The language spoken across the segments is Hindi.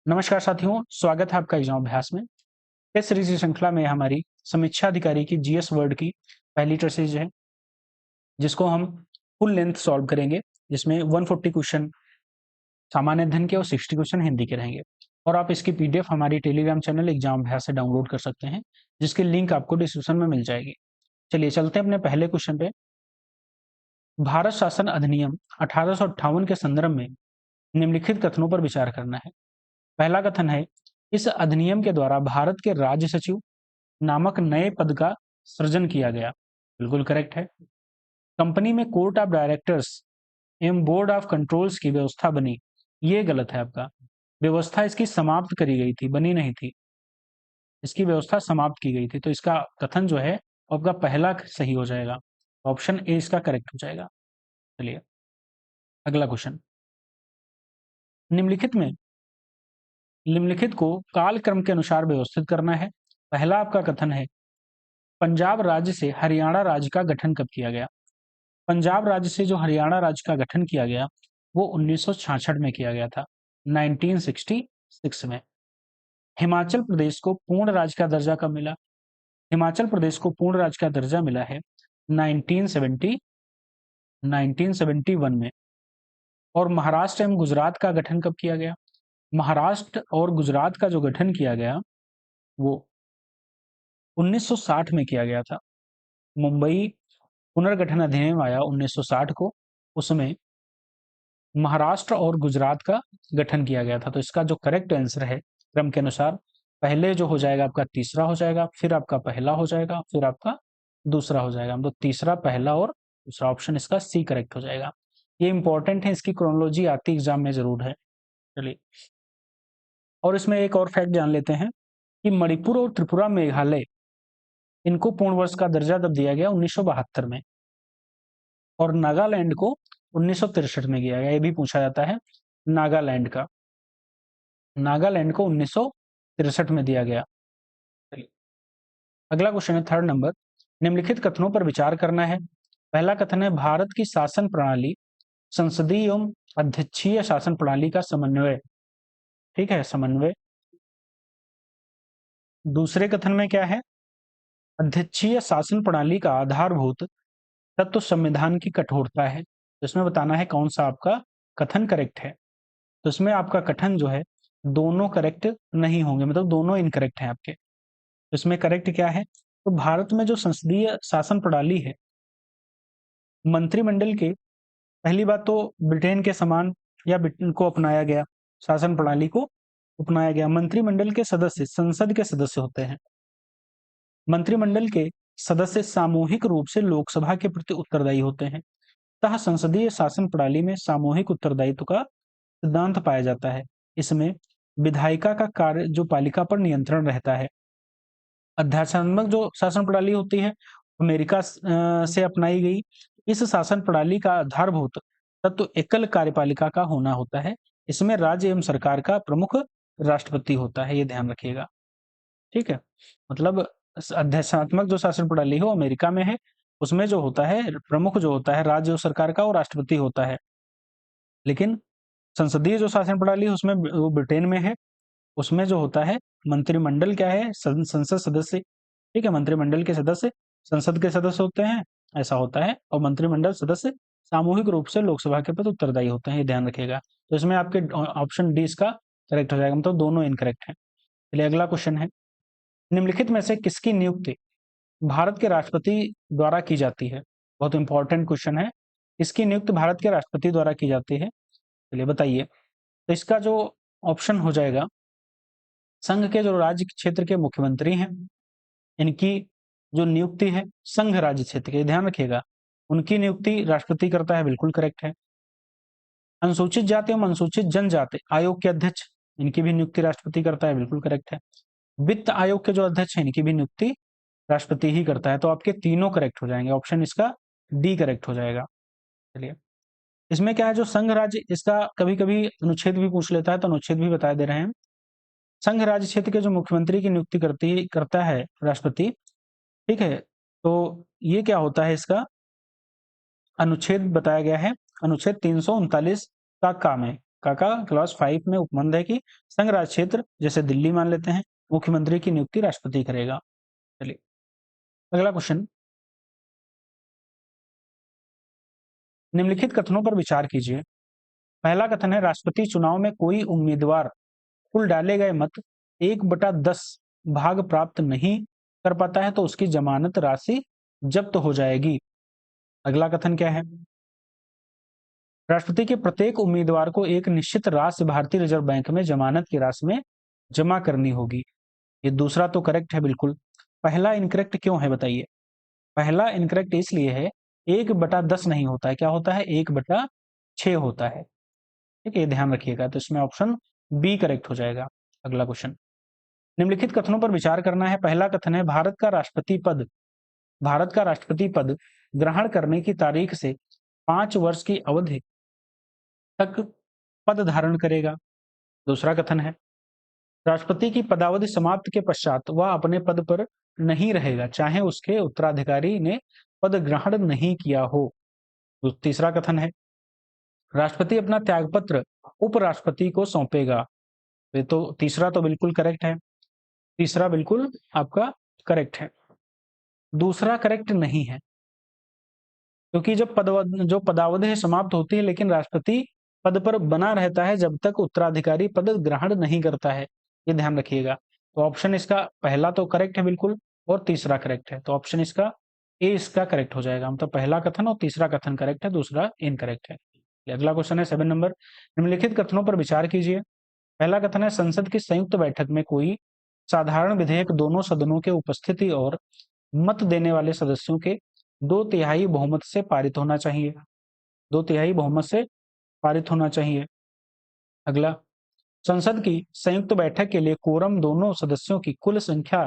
नमस्कार साथियों, स्वागत है आपका एग्जाम अभ्यास में। इस सीरीज की श्रृंखला में हमारी समीक्षा अधिकारी की जीएस वर्ड की पहली टेस्ट सीरीज है, जिसको हम फुल लेंथ सॉल्व करेंगे, जिसमें 140 क्वेश्चन सामान्य अध्ययन के और 60 क्वेश्चन हिंदी के रहेंगे। और आप इसकी पीडीएफ हमारी टेलीग्राम चैनल एग्जाम अभ्यास से डाउनलोड कर सकते हैं, जिसकी लिंक आपको डिस्क्रिप्शन में मिल जाएगी। चलिए चलते हैं अपने पहले क्वेश्चन पे। भारत शासन अधिनियम 1858 के संदर्भ में निम्नलिखित कथनों पर विचार करना है। पहला कथन है, इस अधिनियम के द्वारा भारत के राज्य सचिव नामक नए पद का सृजन किया गया। बिल्कुल करेक्ट है। कंपनी में कोर्ट ऑफ डायरेक्टर्स एवं बोर्ड ऑफ कंट्रोल्स की व्यवस्था बनी, ये गलत है आपका। व्यवस्था इसकी समाप्त करी गई थी, बनी नहीं थी। इसकी व्यवस्था समाप्त की गई थी, तो इसका कथन जो है आपका पहला सही हो जाएगा। ऑप्शन ए इसका करेक्ट हो जाएगा। चलिए अगला क्वेश्चन। निम्नलिखित को कालक्रम के अनुसार व्यवस्थित करना है। पहला आपका कथन है, पंजाब राज्य से हरियाणा राज्य का गठन कब किया गया। पंजाब राज्य से जो हरियाणा राज्य का गठन किया गया वो 1966 में किया गया था, 1966 में। हिमाचल प्रदेश को पूर्ण राज्य का दर्जा कब मिला। हिमाचल प्रदेश को पूर्ण राज्य का दर्जा मिला है 1971 में। और महाराष्ट्र एवं गुजरात का गठन कब किया गया। महाराष्ट्र और गुजरात का जो गठन किया गया वो 1960 में किया गया था। मुंबई पुनर्गठन अधिनियम आया 1960 को, उसमें महाराष्ट्र और गुजरात का गठन किया गया था। तो इसका जो करेक्ट आंसर है क्रम के अनुसार, पहले जो हो जाएगा आपका तीसरा हो जाएगा, फिर आपका पहला हो जाएगा, फिर आपका दूसरा हो जाएगा। तो तीसरा, पहला और दूसरा ऑप्शन इसका सी करेक्ट हो जाएगा। ये इंपॉर्टेंट है, इसकी क्रोनोलॉजी आती एग्जाम में जरूर है। चलिए और इसमें एक और फैक्ट जान लेते हैं कि मणिपुर और त्रिपुरा मेघालय, इनको पूर्ण वर्ष का दर्जा तब दिया गया 1972 में, और नागालैंड को 1963 में किया गया। ये भी पूछा जाता है नागालैंड का, नागालैंड को 1963 में दिया गया। अगला क्वेश्चन है थर्ड नंबर। निम्नलिखित कथनों पर विचार करना है। पहला कथन है, भारत की शासन प्रणाली संसदीय एवं अध्यक्षीय शासन प्रणाली का समन्वय। ठीक है, समन्वय। दूसरे कथन में क्या है, अध्यक्षीय शासन प्रणाली का आधारभूत तत्व संविधान की कठोरता है। तो इसमें बताना है कौन सा आपका कथन करेक्ट है। तो इसमें आपका कथन जो है दोनों करेक्ट नहीं होंगे, मतलब दोनों इनकरेक्ट हैं आपके। तो इसमें करेक्ट क्या है, तो भारत में जो संसदीय शासन प्रणाली है, मंत्रिमंडल के, पहली बात तो ब्रिटेन के समान या ब्रिटेन को अपनाया गया, शासन प्रणाली को अपनाया गया। मंत्रिमंडल के सदस्य संसद के सदस्य होते हैं। मंत्रिमंडल के सदस्य सामूहिक रूप से लोकसभा के प्रति उत्तरदायी होते हैं। तथा संसदीय शासन प्रणाली में सामूहिक उत्तरदायित्व का सिद्धांत पाया जाता है। इसमें विधायिका का कार्य जो पालिका पर नियंत्रण रहता है। अध्यात्मक जो शासन प्रणाली होती है अमेरिका से अपनाई गई। इस शासन प्रणाली का आधारभूत तत्व एकल कार्यपालिका का होना होता है। इसमें राज्य एवं सरकार का प्रमुख राष्ट्रपति होता है, ये ध्यान रखिएगा। ठीक है, मतलब अध्यात्मक जो शासन प्रणाली है वो अमेरिका में है, उसमें जो होता है प्रमुख जो होता है राज्य और सरकार का, वो राष्ट्रपति होता है। लेकिन संसदीय जो शासन प्रणाली है उसमें वो ब्रिटेन में है, उसमें जो होता है मंत्रिमंडल क्या है, संसद सदस्य। ठीक है, मंत्रिमंडल के सदस्य संसद के सदस्य होते हैं, ऐसा होता है। और मंत्रिमंडल सदस्य सामूहिक रूप से लोकसभा के प्रति उत्तरदायी होते हैं, ये ध्यान रखिएगा। तो इसमें आपके ऑप्शन डी इसका करेक्ट हो जाएगा, मतलब दोनों इनकरेक्ट है। चलिए अगला क्वेश्चन है, निम्नलिखित में से किसकी नियुक्ति भारत के राष्ट्रपति द्वारा की जाती है। बहुत इंपॉर्टेंट क्वेश्चन है, इसकी नियुक्ति भारत के राष्ट्रपति द्वारा की जाती है। चलिए बताइए। तो इसका जो ऑप्शन हो जाएगा, संघ के जो राज्य क्षेत्र के मुख्यमंत्री हैं, इनकी जो नियुक्ति है संघ राज्य क्षेत्र के, ध्यान रखिएगा, उनकी नियुक्ति राष्ट्रपति करता है, बिल्कुल करेक्ट है। अनुसूचित जाति एवं अनुसूचित जनजाति आयोग के अध्यक्ष, इनकी भी नियुक्ति राष्ट्रपति करता है, बिल्कुल करेक्ट है। वित्त आयोग के जो अध्यक्ष हैं, इनकी भी नियुक्ति राष्ट्रपति ही करता है। तो आपके तीनों करेक्ट हो जाएंगे, ऑप्शन इसका डी करेक्ट हो जाएगा। चलिए इसमें क्या है, जो संघ राज्य, इसका कभी कभी अनुच्छेद भी पूछ लेता है, तो अनुच्छेद भी बता दे रहे हैं। संघ राज्य क्षेत्र के जो मुख्यमंत्री की नियुक्ति करता है राष्ट्रपति। ठीक है, तो ये क्या होता है, इसका अनुच्छेद बताया गया है, अनुच्छेद 339 का काम है। काका क्लॉज 5 में उपबंध है कि संघ राज्य क्षेत्र जैसे दिल्ली मान लेते हैं, मुख्यमंत्री की नियुक्ति राष्ट्रपति करेगा। चलिए अगला क्वेश्चन, निम्नलिखित कथनों पर विचार कीजिए। पहला कथन है राष्ट्रपति चुनाव में कोई उम्मीदवार कुल डाले गए मत 1/10 भाग प्राप्त नहीं कर पाता है तो उसकी जमानत राशि जब्त हो जाएगी। अगला कथन क्या है, राष्ट्रपति के प्रत्येक उम्मीदवार को एक निश्चित राशि भारतीय रिजर्व बैंक में जमानत की राशि में जमा करनी होगी। ये दूसरा तो करेक्ट है बिल्कुल, पहला इनकरेक्ट क्यों है बताइए। पहला इनकरेक्ट इसलिए है 1/10 नहीं होता है, क्या होता है 1/6 होता है। ठीक है, ये ध्यान रखिएगा, तो इसमें ऑप्शन बी करेक्ट हो जाएगा। अगला क्वेश्चन, निम्नलिखित कथनों पर विचार करना है। पहला कथन है भारत का राष्ट्रपति पद ग्रहण करने की तारीख से 5 वर्ष की अवधि तक पद धारण करेगा। दूसरा कथन है राष्ट्रपति की पदावधि समाप्त के पश्चात वह अपने पद पर नहीं रहेगा चाहे उसके उत्तराधिकारी ने पद ग्रहण नहीं किया हो। तो तीसरा कथन है राष्ट्रपति अपना त्यागपत्र उपराष्ट्रपति को सौंपेगा। ये तो तीसरा तो बिल्कुल करेक्ट है, तीसरा बिल्कुल आपका करेक्ट है। दूसरा करेक्ट नहीं है, क्योंकि जब पदावधि समाप्त होती है लेकिन राष्ट्रपति पद पर बना रहता है जब तक उत्तराधिकारी पद ग्रहण नहीं करता है, ये ध्यान रखिएगा। तो ऑप्शन इसका पहला तो करेक्ट है बिल्कुल और तीसरा करेक्ट है, तो ऑप्शन इसका ए इसका करेक्ट हो जाएगा। मतलब पहला कथन और तीसरा कथन करेक्ट है, दूसरा इनकरेक्ट है। अगला क्वेश्चन है 7 नंबर, निम्नलिखित कथनों पर विचार कीजिए। पहला कथन है संसद की संयुक्त बैठक में कोई साधारण विधेयक दोनों सदनों के उपस्थिति और मत देने वाले सदस्यों के 2/3 बहुमत से पारित होना चाहिए। 2/3 बहुमत से पारित होना चाहिए। अगला, संसद की संयुक्त बैठक के लिए कोरम दोनों सदस्यों की कुल संख्या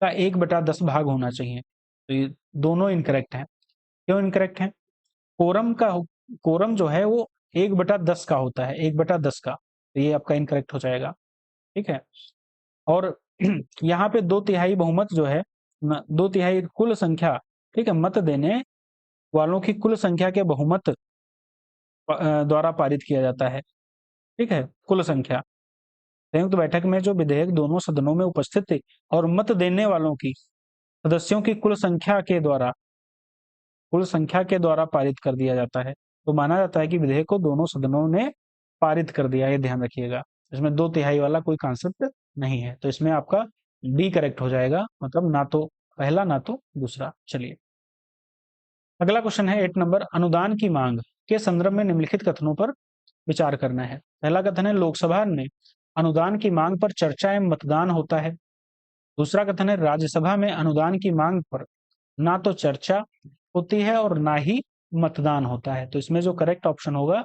का 1/10 भाग होना चाहिए। तो ये दोनों इनकरेक्ट हैं। क्यों इनकरेक्ट हैं? कोरम जो है वो 1/10 का होता है, 1/10 का, तो ये आपका इनकरेक्ट हो जाएगा। ठीक है, और यहाँ पे 2/3 बहुमत जो है 2/3 कुल संख्या, ठीक है, मत देने वालों की कुल संख्या के बहुमत द्वारा पारित किया जाता है। ठीक है, कुल संख्या, संयुक्त बैठक में जो विधेयक दोनों सदनों में उपस्थित थे और मत देने वालों की सदस्यों की कुल संख्या के द्वारा पारित कर दिया जाता है, तो माना जाता है कि विधेयक को दोनों सदनों ने पारित कर दिया। ये ध्यान रखिएगा, इसमें 2/3 वाला कोई कॉन्सेप्ट नहीं है, तो इसमें आपका डी करेक्ट हो जाएगा, मतलब ना तो पहला ना तो दूसरा। चलिए अगला क्वेश्चन है 8 नंबर, अनुदान की मांग के संदर्भ में निम्नलिखित कथनों पर विचार करना है। पहला कथन है लोकसभा में अनुदान की मांग पर चर्चा एवं मतदान होता है। दूसरा कथन है राज्यसभा में अनुदान की मांग पर ना तो चर्चा होती है और ना ही मतदान होता है। तो इसमें जो करेक्ट ऑप्शन होगा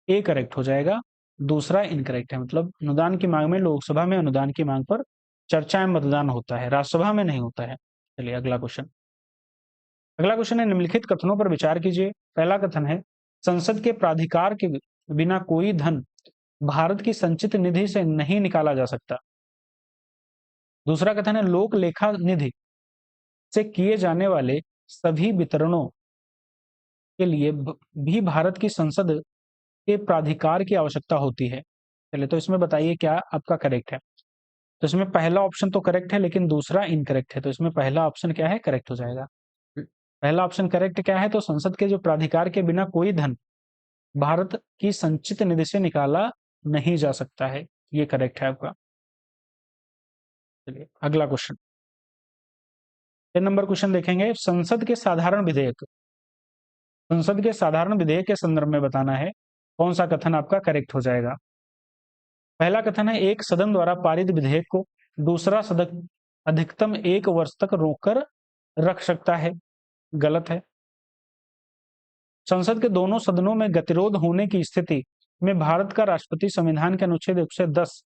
ए करेक्ट हो जाएगा, दूसरा इनकरेक्ट है। मतलब अनुदान की मांग में लोकसभा में अनुदान की मांग पर चर्चा एवं मतदान होता है, राज्यसभा में नहीं होता है। चलिए अगला क्वेश्चन है निम्नलिखित कथनों पर विचार कीजिए। पहला कथन है संसद के प्राधिकार के बिना कोई धन भारत की संचित निधि से नहीं निकाला जा सकता। दूसरा कथन है लोक लेखा निधि से किए जाने वाले सभी वितरणों के लिए भी भारत की संसद के प्राधिकार की आवश्यकता होती है। चलिए तो इसमें बताइए क्या आपका करेक्ट है। तो इसमें पहला ऑप्शन तो करेक्ट है लेकिन दूसरा इनकरेक्ट है, तो इसमें पहला ऑप्शन क्या है, करेक्ट हो जाएगा। पहला ऑप्शन करेक्ट क्या है, तो संसद के जो प्राधिकार के बिना कोई धन भारत की संचित निधि से निकाला नहीं जा सकता है, ये करेक्ट है आपका। चलिए अगला क्वेश्चन, 10 नंबर क्वेश्चन देखेंगे, संसद के साधारण विधेयक के संदर्भ में बताना है कौन सा कथन आपका करेक्ट हो जाएगा। पहला कथन है एक सदन द्वारा पारित विधेयक को दूसरा सदन अधिकतम 1 वर्ष तक रोककर रख सकता है, गलत है। संसद के दोनों सदनों में गतिरोध होने की स्थिति में भारत का राष्ट्रपति संविधान के अनुच्छेद 110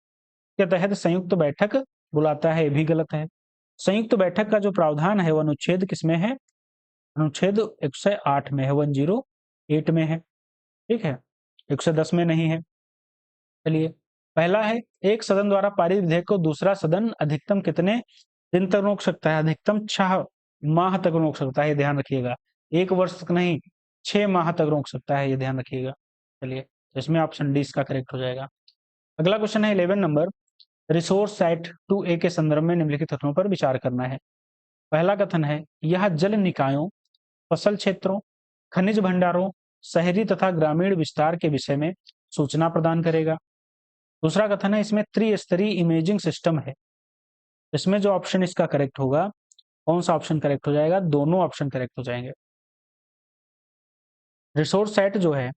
के तहत संयुक्त बैठक बुलाता है, भी गलत है। संयुक्त बैठक का जो प्रावधान है वो अनुच्छेद किसमें है, अनुच्छेद 108 में है, 108 में है। ठीक है, 110 में नहीं है। चलिए पहला है एक सदन द्वारा पारित विधेयक को दूसरा सदन अधिकतम कितने दिन तक रोक सकता है, अधिकतम 6 माह तक रोक सकता है, ये ध्यान रखिएगा। 1 वर्ष तक नहीं, 6 माह तक रोक सकता है, ये ध्यान रखिएगा। चलिए तो इसमें ऑप्शन डी इसका करेक्ट हो जाएगा। अगला क्वेश्चन है 11 नंबर, रिसोर्स सेट 2A के संदर्भ में निम्नलिखित कथनों पर विचार करना है। पहला कथन है, यह जल निकायों, फसल क्षेत्रों, खनिज भंडारों, शहरी तथा ग्रामीण विस्तार के विषय में सूचना प्रदान करेगा। दूसरा कथन है, इसमें त्रिस्तरीय इमेजिंग सिस्टम है। इसमें जो ऑप्शन इसका करेक्ट होगा, कौन सा ऑप्शन करेक्ट हो जाएगा? दोनों ऑप्शन करेक्ट हो जाएंगे। रिसोर्स सेट जो है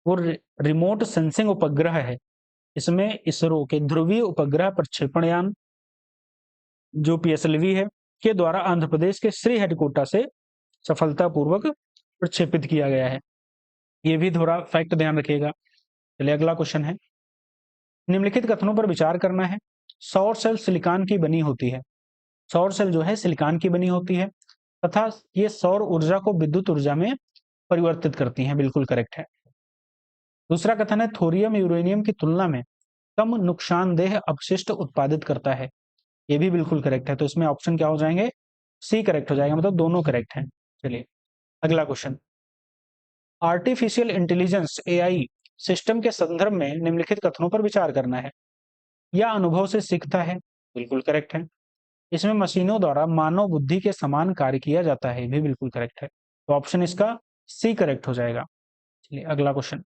वो रिमोट सेंसिंग उपग्रह है। इसमें इसरो के ध्रुवीय उपग्रह प्रक्षेपण यान जो PSLV है के द्वारा आंध्र प्रदेश के श्रीहरिकोटा से सफलतापूर्वक प्रक्षेपित किया गया है। ये भी थोड़ा फैक्ट ध्यान रखिएगा। चलिए अगला क्वेश्चन है, निम्नलिखित कथनों पर विचार करना है। सौर सेल सिलिकॉन की बनी होती है। सौर सेल जो है सिलिकॉन की बनी होती है तथा ये सौर ऊर्जा को विद्युत ऊर्जा में परिवर्तित करती हैं। बिल्कुल करेक्ट है। दूसरा कथन है, थोरियम यूरेनियम की तुलना में कम नुकसानदेह अपशिष्ट उत्पादित करता है। ये भी बिल्कुल करेक्ट है। तो इसमें ऑप्शन क्या हो जाएंगे? सी करेक्ट हो जाएगा, मतलब दोनों करेक्ट हैं। चलिए अगला question, artificial intelligence AI system के संदर्भ में निम्नलिखित कथनों पर विचार करना है। यह अनुभव से सीखता है। बिल्कुल करेक्ट है। इसमें मशीनों द्वारा मानव बुद्धि के समान कार्य किया जाता है। ये भी बिल्कुल करेक्ट है। तो ऑप्शन इसका सी करेक्ट हो जाएगा। चलिए अगला क्वेश्चन,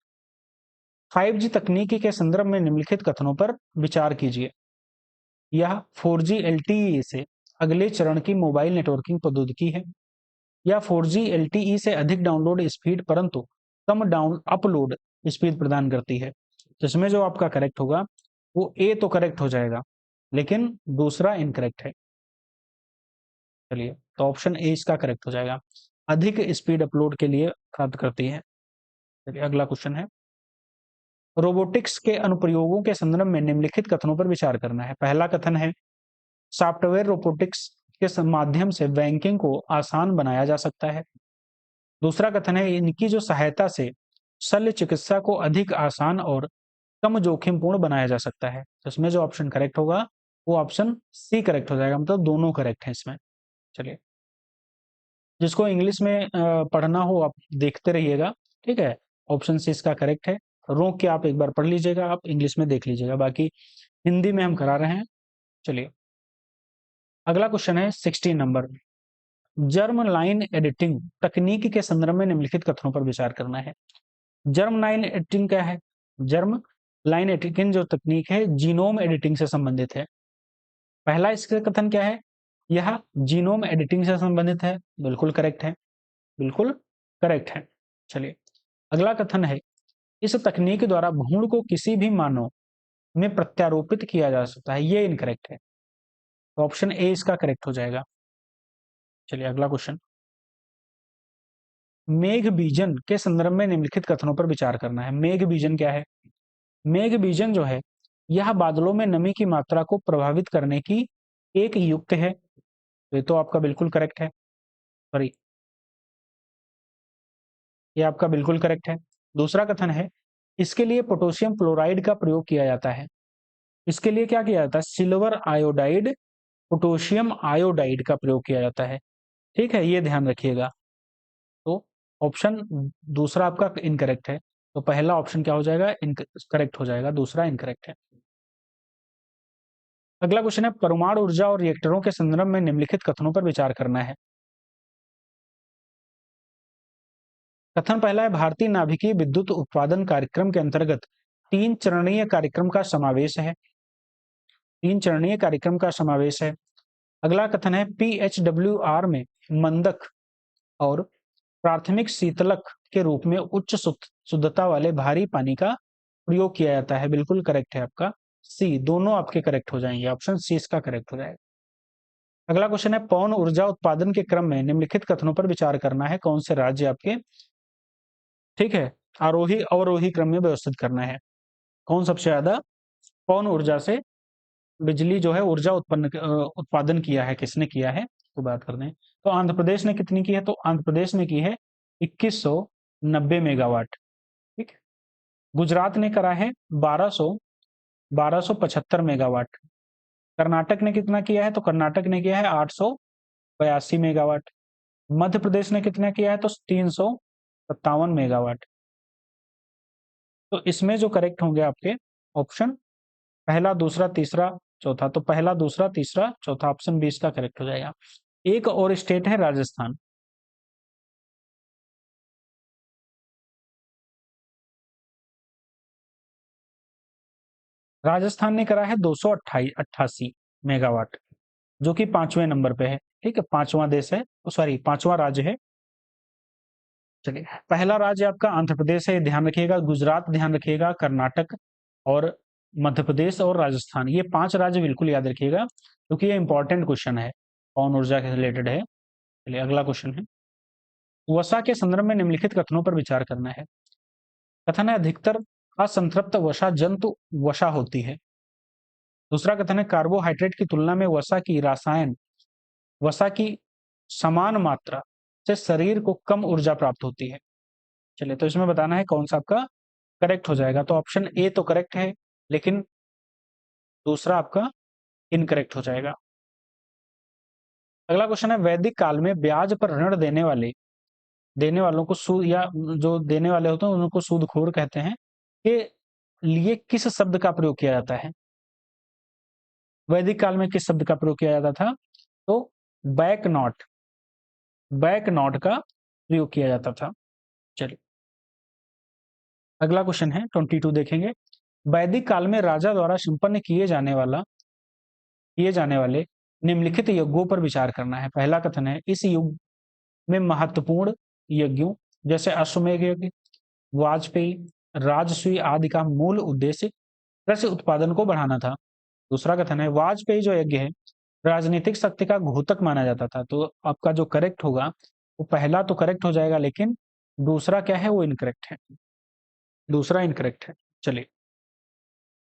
5G तकनीकी के संदर्भ में निम्नलिखित कथनों पर विचार कीजिए। यह 4G LTE से अगले चरण की मोबाइल नेटवर्किंग प्रौद्योगिकी है। या 4G LTE से अधिक डाउनलोड स्पीड परंतु कम डाउन अपलोड स्पीड प्रदान करती है। तो इसमें जो आपका करेक्ट होगा वो ए तो करेक्ट हो जाएगा, लेकिन दूसरा इनकरेक्ट है। चलिए तो ऑप्शन ए इसका करेक्ट हो जाएगा, अधिक स्पीड अपलोड के लिए प्राप्त करती है। चलिए अगला क्वेश्चन है, रोबोटिक्स के अनुप्रयोगों के संदर्भ में निम्नलिखित कथनों पर विचार करना है। पहला कथन है, सॉफ्टवेयर रोबोटिक्स के माध्यम से बैंकिंग को आसान बनाया जा सकता है। दूसरा कथन है, इनकी जो सहायता से शल्य चिकित्सा को अधिक आसान और कम जोखिमपूर्ण बनाया जा सकता है। तो इसमें जो ऑप्शन करेक्ट होगा वो ऑप्शन सी करेक्ट हो जाएगा, मतलब दोनों करेक्ट हैं इसमें। चलिए जिसको इंग्लिश में पढ़ना हो आप देखते रहिएगा, ठीक है। ऑप्शन सी इसका करेक्ट है। रोक के आप एक बार पढ़ लीजिएगा, आप इंग्लिश में देख लीजिएगा, बाकी हिंदी में हम करा रहे हैं। चलिए अगला क्वेश्चन है 16 नंबर, जर्म लाइन एडिटिंग तकनीक के संदर्भ में निम्नलिखित कथनों पर विचार करना है। जर्म लाइन एडिटिंग क्या है? जर्म लाइन एडिटिंग जो तकनीक है जीनोम एडिटिंग से संबंधित है। पहला इसका कथन क्या है? यह जीनोम एडिटिंग से संबंधित है। बिल्कुल करेक्ट है, बिल्कुल करेक्ट है। चलिए अगला कथन है, इस तकनीक द्वारा भ्रूण को किसी भी मानव में प्रत्यारोपित किया जा सकता है। ये इनकरेक्ट है। तो ऑप्शन ए इसका करेक्ट हो जाएगा। चलिए अगला क्वेश्चन, मेघ बीजन के संदर्भ में निम्नलिखित कथनों पर विचार करना है। मेघ बीजन क्या है? मेघ बीजन जो है यह बादलों में नमी की मात्रा को प्रभावित करने की एक युक्त है। तो ये तो आपका बिल्कुल करेक्ट है, सॉरी ये आपका बिल्कुल करेक्ट है। दूसरा कथन है, इसके लिए पोटेशियम फ्लोराइड का प्रयोग किया जाता है। इसके लिए क्या किया जाता है? सिल्वर आयोडाइड, पोटेशियम आयोडाइड का प्रयोग किया जाता है। ठीक है, ये ध्यान रखिएगा। तो ऑप्शन दूसरा आपका इनकरेक्ट है। तो पहला ऑप्शन क्या हो जाएगा? करेक्ट हो जाएगा, दूसरा इनकरेक्ट है। अगला क्वेश्चन है, परमाणु ऊर्जा और रिएक्टरों के संदर्भ में निम्नलिखित कथनों पर विचार करना है। कथन पहला है, भारतीय नाभिकीय विद्युत उत्पादन कार्यक्रम के अंतर्गत 3 चरणीय कार्यक्रम का समावेश है। 3 चरणीय कार्यक्रम का समावेश है। अगला कथन है, PHWR में मंदक और प्राथमिक शीतलक के रूप में उच्च शुद्धता वाले भारी पानी का प्रयोग किया जाता है। बिल्कुल करेक्ट है आपका सी, दोनों आपके करेक्ट हो जाएंगे। ऑप्शन सी इसका करेक्ट हो जाएगा। अगला क्वेश्चन है, पवन ऊर्जा उत्पादन के क्रम में निम्नलिखित कथनों पर विचार करना है। कौन से राज्य आपके, ठीक है, आरोही अवरोही क्रम में व्यवस्थित करना है। कौन सबसे ज्यादा पवन ऊर्जा से बिजली जो है ऊर्जा उत्पादन किया है, किसने किया है? तो बात करते हैं। तो आंध्र प्रदेश ने कितनी की है? तो आंध्र प्रदेश ने की है 2190 मेगावाट। ठीक है। गुजरात ने करा है 1275 मेगावाट। कर्नाटक ने कितना किया है? तो कर्नाटक ने किया है 882 मेगावाट। मध्य प्रदेश ने कितना किया है? तो 357 मेगावाट। तो इसमें जो करेक्ट होंगे आपके ऑप्शन पहला, दूसरा, तीसरा, चौथा। तो पहला, दूसरा, तीसरा, चौथा, ऑप्शन 20 का करेक्ट हो जाएगा। एक और स्टेट है राजस्थान। राजस्थान ने करा है 288 मेगावाट, जो कि 5वें नंबर पे है। ठीक है, 5वां देश है, सॉरी 5वां राज्य है। चलिए, पहला राज्य आपका आंध्र प्रदेश है, ध्यान रखिएगा। गुजरात ध्यान रखिएगा, कर्नाटक और मध्य प्रदेश और राजस्थान, ये 5 राज्य बिल्कुल याद रखिएगा, क्योंकि ये इंपॉर्टेंट क्वेश्चन है, पवन ऊर्जा के रिलेटेड है। चलिए, अगला क्वेश्चन है, वसा के संदर्भ में निम्नलिखित कथनों पर विचार करना है। कथन है, अधिकतर असंतृप्त वसा जंतु वसा होती है। दूसरा कथन है, कार्बोहाइड्रेट की तुलना में वसा की समान मात्रा से शरीर को कम ऊर्जा प्राप्त होती है। चलिए, तो इसमें बताना है कौन सा आपका करेक्ट हो जाएगा। तो ऑप्शन ए तो करेक्ट है, लेकिन दूसरा आपका इनकरेक्ट हो जाएगा। अगला क्वेश्चन है, वैदिक काल में ब्याज पर ऋण देने वालों को सूद, या जो देने वाले होते हैं उनको सूदखोर कहते हैं, के लिए किस शब्द का प्रयोग किया जाता है? वैदिक काल में किस शब्द का प्रयोग किया जाता था? तो बैक नॉट का प्रयोग किया जाता था। चलिए, अगला क्वेश्चन है 22 देखेंगे। वैदिक काल में राजा द्वारा संपन्न किए जाने वाले निम्नलिखित यज्ञों पर विचार करना है। पहला कथन है, इस युग में महत्वपूर्ण यज्ञों जैसे अश्वमेध यज्ञ, वाजपेयी, राजसूय आदि का मूल उद्देश्य कृषि उत्पादन को बढ़ाना था। दूसरा कथन है, वाजपेयी जो यज्ञ है राजनीतिक शक्ति का घोतक माना जाता था। तो आपका जो करेक्ट होगा वो पहला तो करेक्ट हो जाएगा, लेकिन दूसरा क्या है, वो इनकरेक्ट है। दूसरा इनकरेक्ट है। चलिए,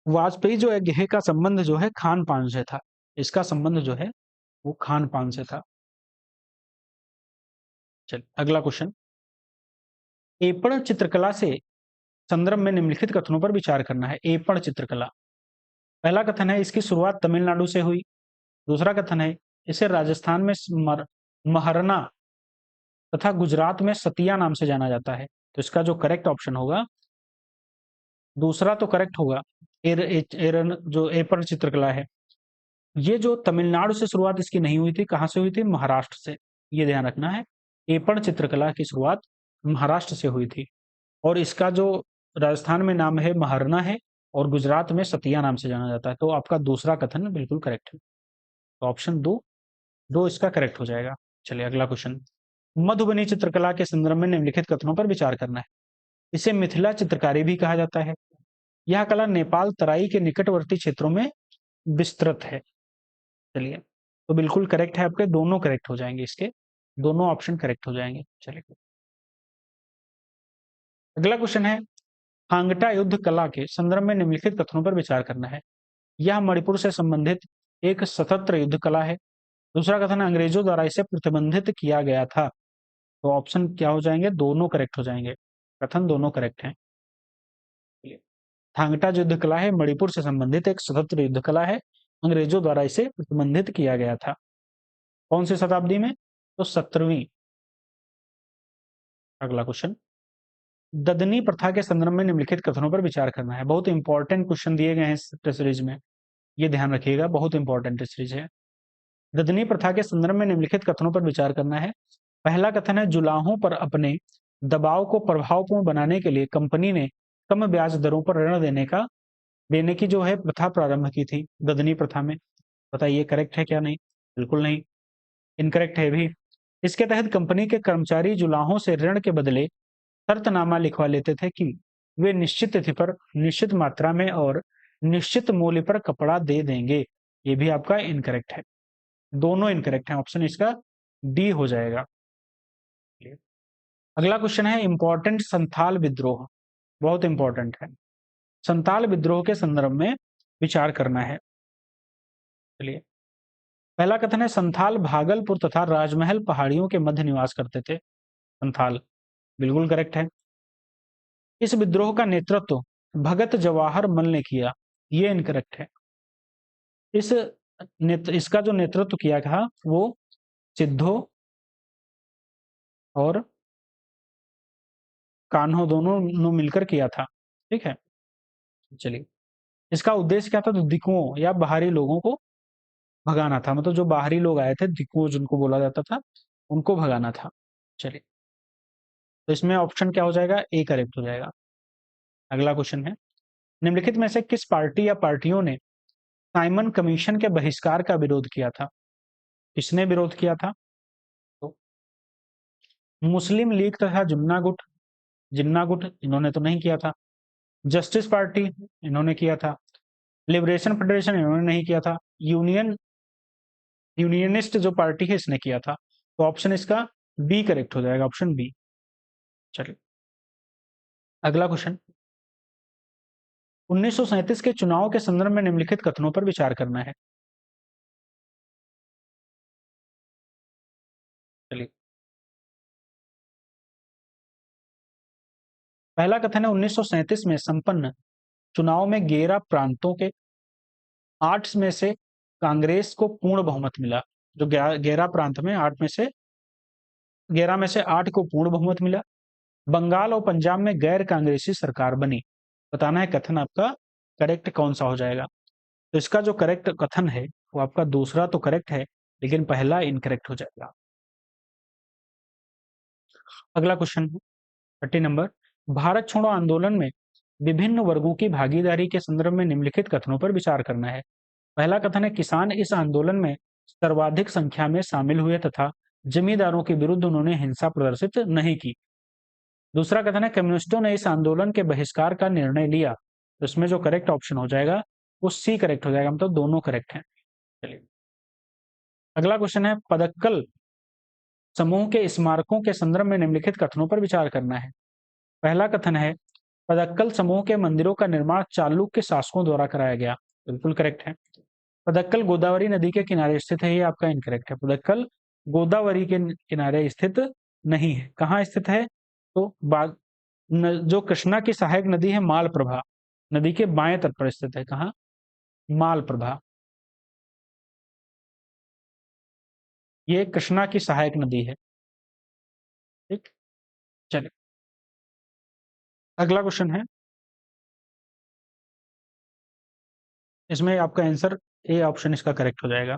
वाजपेयी जो यज्ञ है का संबंध जो है खान पान से था। इसका संबंध जो है वो खान पान से था। चलिए, अगला क्वेश्चन, एपण चित्रकला से संदर्भ में निम्नलिखित कथनों पर विचार करना है। एपण चित्रकला, पहला कथन है, इसकी शुरुआत तमिलनाडु से हुई। दूसरा कथन है, इसे राजस्थान में महरना तथा गुजरात में सतिया नाम से जाना जाता है। तो इसका जो करेक्ट ऑप्शन होगा, दूसरा तो करेक्ट होगा। एरन जो एपण चित्रकला है, ये जो तमिलनाडु से शुरुआत इसकी नहीं हुई थी, कहां से हुई थी? महाराष्ट्र से। ये ध्यान रखना है, एपण चित्रकला की शुरुआत महाराष्ट्र से हुई थी, और इसका जो राजस्थान में नाम है महरना है, और गुजरात में सतिया नाम से जाना जाता है। तो आपका दूसरा कथन बिल्कुल करेक्ट है। तो ऑप्शन दो इसका करेक्ट हो जाएगा। चलिए, अगला क्वेश्चन, मधुबनी चित्रकला के संदर्भ में निम्नलिखित कथनों पर विचार करना है। इसे मिथिला चित्रकारी भी कहा जाता है। यह कला नेपाल तराई के निकटवर्ती क्षेत्रों में विस्तृत है। चलिए, तो बिल्कुल करेक्ट है आपके, दोनों करेक्ट हो जाएंगे, इसके दोनों ऑप्शन करेक्ट हो जाएंगे। चलिए, अगला क्वेश्चन है, हांगटा युद्ध कला के संदर्भ में निम्नलिखित कथनों पर विचार करना है। यह मणिपुर से संबंधित एक सशस्त्र युद्ध कला है। दूसरा कथन है, अंग्रेजों द्वारा इसे प्रतिबंधित किया गया था। तो ऑप्शन क्या हो जाएंगे? दोनों करेक्ट हो जाएंगे। कथन दोनों करेक्ट हैं। थांगटा जो युद्ध कला है मणिपुर से संबंधित एक सशस्त्र युद्ध कला है, अंग्रेजों द्वारा इसे प्रतिबंधित किया गया था। कौन सी शताब्दी में? तो 17वीं। अगला क्वेश्चन, ददनी प्रथा के संदर्भ में निम्नलिखित कथनों पर विचार करना है। बहुत इंपॉर्टेंट क्वेश्चन दिए गए हैं इस टेस्ट सीरीज में, ये ध्यान रखिएगा, बहुत इंपॉर्टेंट टेस्ट सीरीज है। ददनी प्रथा के संदर्भ में निम्नलिखित कथनों पर विचार करना है। पहला कथन है, जुलाहों पर अपने दबाव को प्रभावपूर्ण बनाने के लिए कंपनी ने कम ब्याज दरों पर ऋण देने की जो है प्रथा प्रारंभ की थी ददनी प्रथा में। बताइए करेक्ट है क्या? नहीं, बिल्कुल नहीं, इनकरेक्ट है भी। इसके तहत कंपनी के कर्मचारी जुलाहों से ऋण के बदले शर्तनामा लिखवा लेते थे कि वे निश्चित तिथि पर निश्चित मात्रा में और निश्चित मूल्य पर कपड़ा दे देंगे। ये भी आपका इनकरेक्ट है, दोनों इनकरेक्ट है। ऑप्शन इसका डी हो जाएगा। अगला क्वेश्चन है, इंपॉर्टेंट संथाल विद्रोह, बहुत इंपॉर्टेंट है। संथाल विद्रोह के संदर्भ में विचार करना है। चलिए, पहला कथन है, संथाल भागलपुर तथा राजमहल पहाड़ियों के मध्य निवास करते थे। संथाल बिल्कुल करेक्ट है। इस विद्रोह का नेतृत्व भगत जवाहर मल ने किया। ये इनकरेक्ट है। इसका जो नेतृत्व किया था वो सिद्धो और कान्हो दोनों ने मिलकर किया था। ठीक है, चलिए। इसका उद्देश्य क्या था? तो दिकुओं या बाहरी लोगों को भगाना था, मतलब जो बाहरी लोग आए थे, दिकुओं जिनको बोला जाता था, उनको भगाना था। चलिए, तो इसमें ऑप्शन क्या हो जाएगा? ए करेक्ट हो जाएगा। अगला क्वेश्चन है, निम्नलिखित में से किस पार्टी या पार्टियों ने साइमन कमीशन के बहिष्कार का विरोध किया था? किसने विरोध किया था? तो मुस्लिम लीग तथा जुन्ना गुट, जिन्ना गुट, इन्होंने तो नहीं किया था। जस्टिस पार्टी, इन्होंने किया था। लिबरेशन फेडरेशन, इन्होंने नहीं किया था। यूनियनिस्ट जो पार्टी है, इसने किया था। तो ऑप्शन इसका बी करेक्ट हो जाएगा, ऑप्शन बी। चलिए, अगला क्वेश्चन, 1937 के चुनाव के संदर्भ में निम्नलिखित कथनों पर विचार करना है। चलिए, पहला कथन है, 1937 में संपन्न चुनाव में 11 प्रांतों के 8 में से कांग्रेस को पूर्ण बहुमत मिला। जो 11 प्रांत में 8 को पूर्ण बहुमत मिला। बंगाल और पंजाब में गैर कांग्रेसी सरकार बनी। बताना है कथन आपका करेक्ट कौन सा हो जाएगा। तो इसका जो करेक्ट कथन है वो आपका दूसरा तो करेक्ट है, लेकिन पहला इनकरेक्ट हो जाएगा। अगला क्वेश्चन है 30 नंबर, भारत छोड़ो आंदोलन में विभिन्न वर्गों की भागीदारी के संदर्भ में निम्नलिखित कथनों पर विचार करना है। पहला कथन है, किसान इस आंदोलन में सर्वाधिक संख्या में शामिल हुए तथा जमींदारों के विरुद्ध उन्होंने हिंसा प्रदर्शित नहीं की। दूसरा कथन है, कम्युनिस्टों ने इस आंदोलन के बहिष्कार का निर्णय लिया। तो इसमें जो करेक्ट ऑप्शन हो जाएगा वो सी करेक्ट हो जाएगा, मतलब दोनों करेक्ट हैं। चलिए, अगला क्वेश्चन है, पदक्कल समूह के स्मारकों के संदर्भ में निम्नलिखित कथनों पर विचार करना है। पहला कथन है, पदक्कल समूह के मंदिरों का निर्माण चालुक्य शासकों द्वारा कराया गया। बिल्कुल करेक्ट है। पदक्कल गोदावरी नदी के किनारे स्थित है, ये आपका इनकरेक्ट है। पदक्कल गोदावरी के किनारे स्थित नहीं है। कहाँ स्थित है? तो जो कृष्णा की सहायक नदी है मालप्रभा नदी के बाएं तट पर स्थित है। कहाँ? मालप्रभा, ये कृष्णा की सहायक नदी है। ठीक, चलिए, अगला क्वेश्चन है, इसमें आपका आंसर ए ऑप्शन इसका करेक्ट हो जाएगा।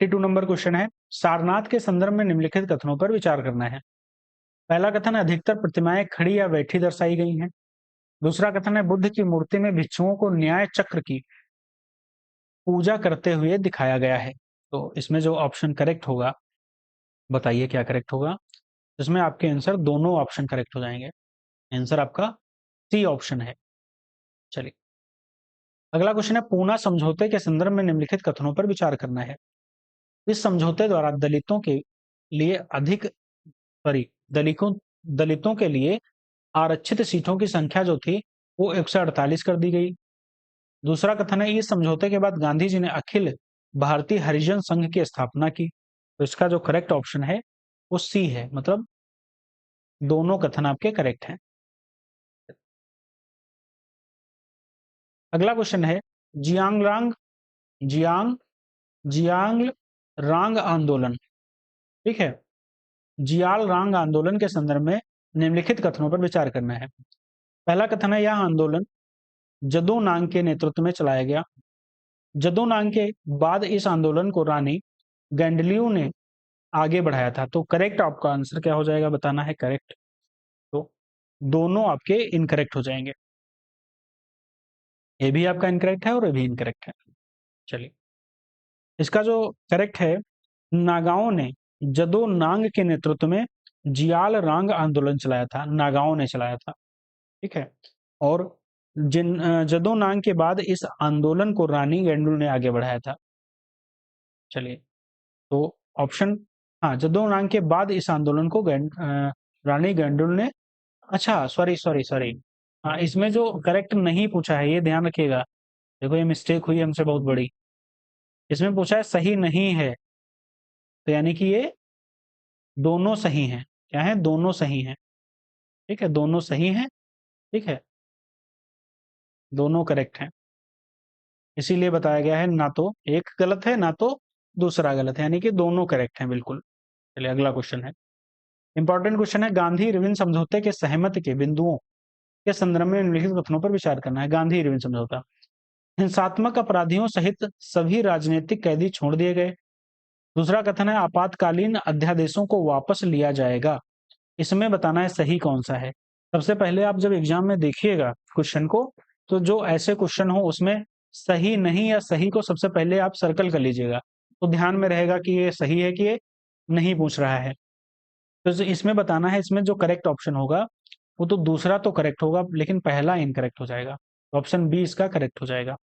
32 नंबर क्वेश्चन है, सारनाथ के संदर्भ में निम्नलिखित कथनों पर विचार करना है। पहला कथन, अधिकतर प्रतिमाएं खड़ी या बैठी दर्शाई गई हैं। दूसरा कथन है, बुद्ध की मूर्ति में भिक्षुओं को न्याय चक्र की पूजा करते हुए दिखाया गया है। तो इसमें जो ऑप्शन करेक्ट होगा, बताइए क्या करेक्ट होगा। इसमें आपके आंसर दोनों ऑप्शन करेक्ट हो जाएंगे। आंसर आपका सी ऑप्शन है। चलिए, अगला क्वेश्चन है, पूना समझौते के संदर्भ में निम्नलिखित कथनों पर विचार करना है। इस समझौते द्वारा दलितों के लिए दलितों दलितों के लिए आरक्षित सीटों की संख्या जो थी वो 148 कर दी गई। दूसरा कथन है, इस समझौते के बाद गांधी जी ने अखिल भारतीय हरिजन संघ की स्थापना की। तो इसका जो करेक्ट ऑप्शन है वो सी है, मतलब दोनों कथन आपके करेक्ट हैं। अगला क्वेश्चन है, जियांगरांग जियांग जियांग रांग आंदोलन, ठीक है, जियाल रांग आंदोलन के संदर्भ में निम्नलिखित कथनों पर विचार करना है। पहला कथन है, यह आंदोलन जदो नांग के नेतृत्व में चलाया गया। जदो नांग के बाद इस आंदोलन को रानी गैंडलियो ने आगे बढ़ाया था। तो करेक्ट आपका आंसर क्या हो जाएगा, बताना है करेक्ट। तो दोनों आपके इनकरेक्ट हो जाएंगे। ये भी आपका इनकरेक्ट है और ये भी इनकरेक्ट है। चलिए, इसका जो करेक्ट है, नागाओं ने जदो नांग के नेतृत्व में जियाल रांग आंदोलन चलाया था। नागाओं ने चलाया था, ठीक है। और जदो नांग के बाद इस आंदोलन को रानी गैंडुल ने आगे बढ़ाया था। चलिए, तो ऑप्शन, हाँ, जदो नांग के बाद इस आंदोलन को रानी गैंडुल ने, अच्छा, सॉरी सॉरी सॉरी, हाँ, इसमें जो करेक्ट नहीं पूछा है ये ध्यान रखिएगा। देखो, ये मिस्टेक हुई हमसे बहुत बड़ी। इसमें पूछा है सही नहीं है, तो यानी कि ये दोनों सही हैं। क्या है? दोनों सही हैं। ठीक है, दोनों सही हैं। ठीक है, दोनों करेक्ट हैं। इसीलिए बताया गया है, ना तो एक गलत है ना तो दूसरा गलत है, यानी कि दोनों करेक्ट हैं बिल्कुल। चलिए, अगला क्वेश्चन है, इंपॉर्टेंट क्वेश्चन है, गांधी इरविन समझौते के सहमति के बिंदुओं के संदर्भ में निम्नलिखित कथनों पर विचार करना है। गांधी इरविन समझौता, हिंसात्मक अपराधियों सहित सभी राजनीतिक कैदी छोड़ दिए गए। दूसरा कथन है, आपातकालीन अध्यादेशों को वापस लिया जाएगा। इसमें बताना है सही कौन सा है। सबसे पहले आप जब एग्जाम में देखिएगा क्वेश्चन को, तो जो ऐसे क्वेश्चन हो उसमें सही नहीं या सही को सबसे पहले आप सर्कल कर लीजिएगा, तो ध्यान में रहेगा कि ये सही है कि ये नहीं पूछ रहा है। तो इसमें बताना है, इसमें जो करेक्ट ऑप्शन होगा वो तो दूसरा तो करेक्ट होगा लेकिन पहला इनकरेक्ट हो जाएगा, ऑप्शन बी इसका करेक्ट हो जाएगा।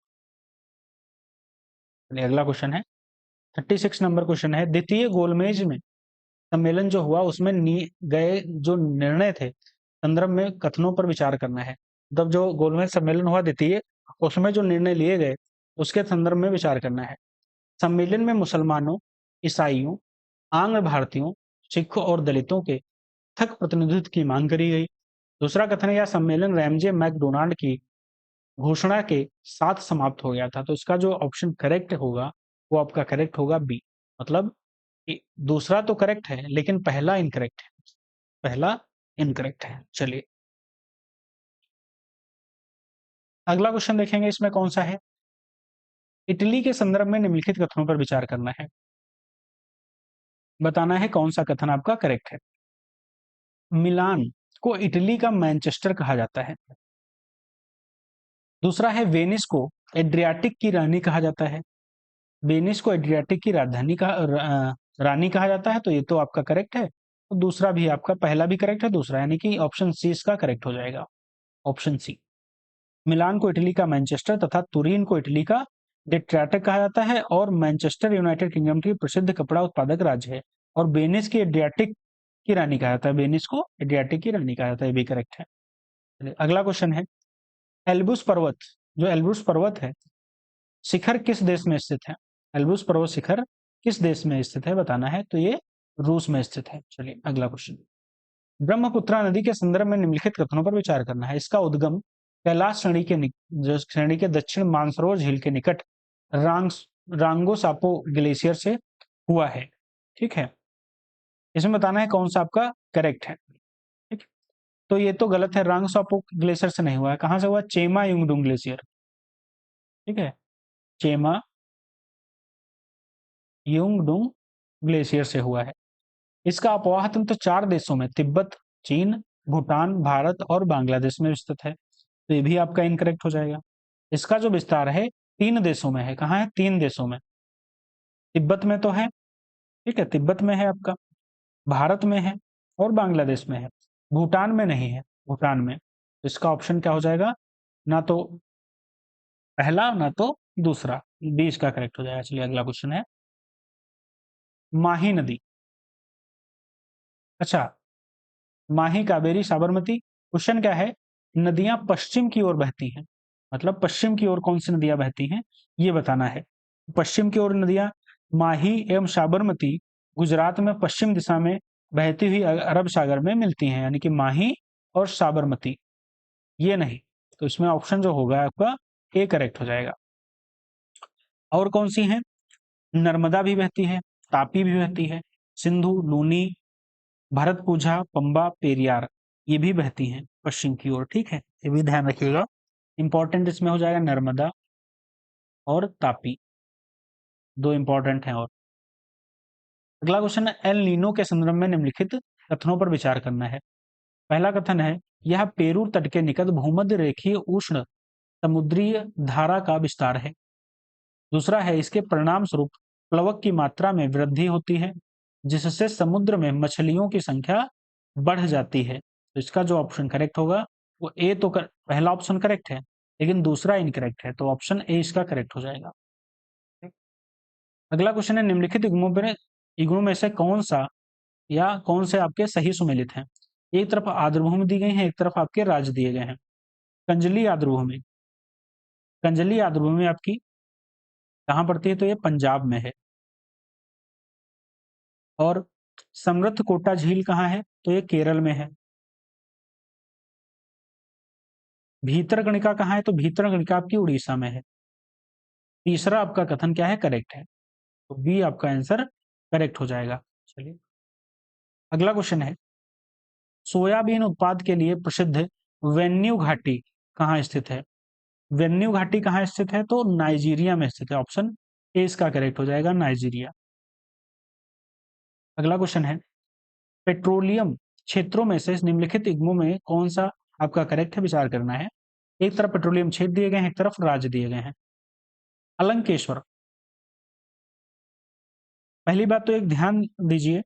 अगला क्वेश्चन है 36 नंबर क्वेश्चन है, द्वितीय गोलमेज में सम्मेलन जो हुआ उसमें गए जो निर्णय थे संदर्भ में कथनों पर विचार करना है। तब जो गोलमेज सम्मेलन हुआ द्वितीय, उसमें जो निर्णय लिए गए उसके संदर्भ में विचार करना है। सम्मेलन में मुसलमानों, ईसाइयों, आंग्ल भारतीयों, सिखों और दलितों के पृथक प्रतिनिधित्व की मांग करी गई। दूसरा कथन है, यह सम्मेलन रैमजे मैकडोनाल्ड की घोषणा के साथ समाप्त हो गया था। तो इसका जो ऑप्शन करेक्ट होगा वो आपका करेक्ट होगा बी, मतलब दूसरा तो करेक्ट है लेकिन पहला इनकरेक्ट है, पहला इनकरेक्ट है। चलिए अगला क्वेश्चन देखेंगे, इसमें कौन सा है, इटली के संदर्भ में निम्नलिखित कथनों पर विचार करना है। बताना है कौन सा कथन आपका करेक्ट है। मिलान को इटली का मैनचेस्टर कहा जाता है। दूसरा है, वेनिस को एड्रियाटिक की रानी कहा जाता है। वेनिस को एड्रियाटिक की राजधानी का रानी कहा जाता है, तो ये तो आपका करेक्ट है। तो दूसरा भी आपका, पहला भी करेक्ट है, दूसरा यानी कि ऑप्शन सी इसका करेक्ट हो जाएगा, ऑप्शन सी। मिलान को इटली का मैनचेस्टर तथा तुरीन को इटली का डेट्रियाटिक कहा जाता है, और मैनचेस्टर यूनाइटेड किंगडम की प्रसिद्ध कपड़ा उत्पादक राज्य है। और वेनिस की एड्रियाटिक की रानी कहा जाता है, वेनिस को एड्रियाटिक की रानी कहा जाता है, ये भी करेक्ट है। अगला क्वेश्चन है, एल्ब्रूस पर्वत, जो एल्ब्रूस पर्वत है शिखर किस देश में स्थित है। एल्ब्रूस पर्वत शिखर किस देश में स्थित है बताना है, तो ये रूस में स्थित है। चलिए अगला क्वेश्चन, ब्रह्मपुत्रा नदी के संदर्भ में निम्नलिखित कथनों पर विचार करना है। इसका उद्गम कैलाश श्रेणी के दक्षिण मानसरोवर झील के निकट रांगो सापो ग्लेशियर से हुआ है। ठीक है, इसमें बताना है कौन सा आपका करेक्ट है। ठीक, तो ये तो गलत है, रांग सापो ग्लेशियर से नहीं हुआ है, कहां से हुआ, चेमा युंगडुंग ग्लेशियर। ठीक है, चेमा युंगडुंग ग्लेशियर से हुआ है। इसका अपवाह तंत्र 4 देशों में, तिब्बत, चीन, भूटान, भारत और बांग्लादेश में स्थित है, तो ये भी आपका इनकरेक्ट हो जाएगा। इसका जो विस्तार है 3 देशों में है, कहाँ है, 3 देशों में। तिब्बत में तो है, ठीक है, तिब्बत में है आपका, भारत में है और बांग्लादेश में है, भूटान में नहीं है, भूटान में। तो इसका ऑप्शन क्या हो जाएगा, ना तो पहला ना तो दूसरा, बी इसका करेक्ट हो जाएगा। चलिए अगला क्वेश्चन है, माही नदी, अच्छा, माही, कावेरी, साबरमती। क्वेश्चन क्या है, नदियां पश्चिम की ओर बहती हैं, मतलब पश्चिम की ओर कौन सी नदियां बहती हैं ये बताना है। पश्चिम की ओर नदियां माही एवं साबरमती गुजरात में पश्चिम दिशा में बहती हुई अरब सागर में मिलती हैं, यानी कि माही और साबरमती, ये नहीं। तो इसमें ऑप्शन जो होगा आपका ए करेक्ट हो जाएगा। और कौन सी हैं, नर्मदा भी बहती है, तापी भी बहती है, सिंधु, लूनी, भरतपुझा, पंबा, पेरियार, ये भी बहती हैं पश्चिम की ओर। ठीक है, ये भी ध्यान रखिएगा, इंपॉर्टेंट इसमें हो जाएगा नर्मदा और तापी, दो इंपॉर्टेंट हैं। और अगला क्वेश्चन है, एल नीनो के संदर्भ में निम्नलिखित कथनों पर विचार करना है। पहला कथन है, यह पेरू तट के निकट भूमध्य रेखीय उष्ण समुद्रीय धारा का विस्तार है। दूसरा है, इसके परिणाम स्वरूप प्लवक की मात्रा में वृद्धि होती है, जिससे समुद्र में मछलियों की संख्या बढ़ जाती है। तो इसका जो ऑप्शन करेक्ट होगा वो ए तो पहला ऑप्शन करेक्ट है लेकिन दूसरा इनकरेक्ट है, तो ऑप्शन ए इसका करेक्ट हो जाएगा। अगला क्वेश्चन है, निम्नलिखित इगुणों में से कौन सा या कौन से आपके सही सुमेलित हैं। एक तरफ आर्द्रभूमि दी गई है, एक तरफ आपके राज्य दिए गए हैं। कंजली आर्द्रभूमि, कंजली आर्द्रभूमि आपकी कहाँ पड़ती है, तो ये पंजाब में है। और समृद्ध कोटा झील कहाँ है, तो ये केरल में है। भीतरकणिका कहाँ है, तो भीतरकणिका आपकी उड़ीसा में है। तीसरा आपका कथन क्या है, करेक्ट है, तो बी आपका आंसर करेक्ट हो जाएगा। चलिए अगला क्वेश्चन है, सोयाबीन उत्पाद के लिए प्रसिद्ध वेन्यू घाटी कहाँ स्थित है? वेन्यू घाटी कहाँ स्थित है? तो नाइजीरिया में स्थित है। ऑप्शन ए इसका करेक्ट हो जाएगा, नाइजीरिया। अगला क्वेश्चन है, पेट्रोलियम क्षेत्रों में से निम्नलिखित इग्मों में कौन सा आपका करेक्ट है, विचार करना है। एक तरफ पेट्रोलियम क्षेत्र दिए गए हैं, एक तरफ राज्य दिए गए हैं। अलंकेश्वर, पहली बात तो एक ध्यान दीजिए,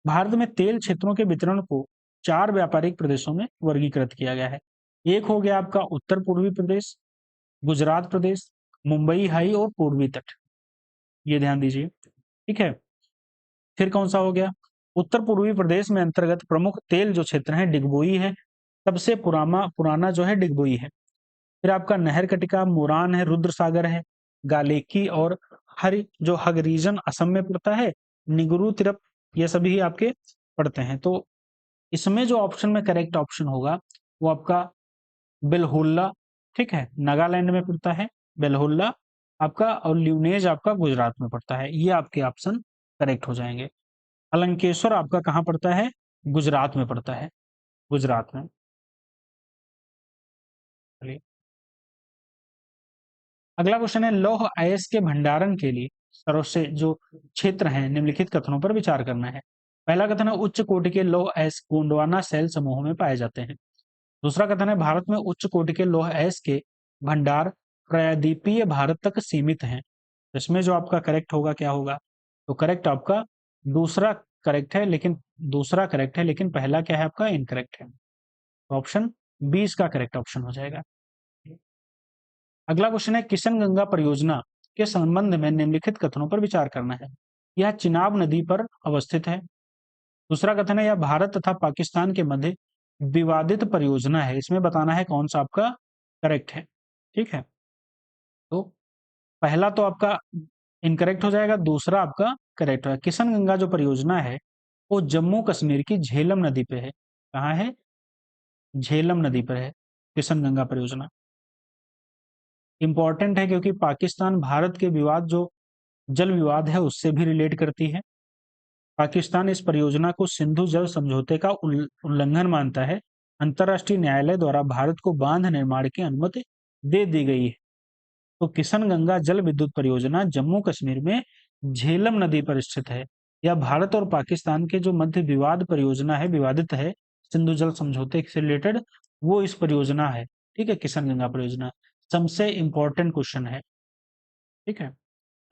भारत में तेल क्षेत्रों के वितरण को 4 व्यापारिक प्रदेशों में वर्गीकृत किया गया है। एक हो गया आपका उत्तर पूर्वी प्रदेश, गुजरात प्रदेश, मुंबई हाई और पूर्वी तट। ये ध्यान दीजिए, ठीक है। फिर कौन सा हो गया? उत्तर पूर्वी प्रदेश में अंतर्गत प्रमुख तेल जो क्षेत्र है डिगबोई है, सबसे पुराना पुराना जो है डिगबोई है। फिर आपका नहर कटिका, मोरान है, रुद्र सागर है, गालेकी और हरि जो हग रीजन असम में पड़ता है, निगुरु तिरप, ये सभी आपके पड़ते हैं। तो इसमें जो ऑप्शन में करेक्ट ऑप्शन होगा वो आपका बेलहोल्ला, ठीक है, नागालैंड में पड़ता है बेलहोल्ला आपका, और ल्यूनेज आपका गुजरात में पड़ता है। ये आपके ऑप्शन करेक्ट हो जाएंगे। अलंकेश्वर आपका कहाँ पड़ता है? गुजरात में पड़ता है, गुजरात में। चलिए अगला क्वेश्चन है, लौह अयस्क के भंडारण के लिए सर्वश्रेष्ठ जो क्षेत्र हैं निम्नलिखित कथनों पर विचार करना है। पहला कथन है, उच्च कोटि के लौह अयस्क गोंडवाना सेल समूह में पाए जाते हैं। दूसरा कथन है, भारत में उच्च कोटि के लौह अयस्क के भंडार प्रायद्वीपीय भारत तक सीमित हैं। इसमें जो आपका करेक्ट होगा क्या होगा? तो करेक्ट आपका दूसरा करेक्ट है, लेकिन पहला क्या है आपका इनकरेक्ट है। तो ऑप्शन बी इसका करेक्ट ऑप्शन हो जाएगा। अगला क्वेश्चन है, किशन गंगा परियोजना के संबंध में निम्नलिखित कथनों पर विचार करना है। यह चिनाब नदी पर अवस्थित है। दूसरा कथन है, यह भारत तथा पाकिस्तान के मध्य विवादित परियोजना है। इसमें बताना है कौन सा आपका करेक्ट है, ठीक है। तो पहला तो आपका इनकरेक्ट हो जाएगा, दूसरा आपका करेक्ट है। किशन गंगा जो परियोजना है वो जम्मू कश्मीर की झेलम नदी पे है। कहाँ है? झेलम नदी पर है किशन गंगा परियोजना। इंपॉर्टेंट है क्योंकि पाकिस्तान भारत के विवाद जो जल विवाद है उससे भी रिलेट करती है। पाकिस्तान इस परियोजना को सिंधु जल समझौते का उल्लंघन मानता है। अंतर्राष्ट्रीय न्यायालय द्वारा भारत को बांध निर्माण की अनुमति दे दी गई है। तो किशन गंगा जल विद्युत परियोजना जम्मू कश्मीर में झेलम नदी पर स्थित है। यह भारत और पाकिस्तान के जो मध्य विवाद परियोजना है, विवादित है सिंधु जल समझौते से रिलेटेड, वो इस परियोजना है, ठीक है, किशन गंगा परियोजना। सबसे इंपॉर्टेंट क्वेश्चन है, ठीक है,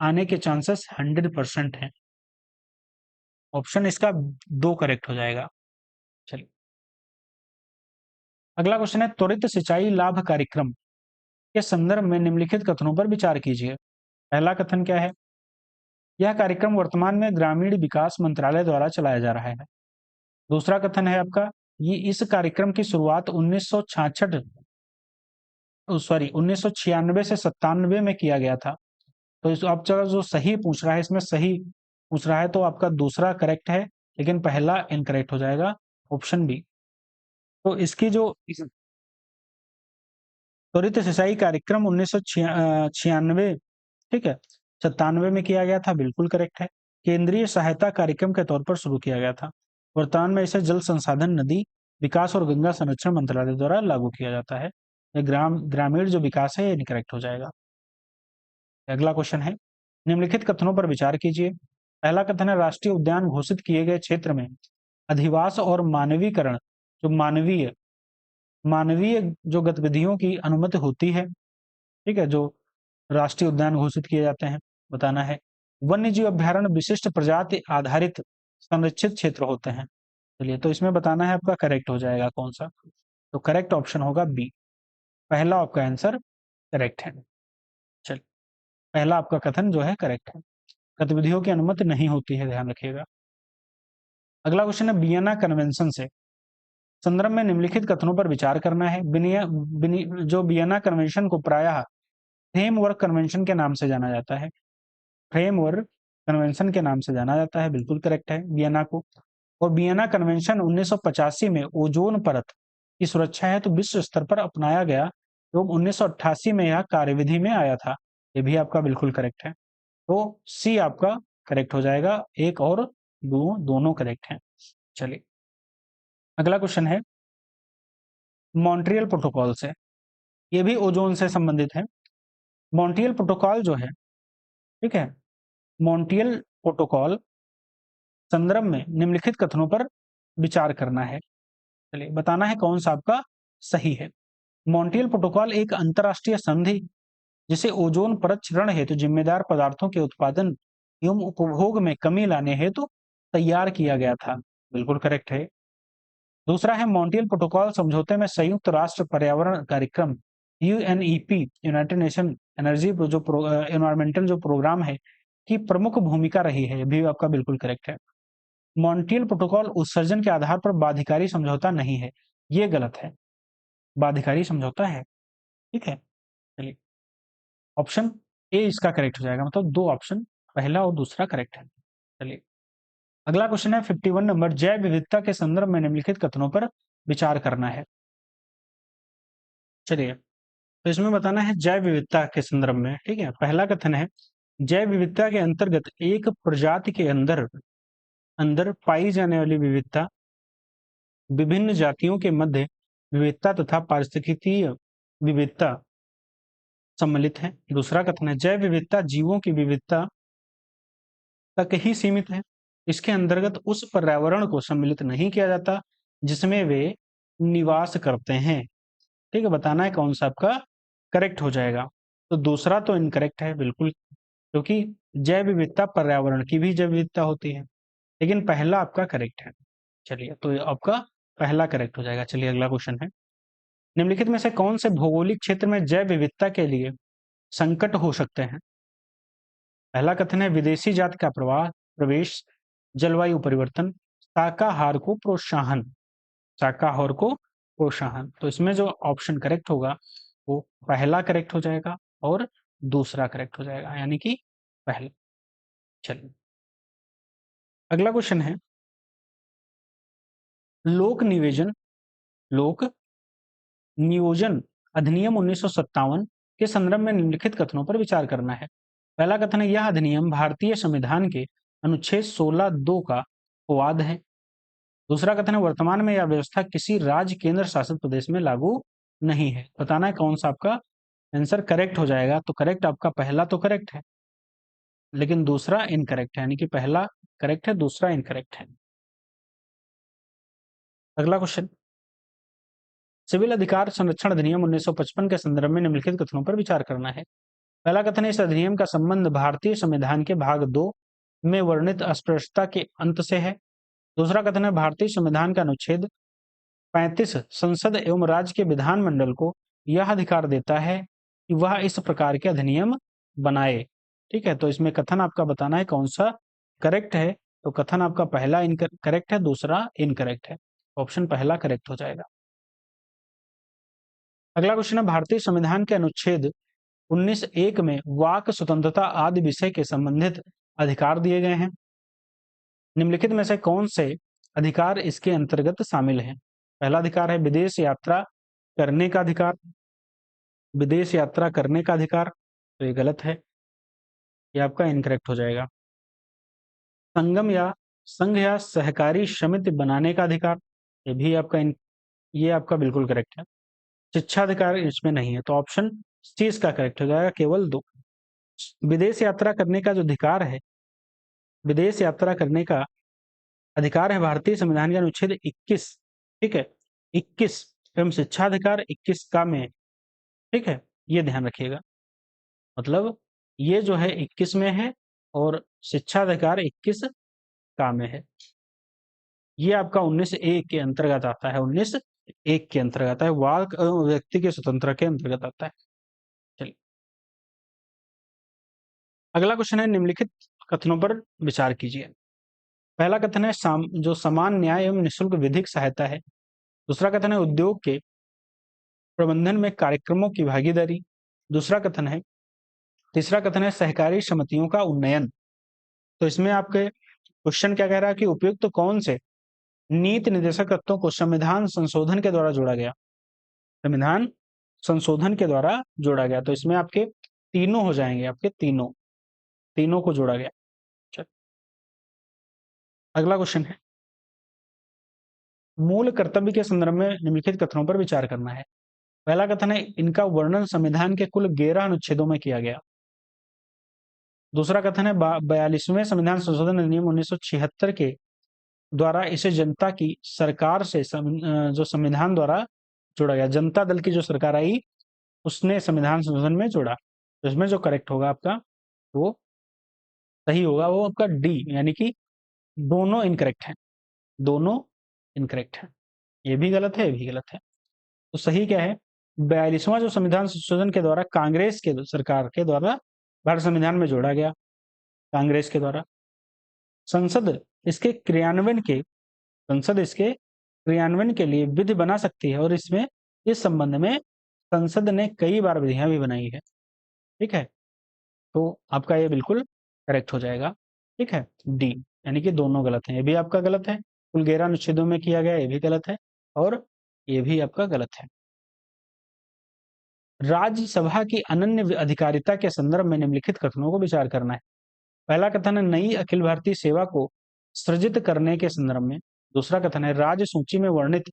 आने के चांसेस 100% हैं। ऑप्शन इसका 2 करेक्ट हो जाएगा। चलिए अगला क्वेश्चन है, त्वरित सिंचाई लाभ कार्यक्रम के संदर्भ में निम्नलिखित कथनों पर विचार कीजिए। पहला कथन क्या है? यह कार्यक्रम वर्तमान में ग्रामीण विकास मंत्रालय द्वारा चलाया जा रहा है। दूसरा कथन है आपका, ये इस कार्यक्रम की शुरुआत 1996 से 97 में किया गया था। तो इस आप जो सही पूछ रहा है, इसमें सही पूछ रहा है तो आपका दूसरा करेक्ट है, लेकिन पहला इनकरेक्ट हो जाएगा, ऑप्शन बी। तो इसकी जो त्वरित सिंचाई कार्यक्रम 1996, ठीक है, 97 में किया गया था, बिल्कुल करेक्ट है। केंद्रीय सहायता कार्यक्रम के तौर पर शुरू किया गया था। वर्तमान में इसे जल संसाधन, नदी विकास और गंगा संरक्षण मंत्रालय द्वारा लागू किया जाता है। ग्रामीण जो विकास है ये इनकरेक्ट हो जाएगा। अगला क्वेश्चन है, निम्नलिखित कथनों पर विचार कीजिए। पहला कथन है, राष्ट्रीय उद्यान घोषित किए गए क्षेत्र में अधिवास और मानवीकरण जो मानवीय जो गतिविधियों की अनुमति होती है, ठीक है, जो राष्ट्रीय उद्यान घोषित किए जाते हैं, बताना है। वन्य जीव अभ्यारण्य विशिष्ट प्रजाति आधारित संरक्षित क्षेत्र होते हैं। चलिए तो इसमें बताना है आपका करेक्ट हो जाएगा कौन सा। तो करेक्ट ऑप्शन होगा बी, पहला आपका आंसर करेक्ट है। चलिए पहला आपका कथन जो है करेक्ट है, गतिविधियों की अनुमति नहीं होती है, ध्यान रखिएगा। अगला क्वेश्चन है, वियना कन्वेंशन से संदर्भ में निम्नलिखित कथनों पर विचार करना है। जो वियना कन्वेंशन को प्रायः फ्रेमवर्क कन्वेंशन के नाम से जाना जाता है। फ्रेमवर्क कन्वेंशन के नाम से जाना जाता है, बिल्कुल करेक्ट है वियना को। और वियना कन्वेंशन 1985 में ओजोन परत की सुरक्षा है तो विश्व स्तर पर अपनाया गया, तो 1988 में यह कार्यविधि में आया था। ये भी आपका बिल्कुल करेक्ट है। तो सी आपका करेक्ट हो जाएगा, एक और दो दोनों करेक्ट हैं। चलिए अगला क्वेश्चन है मॉन्ट्रियल प्रोटोकॉल से, ये भी ओजोन से संबंधित है। मॉन्ट्रियल प्रोटोकॉल जो है, ठीक है, मॉन्ट्रियल प्रोटोकॉल संदर्भ में निम्नलिखित कथनों पर विचार करना है। चलिए बताना है कौन सा आपका सही है। मॉन्ट्रियल प्रोटोकॉल एक अंतरराष्ट्रीय संधि जिसे ओजोन परत क्षरण हेतु जिम्मेदार पदार्थों के उत्पादन एवं उपभोग में कमी लाने हेतु तैयार किया गया था। बिल्कुल करेक्ट है। दूसरा है मॉन्ट्रियल प्रोटोकॉल समझौते में संयुक्त राष्ट्र पर्यावरण कार्यक्रम यूएनईपी, यूनाइटेड नेशन एनर्जी जो एनवायरमेंटल जो प्रोग्राम है की प्रमुख भूमिका रही है। ये भी आपका बिल्कुल करेक्ट है। मॉन्ट्रियल प्रोटोकॉल उत्सर्जन के आधार पर बाध्यकारी समझौता नहीं है, ये गलत है, बाध्यकारी समझौता है। ठीक है, चलिए ऑप्शन ए इसका करेक्ट हो जाएगा, मतलब दो ऑप्शन पहला और दूसरा करेक्ट है। चलिए अगला क्वेश्चन है 51 नंबर, जैव विविधता के संदर्भ में निम्नलिखित कथनों पर विचार करना है। चलिए तो इसमें बताना है जैव विविधता के संदर्भ में। ठीक है, पहला कथन है जैव विविधता के अंतर्गत एक प्रजाति के अंदर अंदर पाई जाने वाली विविधता, विभिन्न जातियों के मध्य विविधता तथा पारिस्थितिकीय विविधता सम्मिलित है। दूसरा कथन है जैव विविधता जीवों की विविधता तक ही सीमित है, इसके अंतर्गत उस पर्यावरण को सम्मिलित नहीं किया जाता जिसमें वे निवास करते हैं। ठीक है, बताना है कौन सा आपका करेक्ट हो जाएगा। तो दूसरा तो इनकरेक्ट है बिल्कुल, क्योंकि जैव विविधता पर्यावरण की भी जैव विविधता होती है, लेकिन पहला आपका करेक्ट है। चलिए तो आपका पहला करेक्ट हो जाएगा। चलिए अगला क्वेश्चन है निम्नलिखित में से कौन से भौगोलिक क्षेत्र में जैव विविधता के लिए संकट हो सकते हैं। पहला कथन है विदेशी जाति का प्रवेश, जलवायु परिवर्तन, शाकाहार को प्रोत्साहन, शाकाहार को प्रोत्साहन। तो इसमें जो ऑप्शन करेक्ट होगा वो पहला करेक्ट हो जाएगा और दूसरा करेक्ट हो जाएगा, यानी कि पहला। चलिए अगला क्वेश्चन है लोक निवेजन लोक नियोजन अधिनियम 1957 के संदर्भ में निम्नलिखित कथनों पर विचार करना है। पहला कथन है यह अधिनियम भारतीय संविधान के अनुच्छेद 16(2) का अपवाद है। दूसरा कथन है वर्तमान में यह व्यवस्था किसी राज्य केंद्र शासित प्रदेश में लागू नहीं है। बताना है कौन सा आपका आंसर करेक्ट हो जाएगा। तो करेक्ट आपका पहला तो करेक्ट है, लेकिन दूसरा इनकरेक्ट है, यानी कि पहला करेक्ट है, दूसरा इनकरेक्ट है। अगला क्वेश्चन सिविल अधिकार संरक्षण अधिनियम 1955 के संदर्भ में निम्नलिखित कथनों पर विचार करना है। पहला कथन है इस अधिनियम का संबंध भारतीय संविधान के भाग 2 में वर्णित अस्पृश्यता के अंत से है। दूसरा कथन है भारतीय संविधान का अनुच्छेद 35 संसद एवं राज्य के विधानमंडल को यह अधिकार देता है कि वह इस प्रकार के अधिनियम बनाए। ठीक है, तो इसमें कथन आपका बताना है कौन सा करेक्ट है। तो कथन आपका पहला करेक्ट है, दूसरा इनकरेक्ट है। ऑप्शन पहला करेक्ट हो जाएगा। अगला क्वेश्चन है भारतीय संविधान के अनुच्छेद 19(1) में वाक स्वतंत्रता आदि विषय के संबंधित अधिकार दिए गए हैं। निम्नलिखित में से कौन से अधिकार इसके अंतर्गत शामिल हैं। पहला अधिकार है विदेश यात्रा करने का अधिकार, विदेश यात्रा करने का अधिकार, तो ये गलत है, ये आपका इनकरेक्ट हो जाएगा। संगम या संघ या सहकारी समिति बनाने का अधिकार, ये भी आपका ये आपका बिल्कुल करेक्ट है। शिक्षा अधिकार इसमें नहीं है, तो ऑप्शन सी इसका करेक्ट हो जाएगा, केवल 2। विदेश यात्रा करने का जो अधिकार है, विदेश यात्रा करने का अधिकार है भारतीय संविधान के अनुच्छेद 21। ठीक है, 21 एवं शिक्षा अधिकार 21 का में। ठीक है, ये ध्यान रखिएगा, मतलब ये जो है 21 में है और शिक्षा अधिकार 21 का में है। ये आपका 19(1) के अंतर्गत आता है, 19(1) के अंतर्गत आता है, वाक व्यक्ति के स्वतंत्रता के अंतर्गत आता है। चलिए अगला क्वेश्चन है निम्नलिखित कथनों पर विचार कीजिए। पहला कथन है जो समान न्याय एवं निःशुल्क विधिक सहायता है। दूसरा कथन है उद्योग के प्रबंधन में कार्यक्रमों की भागीदारी। दूसरा कथन है तीसरा कथन है सहकारी समितियों का उन्नयन। तो इसमें आपके क्वेश्चन क्या कह रहा है कि उपयुक्त कौन से नीति निर्देशक तत्वों को संविधान संशोधन के द्वारा जोड़ा गया, संविधान संशोधन के द्वारा जोड़ा गया। तो इसमें आपके तीनों हो जाएंगे, आपके तीनों तीनों को जोड़ा गया। चल अगला क्वेश्चन है मूल कर्तव्य के संदर्भ में निम्नलिखित कथनों पर विचार करना है। पहला कथन है, इनका वर्णन संविधान के कुल 11 अनुच्छेदों में किया गया। दूसरा कथन है, 42वें संविधान संशोधन अधिनियम 1976 के द्वारा इसे जनता की सरकार से जो संविधान द्वारा जोड़ा गया। जनता दल की जो सरकार आई उसने संविधान संशोधन में जोड़ा। तो इसमें जो करेक्ट होगा आपका वो सही होगा, वो आपका डी, यानी कि दोनों इनकरेक्ट हैं। दोनों इनकरेक्ट हैं, ये भी गलत है, ये भी गलत है। तो सही क्या है, 42वां जो संविधान संशोधन के द्वारा कांग्रेस के सरकार के द्वारा भारत संविधान में जोड़ा गया, कांग्रेस के द्वारा। संसद इसके क्रियान्वयन के संसद इसके क्रियान्वयन के लिए विधि बना सकती है और इसमें इस संबंध में संसद ने कई बार विधियां भी बनाई है। ठीक है, तो आपका ये बिल्कुल करेक्ट हो जाएगा। ठीक है, डी, यानी कि दोनों गलत हैं। ये भी आपका गलत है, कुल 11 अनुच्छेदों में किया गया, ये भी गलत है और ये भी आपका गलत है। राज्यसभा की अनन्य अधिकारिता के संदर्भ में निम्नलिखित कथनों को विचार करना है। पहला कथन है, नई अखिल भारतीय सेवा को सृजित करने के संदर्भ में। दूसरा कथन है, राज्य सूची में वर्णित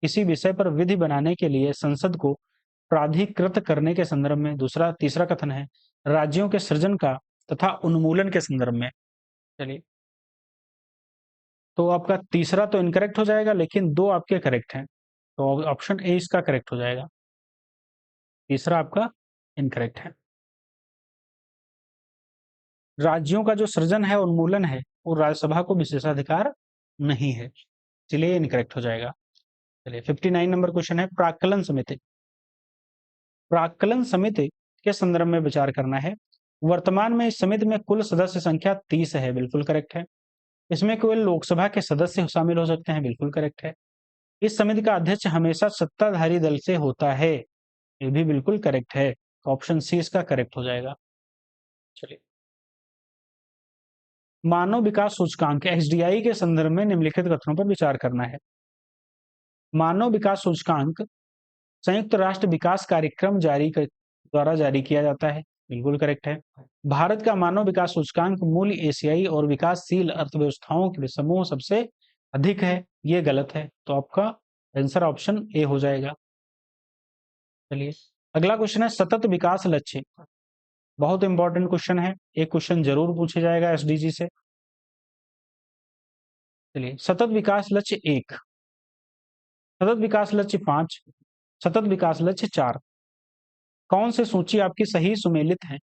किसी विषय पर विधि बनाने के लिए संसद को प्राधिकृत करने के संदर्भ में। तीसरा कथन है, राज्यों के सृजन का तथा उन्मूलन के संदर्भ में। चलिए, तो आपका तीसरा तो इनकरेक्ट हो जाएगा, लेकिन दो आपके करेक्ट हैं, तो ऑप्शन ए इसका करेक्ट हो जाएगा। तीसरा आपका इनकरेक्ट है। राज्यों का जो सृजन है, उन्मूलन है, वो राज्यसभा को विशेषाधिकार नहीं है, इसलिए इनकरेक्ट हो जाएगा। चलिए, 59 नंबर क्वेश्चन है, प्राक्कलन समिति। प्राक्कलन समिति के संदर्भ में विचार करना है। वर्तमान में इस समिति में कुल सदस्य संख्या 30 है, बिल्कुल करेक्ट है। इसमें केवल लोकसभा के सदस्य शामिल हो सकते हैं, बिल्कुल करेक्ट है। इस समिति का अध्यक्ष हमेशा सत्ताधारी दल से होता है, ये भी बिल्कुल करेक्ट है। ऑप्शन सी इसका करेक्ट हो जाएगा। चलिए, मानव विकास सूचकांक एसडीआई के संदर्भ में निम्नलिखित कथनों पर विचार करना है। मानव विकास सूचकांक संयुक्त राष्ट्र विकास कार्यक्रम द्वारा जारी किया जाता है, बिल्कुल करेक्ट है। भारत का मानव विकास सूचकांक मूल एशियाई और विकासशील अर्थव्यवस्थाओं के समूह सबसे अधिक है, ये गलत है, तो आपका आंसर ऑप्शन ए हो जाएगा। चलिए, अगला क्वेश्चन है, सतत विकास लक्ष्य। बहुत इंपॉर्टेंट क्वेश्चन है, एक क्वेश्चन जरूर पूछा जाएगा एसडीजी से। चलिए, सतत विकास लक्ष्य 1, सतत विकास लक्ष्य 5, सतत विकास लक्ष्य 4, कौन से सूची आपकी सही सुमेलित है?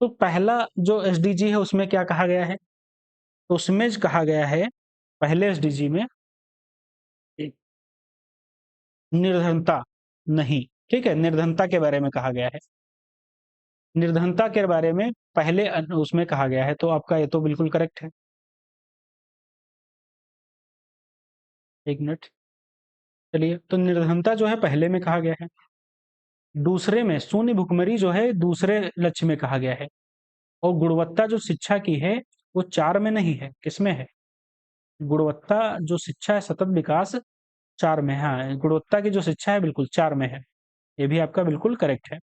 तो पहला जो एसडीजी है उसमें क्या कहा गया है? तो उसमें कहा गया है, पहले एसडीजी में निर्धनता नहीं, ठीक है, निर्धनता के बारे में कहा गया है। निर्धनता के बारे में पहले उसमें कहा गया है, तो आपका ये तो बिल्कुल करेक्ट है। एक मिनट, चलिए, तो निर्धनता जो है पहले में कहा गया है। दूसरे में शून्य भुखमरी जो है दूसरे लक्ष्य में कहा गया है। और गुणवत्ता जो शिक्षा की है वो 4 में नहीं है, किसमें है? गुणवत्ता जो शिक्षा है, सतत विकास 4 में है। हाँ, गुणवत्ता की जो शिक्षा है बिल्कुल 4 में है। ये भी आपका बिल्कुल करेक्ट है,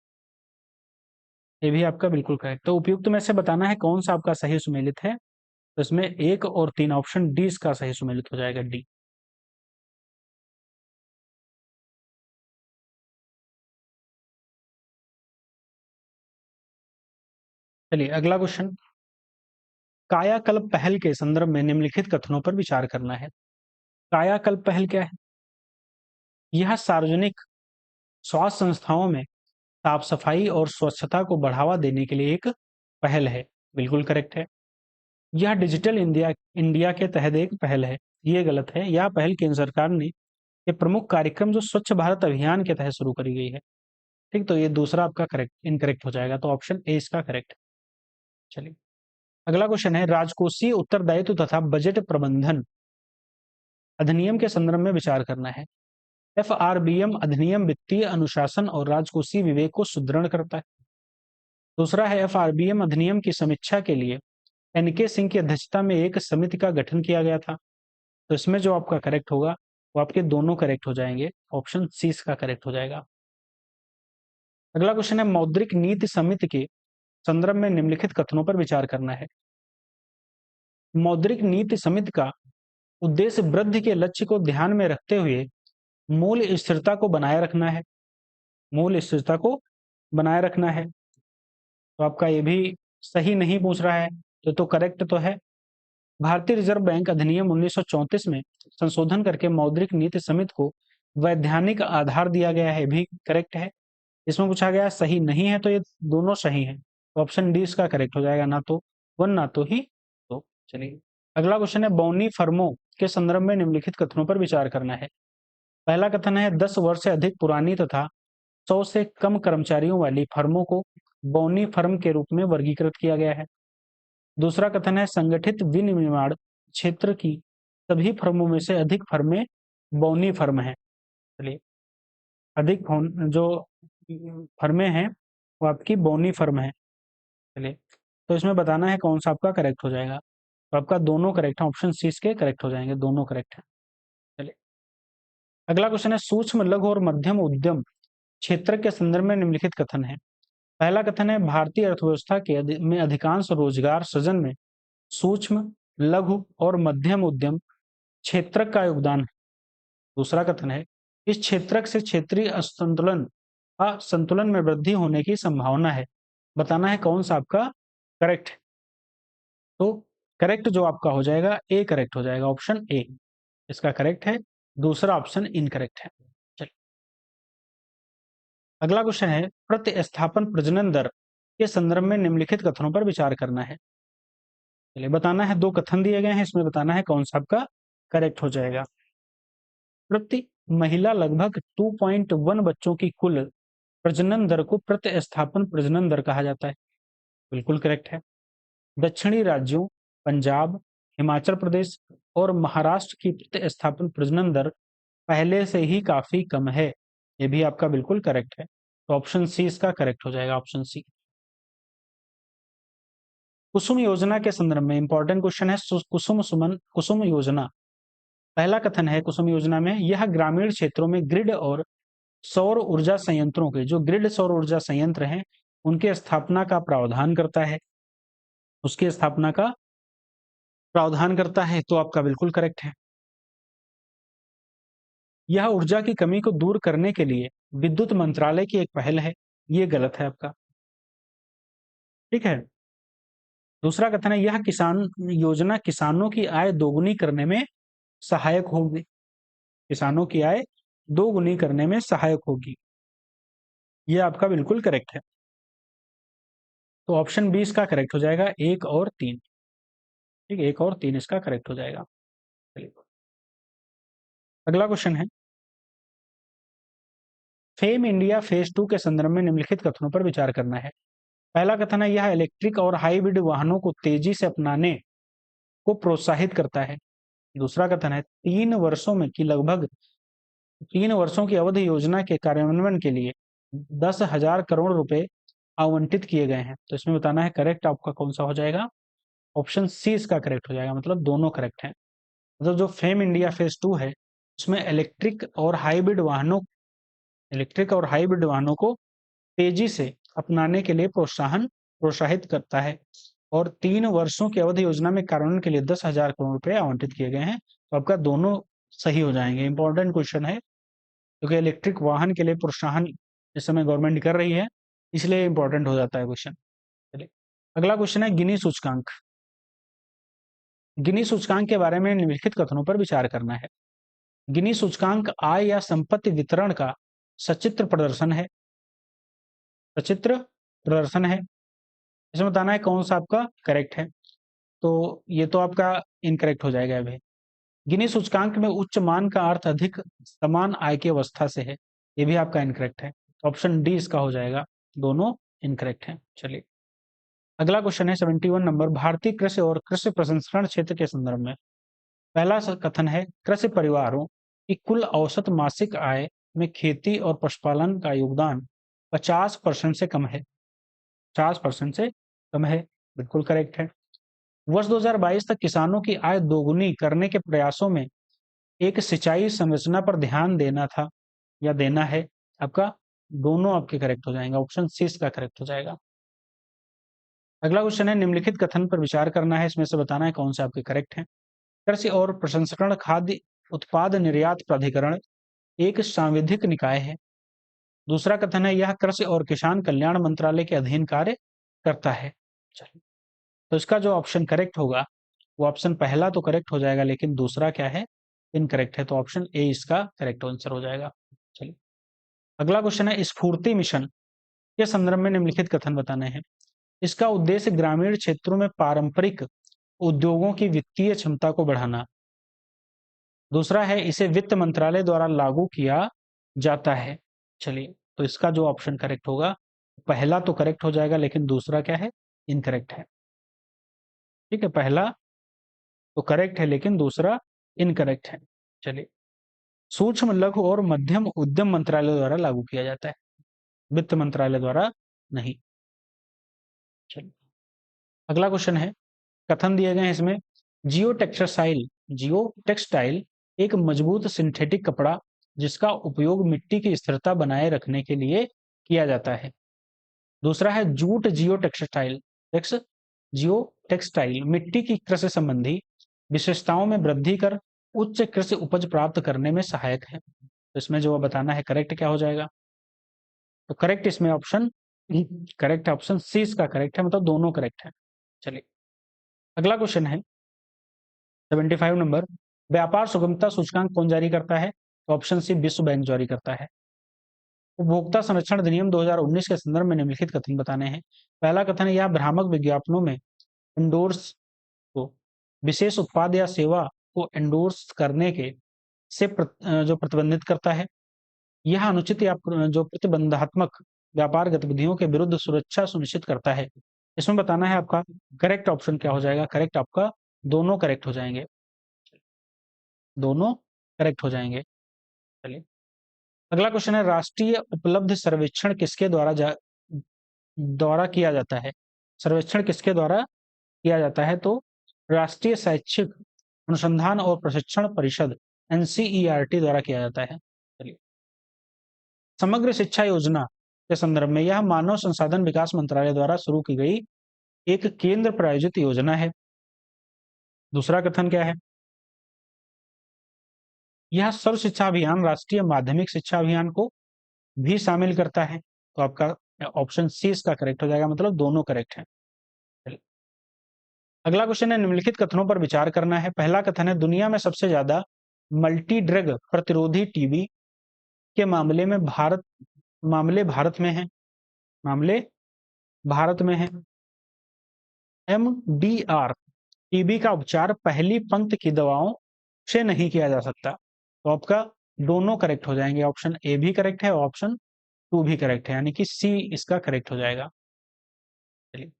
ये भी आपका बिल्कुल करेक्ट। तो उपयुक्त में से बताना है कौन सा आपका सही सुमेलित है। तो इसमें 1 और 3 ऑप्शन डी इसका सही सुमेलित हो जाएगा, डी। चलिए, अगला क्वेश्चन, कायाकल्प पहल के संदर्भ में निम्नलिखित कथनों पर विचार करना है। कायाकल्प पहल क्या है? यह सार्वजनिक स्वास्थ्य संस्थाओं में साफ सफाई और स्वच्छता को बढ़ावा देने के लिए एक पहल है, बिल्कुल करेक्ट है। यह डिजिटल इंडिया इंडिया के तहत एक पहल है, ये गलत है। यह पहल केंद्र सरकार ने ये प्रमुख कार्यक्रम जो स्वच्छ भारत अभियान के तहत शुरू करी गई है। ठीक, तो ये दूसरा आपका करेक्ट इनकरेक्ट हो जाएगा, तो ऑप्शन ए इसका करेक्ट है। चलिए, अगला क्वेश्चन है, राजकोषीय उत्तरदायित्व तथा बजट प्रबंधन अधिनियम के संदर्भ में विचार करना है। एफआरबीएम अधिनियम वित्तीय अनुशासन और राजकोषीय विवेक को सुदृढ़ करता है। दूसरा है, एफआरबीएम अधिनियम की समीक्षा के लिए एनके सिंह की अध्यक्षता में एक समिति का गठन किया गया था। तो इसमें जो आपका करेक्ट होगा वो आपके दोनों करेक्ट हो जाएंगे, ऑप्शन सी इसका करेक्ट हो जाएगा। अगला क्वेश्चन है, मौद्रिक नीति समिति के संदर्भ में निम्नलिखित कथनों पर विचार करना है। मौद्रिक नीति समिति का उद्देश्य वृद्धि के लक्ष्य को ध्यान में रखते हुए मूल स्थिरता को बनाए रखना है। मूल स्थिरता को बनाए रखना है। तो आपका ये भी सही नहीं पूछ रहा है, तो करेक्ट तो है। भारतीय रिजर्व बैंक अधिनियम 1934 में संशोधन करके मौद्रिक नीति समिति को वैधानिक आधार दिया गया है, भी करेक्ट है। इसमें पूछा गया सही नहीं है, तो ये दोनों सही हैं। तो ऑप्शन डी इसका करेक्ट हो जाएगा, ना तो वन ना तो ही तो। चलिए अगला क्वेश्चन है, बौनी फर्मों के संदर्भ में निम्नलिखित कथनों पर विचार करना है। पहला कथन है 10 वर्ष से अधिक पुरानी तथा 100 से कम कर्मचारियों वाली फर्मों को बौनी फर्म के रूप में वर्गीकृत किया गया है। दूसरा कथन है संगठित विनिर्माण क्षेत्र की सभी फर्मों में से अधिक फर्में बौनी फर्म है। चलिए अधिक जो फर्में हैं वो आपकी बौनी फर्म है। चलिए तो इसमें बताना है कौन सा आपका करेक्ट हो जाएगा। तो आपका दोनों करेक्ट है, ऑप्शन सी इसके करेक्ट हो जाएंगे, दोनों करेक्ट है। चलिए अगला क्वेश्चन है, सूक्ष्म लघु और मध्यम उद्यम क्षेत्र के संदर्भ में निम्नलिखित कथन है। पहला कथन है भारतीय अर्थव्यवस्था के में अधिकांश रोजगार सृजन में सूक्ष्म लघु और मध्यम उद्यम क्षेत्र का योगदान है। दूसरा कथन है इस क्षेत्र से क्षेत्रीय असंतुलन में वृद्धि होने की संभावना है। बताना है कौन सा आपका करेक्ट है। तो करेक्ट जो आपका हो जाएगा ए करेक्ट हो जाएगा, ऑप्शन ए इसका करेक्ट है, दूसरा ऑप्शन इनकरेक्ट है। चलिए अगला क्वेश्चन है, प्रतिस्थापन प्रजनन दर के संदर्भ में निम्नलिखित कथनों पर विचार करना है। चलिए बताना है, दो कथन दिए गए हैं, इसमें बताना है कौन सा आपका करेक्ट हो जाएगा। प्रति महिला लगभग 2.1 बच्चों की कुल प्रजनन दर को प्रतिस्थापन प्रजनन दर कहा जाता है। बिल्कुल करेक्ट है। दक्षिणी राज्यों पंजाब, हिमाचल प्रदेश और महाराष्ट्र की प्रतिस्थापन प्रजनन दर पहले से ही काफी कम है। ये भी आपका बिल्कुल करेक्ट है। तो ऑप्शन सी इसका करेक्ट हो जाएगा, ऑप्शन सी। कुसुम योजना के संदर्भ में इंपॉर्टेंट क्वेश्चन है, कुसुम योजना। पहला कथन है कुसुम योजना में, यह ग्रामीण क्षेत्रों में ग्रिड और सौर ऊर्जा संयंत्रों के, जो ग्रिड सौर ऊर्जा संयंत्र हैं उनके स्थापना का प्रावधान करता है, उसकी स्थापना का प्रावधान करता है। तो आपका बिल्कुल करेक्ट है। यह ऊर्जा की कमी को दूर करने के लिए विद्युत मंत्रालय की एक पहल है। ये गलत है आपका, ठीक है। दूसरा कथन है, यह किसान योजना किसानों की आय दोगुनी करने में सहायक होगी। किसानों की आय दोगुनी करने में सहायक होगी। यह आपका बिल्कुल करेक्ट है। तो ऑप्शन बी इसका करेक्ट हो जाएगा, एक और तीन। ठीक है, एक और तीन इसका करेक्ट हो जाएगा। चलिए अगला क्वेश्चन है, फेम इंडिया फेज 2 के संदर्भ में निम्नलिखित कथनों पर विचार करना है। पहला कथन है, यह इलेक्ट्रिक और हाइब्रिड वाहनों को तेजी से अपनाने को प्रोत्साहित करता है। दूसरा कथन है, 3 वर्षों की अवधि योजना के कार्यान्वयन के लिए 10,000 करोड़ रुपए आवंटित किए गए हैं। तो इसमें बताना है करेक्ट आपका कौन सा हो जाएगा। ऑप्शन सी इसका करेक्ट हो जाएगा, मतलब दोनों करेक्ट हैं। मतलब जो फेम इंडिया फेज 2 है उसमें इलेक्ट्रिक और हाइब्रिड वाहनों को तेजी से अपनाने के लिए प्रोत्साहित करता है। और 3 वर्षों की अवधि योजना में कार्यान्वयन के लिए 10,000 करोड़ रुपए आवंटित किए गए हैं। तो आपका दोनों सही हो जाएंगे। इंपॉर्टेंट क्वेश्चन है क्योंकि इलेक्ट्रिक वाहन के लिए प्रोत्साहन इस समय गवर्नमेंट कर रही है, इसलिए इंपॉर्टेंट हो जाता है क्वेश्चन। चलिए अगला क्वेश्चन है, गिनी सूचकांक। गिनी सूचकांक के बारे में निम्नलिखित कथनों पर विचार करना है। गिनी सूचकांक आय या संपत्ति वितरण का सचित्र प्रदर्शन है। सचित्र प्रदर्शन है, इसमें बताना है कौन सा आपका करेक्ट है। तो ये तो आपका इनकरेक्ट हो जाएगा अभी। गिनी सूचकांक में उच्च मान का अर्थ अधिक समान आय की अवस्था से है। ये भी आपका इनकरेक्ट है। ऑप्शन डी इसका हो जाएगा, दोनों इनकरेक्ट हैं। चलिए अगला क्वेश्चन है 71 नंबर, भारतीय कृषि और कृषि प्रसंस्करण क्षेत्र के संदर्भ में। पहला कथन है, कृषि परिवारों की कुल औसत मासिक आय में खेती और पशुपालन का योगदान 50% से कम है। 50% से कम है, बिल्कुल करेक्ट है। वर्ष 2022 तक किसानों की आय दोगुनी करने के प्रयासों में एक सिंचाई संरचना पर ध्यान देना था या देना है। आपका दोनों आपके करेक्ट हो जाएंगे, ऑप्शन सी इसका करेक्ट हो जाएगा। अगला क्वेश्चन है, निम्नलिखित कथन पर विचार करना है, इसमें से बताना है कौन से आपके करेक्ट हैं। कृषि और प्रसंस्करण खाद्य उत्पाद निर्यात प्राधिकरण एक सांविधिक निकाय है। दूसरा कथन है यह कृषि और किसान कल्याण मंत्रालय के अधीन कार्य करता है। चलिए, तो इसका जो ऑप्शन करेक्ट होगा वो ऑप्शन पहला तो करेक्ट हो जाएगा, लेकिन दूसरा क्या है, इनकरेक्ट है, तो ऑप्शन ए इसका करेक्ट आंसर हो जाएगा। चलिए, अगला क्वेश्चन है स्फूर्ति मिशन के संदर्भ में निम्नलिखित कथन बताने हैं। इसका उद्देश्य ग्रामीण क्षेत्रों में पारंपरिक उद्योगों की वित्तीय क्षमता को बढ़ाना। दूसरा है इसे वित्त मंत्रालय द्वारा लागू किया जाता है। चलिए, तो इसका जो ऑप्शन करेक्ट होगा, पहला तो करेक्ट हो जाएगा, लेकिन दूसरा क्या है, इनकरेक्ट है। ठीक है, पहला तो करेक्ट है, लेकिन दूसरा इनकरेक्ट है। चलिए, सूक्ष्म लघु और मध्यम उद्यम मंत्रालय द्वारा लागू किया जाता है, वित्त मंत्रालय द्वारा नहीं। चलिए, अगला क्वेश्चन है, कथन दिए गए हैं इसमें, जियो टेक्सटाइल एक मजबूत सिंथेटिक कपड़ा जिसका उपयोग मिट्टी की स्थिरता बनाए रखने के लिए किया जाता है। दूसरा है जूट जियो टेक्सटाइल मिट्टी की कृषि संबंधी विशेषताओं में वृद्धि कर उच्च कृषि उपज प्राप्त करने में सहायक है। तो इसमें जो बताना है करेक्ट क्या हो जाएगा, तो करेक्ट इसमें ऑप्शन करेक्ट, ऑप्शन सी इसका करेक्ट है, मतलब दोनों करेक्ट है। चलिए, अगला क्वेश्चन है 75 नंबर, व्यापार सुगमता सूचकांक कौन जारी करता है, तो ऑप्शन सी विश्व बैंक जारी करता है। उपभोक्ता संरक्षण अधिनियम 2019 के संदर्भ में निम्नलिखित कथन बताने हैं। पहला कथन है यह भ्रामक विज्ञापनों में एंडोर्स को विशेष उत्पाद या सेवा को एंडोर्स करने के से जो प्रतिबंधित करता है। यह अनुचित या जो प्रतिबंधात्मक व्यापार गतिविधियों के विरुद्ध सुरक्षा सुनिश्चित करता है। इसमें बताना है आपका करेक्ट ऑप्शन क्या हो जाएगा, करेक्ट आपका दोनों करेक्ट हो जाएंगे, दोनों करेक्ट हो जाएंगे। चलिए, अगला क्वेश्चन है राष्ट्रीय उपलब्ध सर्वेक्षण किसके द्वारा किया जाता है। सर्वेक्षण किसके द्वारा किया जाता है, तो राष्ट्रीय शैक्षिक अनुसंधान और प्रशिक्षण परिषद एनसीईआरटी द्वारा किया जाता है। चलिए, समग्र शिक्षा योजना के संदर्भ में यह मानव संसाधन विकास मंत्रालय द्वारा शुरू की गई एक केंद्र प्रायोजित योजना है। दूसरा कथन क्या है, यह सर्व शिक्षा अभियान राष्ट्रीय माध्यमिक शिक्षा अभियान को भी शामिल करता है। तो आपका ऑप्शन सी इसका करेक्ट हो जाएगा, मतलब दोनों करेक्ट है। अगला क्वेश्चन है निम्नलिखित कथनों पर विचार करना है। पहला कथन है दुनिया में सबसे ज्यादा मल्टी ड्रग प्रतिरोधी टीबी के मामले भारत में है, मामले भारत में है। एमडीआर टीबी का उपचार पहली पंक्ति की दवाओं से नहीं किया जा सकता। तो आपका दोनों करेक्ट हो जाएंगे, ऑप्शन ए भी करेक्ट है, ऑप्शन टू भी करेक्ट है, यानी कि सी इसका करेक्ट हो जाएगा। चलिए,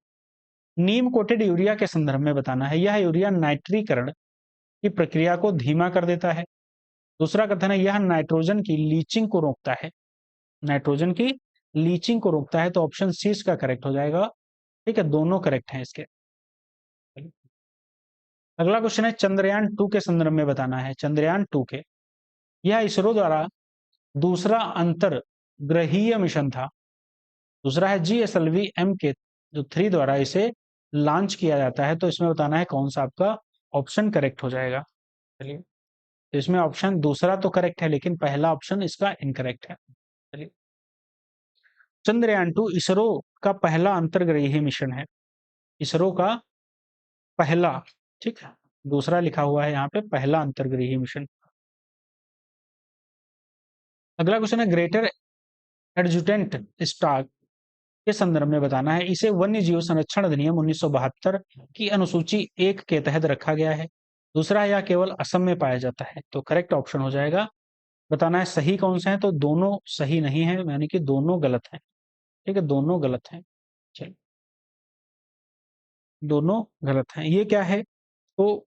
नीम कोटेड यूरिया के संदर्भ में बताना है। यह यूरिया नाइट्रीकरण की प्रक्रिया को धीमा कर देता है। दूसरा कथन है यह नाइट्रोजन की लीचिंग को रोकता है, नाइट्रोजन की लीचिंग को रोकता है, तो ऑप्शन सी इसका करेक्ट हो जाएगा। ठीक है, दोनों करेक्ट हैं इसके। अगला क्वेश्चन है चंद्रयान 2 के संदर्भ में बताना है। चंद्रयान 2 के यह इसरो द्वारा दूसरा अंतरग्रहीय मिशन था। दूसरा है जीएसएलवी एम के जो 3 द्वारा इसे लॉन्च किया जाता है। तो इसमें बताना है कौन सा आपका ऑप्शन करेक्ट हो जाएगा। चलिए, तो इसमें ऑप्शन दूसरा तो करेक्ट है, लेकिन पहला ऑप्शन इसका इनकरेक्ट है। चलिए, चंद्रयान 2 इसरो का पहला अंतर्ग्रहीय मिशन है, इसरो का पहला, ठीक है, दूसरा लिखा हुआ है यहाँ पे, पहला अंतर्ग्रहीय मिशन। अगला क्वेश्चन है ग्रेटर एडजुटेंट स्टाफ के संदर्भ में बताना है। इसे वन्य जीव संरक्षण अधिनियम 1972 की अनुसूची 1 के तहत रखा गया है। दूसरा, यह केवल असम में पाया जाता है। तो करेक्ट ऑप्शन हो जाएगा, बताना है सही कौन सा है, तो दोनों सही नहीं है, यानी कि दोनों गलत हैं। ठीक है, दोनों गलत हैं। चलिए, दोनों गलत हैं। ये क्या है, तो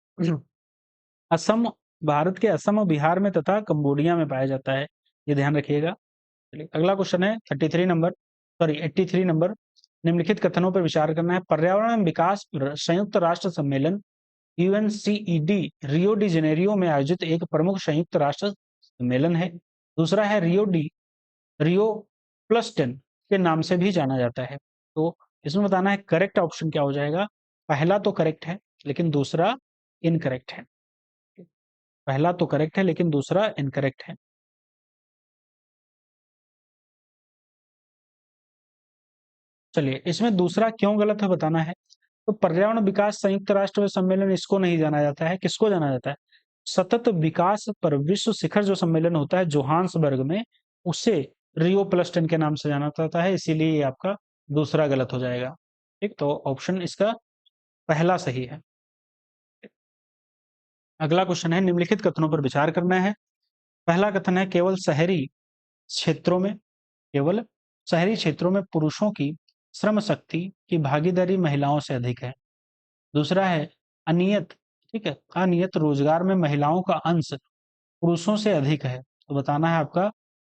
असम, भारत के असम और बिहार में तथा कंबोडिया में पाया जाता है, ये ध्यान रखिएगा। चलिए, अगला क्वेश्चन है 83 नंबर, निम्नलिखित कथनों पर विचार करना है। पर्यावरण एवं विकास संयुक्त राष्ट्र सम्मेलन यूएनसीईडी रियो डी जेनेरियो में आयोजित एक प्रमुख संयुक्त राष्ट्र सम्मेलन है। दूसरा है रियो प्लस 10 के नाम से भी जाना जाता है। तो इसमें बताना है करेक्ट ऑप्शन क्या हो जाएगा। पहला तो करेक्ट है, लेकिन दूसरा इनकरेक्ट है। पहला तो करेक्ट है लेकिन दूसरा इनकरेक्ट है। चलिए, इसमें दूसरा क्यों गलत है बताना है। तो पर्यावरण विकास संयुक्त राष्ट्र सम्मेलन इसको नहीं जाना जाता है, किसको जाना जाता है? सतत विकास पर विश्व शिखर जो सम्मेलन होता है जोहान्सबर्ग में, उसे रियो प्लस 10 के नाम से जाना जाता है, इसीलिए ये आपका दूसरा गलत हो जाएगा। ठीक, तो ऑप्शन इसका पहला सही है। अगला क्वेश्चन है, निम्नलिखित कथनों पर विचार करना है। पहला कथन है, केवल शहरी क्षेत्रों में पुरुषों की श्रम शक्ति की भागीदारी महिलाओं से अधिक है। दूसरा है, अनियत ठीक है, अनियत रोजगार में महिलाओं का अंश पुरुषों से अधिक है। तो बताना है आपका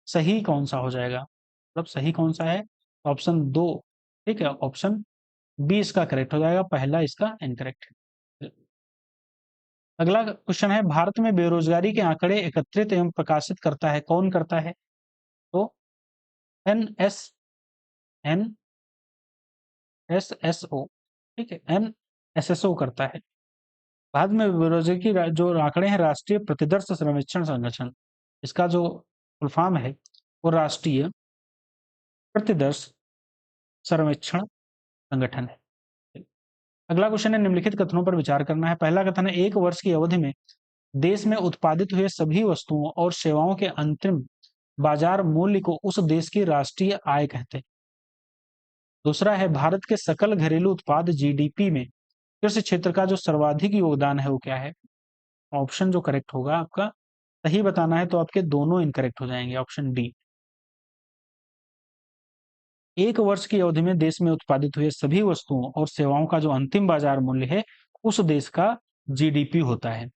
सही कौन सा हो जाएगा, मतलब सही कौन सा है? ऑप्शन दो, ठीक है, ऑप्शन बी इसका करेक्ट हो जाएगा, पहला इसका इनकरेक्ट है। अगला क्वेश्चन है, भारत में बेरोजगारी के आंकड़े एकत्रित एवं प्रकाशित करता है, कौन करता है? तो N S N S S O, ठीक है, एन एस एस ओ करता है। भारत में बेरोजगारी की जो आंकड़े हैं, राष्ट्रीय प्रतिदर्श सर्वेक्षण संगठन, इसका जो फुल फॉर्म है वो राष्ट्रीय प्रतिदर्श सर्वेक्षण संगठन है। अगला क्वेश्चन है, निम्नलिखित कथनों पर विचार करना है। पहला कथन है, एक वर्ष की अवधि में देश में उत्पादित हुए सभी वस्तुओं और सेवाओं के अंतिम बाजार मूल्य को उस देश की राष्ट्रीय आय कहते हैं। दूसरा है, भारत के सकल घरेलू उत्पाद जीडीपी में कृषि क्षेत्र का जो सर्वाधिक योगदान है वो क्या है? ऑप्शन जो करेक्ट होगा आपका, सही बताना है तो आपके दोनों इनकरेक्ट हो जाएंगे, ऑप्शन डी। एक वर्ष की अवधि में देश में उत्पादित हुए सभी वस्तुओं और सेवाओं का जो अंतिम बाजार मूल्य है उस देश का जीडीपी होता है।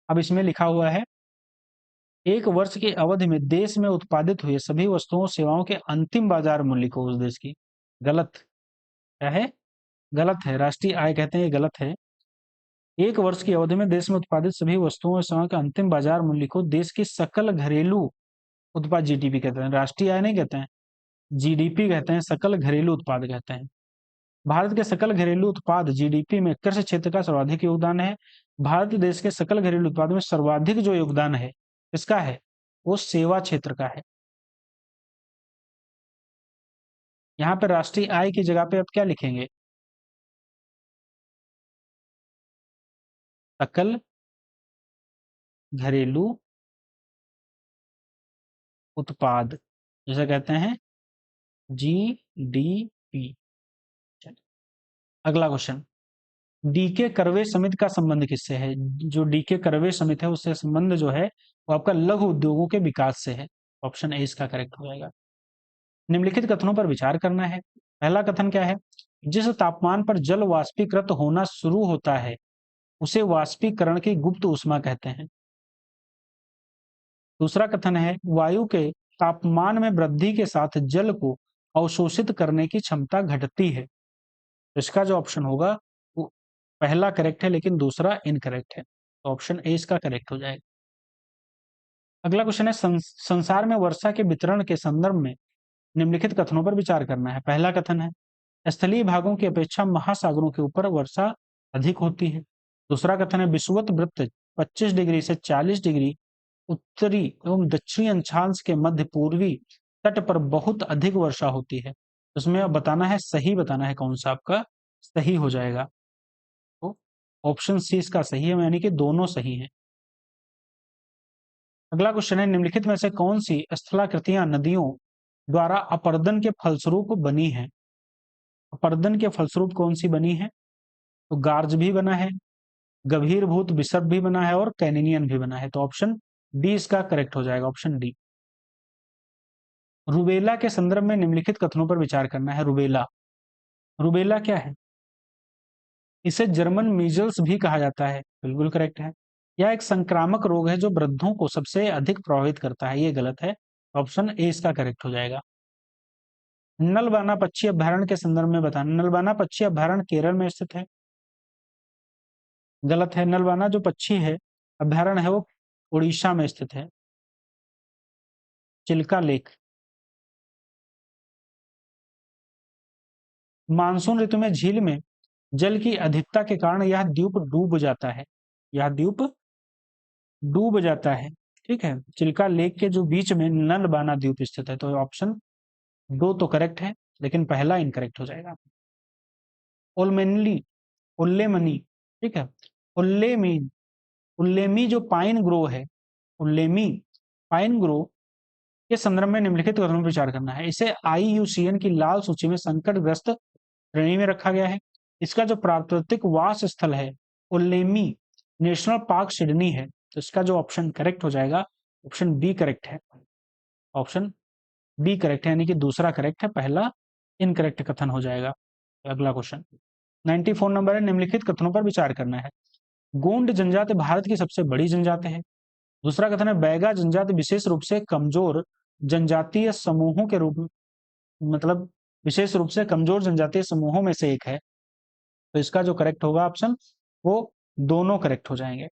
अब इसमें लिखा हुआ है, एक वर्ष की अवधि में देश में उत्पादित हुए सभी वस्तुओं सेवाओं के अंतिम बाजार मूल्य को उस देश की, गलत क्या है? गलत है, राष्ट्रीय आय कहते हैं, ये गलत है। एक वर्ष की अवधि में देश में उत्पादित सभी वस्तुओं और सेवाओं के अंतिम बाजार मूल्य को देश की सकल घरेलू उत्पाद जीडीपी कहते हैं, राष्ट्रीय आय नहीं कहते हैं, जीडीपी कहते हैं, सकल घरेलू उत्पाद कहते हैं। भारत के सकल घरेलू उत्पाद जीडीपी में कृषि क्षेत्र का सर्वाधिक योगदान है। भारत देश के सकल घरेलू उत्पाद में सर्वाधिक जो योगदान है किसका है? वो सेवा क्षेत्र का है। यहाँ पे राष्ट्रीय आय की जगह पे आप क्या लिखेंगे? सकल घरेलू उत्पाद, जिसे कहते हैं जीडीपी। अगला क्वेश्चन, डीके करवे समिति का संबंध किससे है? जो डीके करवे समिति है उससे संबंध जो है वो आपका लघु उद्योगों के विकास से है। ऑप्शन ए इसका करेक्ट हो जाएगा। निम्नलिखित कथनों पर विचार करना है। पहला कथन क्या है? जिस तापमान पर जल वाष्पीकृत होना शुरू होता है उसे वाष्पीकरण की गुप्त ऊष्मा कहते हैं। दूसरा कथन है, वायु के तापमान में वृद्धि के साथ जल को अवशोषित करने की क्षमता घटती है। इसका जो ऑप्शन होगा वो पहला करेक्ट है लेकिन दूसरा इनकरेक्ट है, तो ऑप्शन ए इसका करेक्ट हो जाएगा। अगला क्वेश्चन है, संसार में वर्षा के वितरण के संदर्भ में निम्नलिखित कथनों पर विचार करना है। पहला कथन है, स्थलीय भागों की अपेक्षा महासागरों के ऊपर वर्षा अधिक होती है। दूसरा कथन है, विषुवत वृत्त 25 डिग्री से 40 डिग्री उत्तरी एवं दक्षिणी अक्षांश के मध्य पूर्वी तट पर बहुत अधिक वर्षा होती है। उसमें अब बताना है, सही बताना है कौन सा आपका सही हो जाएगा। तो ऑप्शन सी इसका सही है, यानी कि दोनों सही हैं। अगला क्वेश्चन है, निम्नलिखित में से कौन सी स्थलाकृतियां नदियों द्वारा अपर्दन के फलस्वरूप बनी है? अपर्दन के फलस्वरूप कौन सी बनी है? तो गार्ज भी बना है, गंभीरभूत बिशप भी बना है और कैनिनियन भी बना है, तो ऑप्शन डी इसका करेक्ट हो जाएगा, ऑप्शन डी। रूबेला के संदर्भ में निम्नलिखित कथनों पर विचार करना है। रूबेला, रूबेला क्या है? इसे जर्मन मीजल्स भी कहा जाता है, बिल्कुल करेक्ट है। यह एक संक्रामक रोग है जो वृद्धों को सबसे अधिक प्रभावित करता है, ये गलत है, ऑप्शन ए इसका करेक्ट हो जाएगा। नलबाना पक्षी अभयारण्य के संदर्भ में बताना। नलबाना पक्षी अभयारण्य केरल में स्थित है, गलत है। नलबाना जो पक्षी है अभयारण्य है वो उड़ीसा में स्थित है, चिल्का लेक। मानसून ऋतु में झील में जल की अधिकता के कारण यह द्वीप डूब जाता है। यह द्वीप डूब जाता है। ठीक है, चिल्का लेक के जो बीच में नलबाना द्वीप स्थित है, तो ऑप्शन 2 तो करेक्ट है, लेकिन पहला इनकरेक्ट हो जाएगा। ओल्मेनली, उल्लेमनी, ठीक है, उल्लेमी, उल्लेमी जो पाइन ग्रो है, उल्लेमी पाइन ग्रो के संदर्भ में निम्नलिखित कथनों पर विचार करना है। इसे आईयूसीएन की लाल सूची में संकटग्रस्त श्रेणी में रखा गया है। इसका जो प्राकृतिक वास स्थल है उल्लेमी नेशनल पार्क सिडनी है, तो इसका जो ऑप्शन करेक्ट हो जाएगा, ऑप्शन बी करेक्ट है। ऑप्शन बी करेक्ट है, यानी कि दूसरा करेक्ट है, पहला इनकरेक्ट कथन हो जाएगा। अगला क्वेश्चन 94 नंबर है, निम्नलिखित कथनों पर विचार करना है। गोंड जनजाति भारत की सबसे बड़ी जनजाति है। दूसरा कथन है बैगा जनजाति विशेष रूप से कमजोर जनजातीय समूहों के रूप में, मतलब विशेष रूप से कमजोर जनजातीय समूहों में से एक है, तो इसका जो करेक्ट होगा ऑप्शन, वो दोनों करेक्ट हो जाएंगे।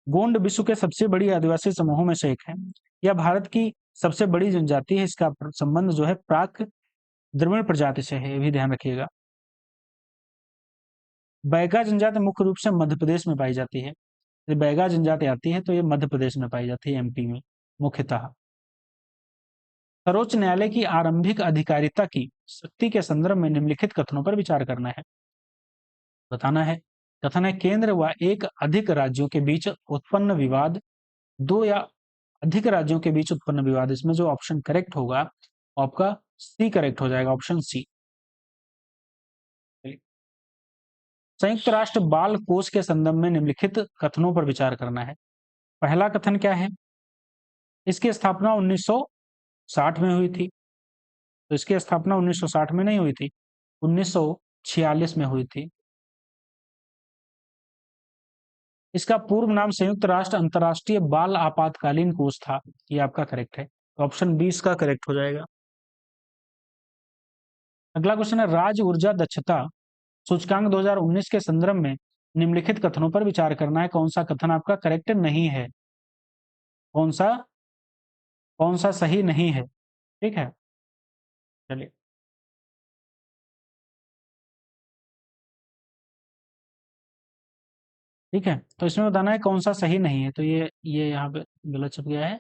गोंड विश्व के सबसे बड़ी आदिवासी समूहों में से एक है। यह भारत की सबसे बड़ी जनजाति है। इसका संबंध जो है प्राक द्रविड़ प्रजाति से है, ये भी ध्यान रखिएगा। बैगा जनजाति मुख्य रूप से मध्य प्रदेश में पाई जाती है। यदि बैगा जनजाति आती है तो ये मध्य प्रदेश में पाई जाती है, एमपी में मुख्यतः। सर्वोच्च न्यायालय की आरंभिक अधिकारिता की शक्ति के संदर्भ में निम्नलिखित कथनों पर विचार करना है, बताना है। कथन है केंद्र व एक अधिक राज्यों के बीच उत्पन्न विवाद, दो या अधिक राज्यों के बीच उत्पन्न विवाद, इसमें जो ऑप्शन करेक्ट होगा आपका सी करेक्ट हो जाएगा, ऑप्शन सी। संयुक्त राष्ट्र बाल कोष के संदर्भ में निम्नलिखित कथनों पर विचार करना है। पहला कथन क्या है, इसकी स्थापना 1960 में हुई थी, तो इसकी स्थापना 1960 में नहीं हुई थी, 1946 में हुई थी। इसका पूर्व नाम संयुक्त राष्ट्र अंतर्राष्ट्रीय बाल आपातकालीन कोष था, ये आपका करेक्ट है, तो ऑप्शन बी इसका करेक्ट हो जाएगा। अगला क्वेश्चन है राज्य ऊर्जा दक्षता सूचकांक 2019 के संदर्भ में निम्नलिखित कथनों पर विचार करना है। कौन सा कथन आपका करेक्ट नहीं है, कौन सा सही नहीं है, ठीक है। चलिए, ठीक है, तो इसमें बताना है कौन सा सही नहीं है, तो ये यहाँ पे गलत छप गया है,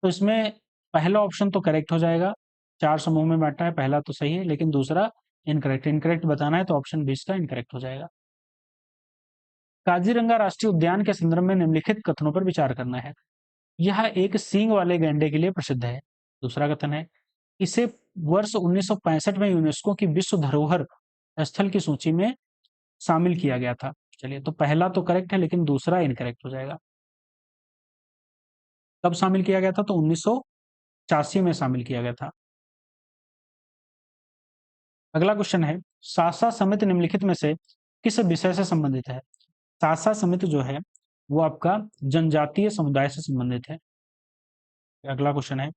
तो इसमें पहला ऑप्शन तो करेक्ट हो जाएगा, 4 समूह में बांटा है, पहला तो सही है, लेकिन दूसरा इनकरेक्ट, इनकरेक्ट बताना है तो ऑप्शन 20 का इनकरेक्ट हो जाएगा। काजीरंगा राष्ट्रीय उद्यान के संदर्भ में निम्नलिखित कथनों पर विचार करना है। यह एक सींग वाले गैंडे के लिए प्रसिद्ध है। दूसरा कथन है इसे वर्ष 1965 में यूनेस्को की विश्व धरोहर स्थल की सूची में शामिल किया गया था। चलिए, तो पहला तो करेक्ट है, लेकिन दूसरा इनकरेक्ट हो जाएगा। कब शामिल किया गया था, तो 1985 में शामिल किया गया था। अगला क्वेश्चन है सासा समिति निम्नलिखित में से किस विषय से संबंधित है। सासा समिति जो है वो आपका जनजातीय समुदाय से संबंधित है। अगला क्वेश्चन है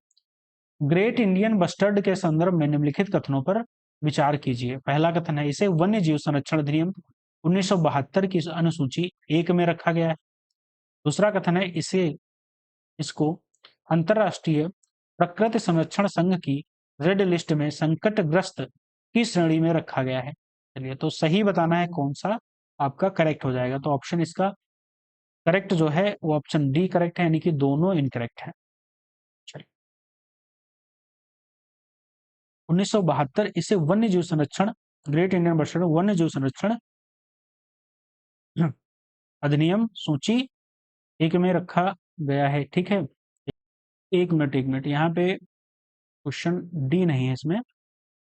ग्रेट इंडियन बस्टर्ड के संदर्भ में निम्नलिखित कथनों पर विचार कीजिए। पहला कथन है इसे वन्य जीव संरक्षण अधिनियम 1972 की अनुसूची 1 में रखा गया है। दूसरा कथन है इसको अंतरराष्ट्रीय प्रकृति संरक्षण संघ की रेड लिस्ट में संकटग्रस्त की श्रेणी में रखा गया है। चलिए, तो सही बताना है कौन सा आपका करेक्ट हो जाएगा, तो ऑप्शन इसका करेक्ट जो है वो ऑप्शन डी करेक्ट है, यानी कि दोनों इनकरेक्ट है। चलिए, 1972 इसे वन्य जीव संरक्षण ग्रेट इंडियन बस्टर्ड वन्य जीव संरक्षण अधिनियम सूची 1 में रखा गया है। ठीक है, एक मिनट यहाँ पे क्वेश्चन डी नहीं है, इसमें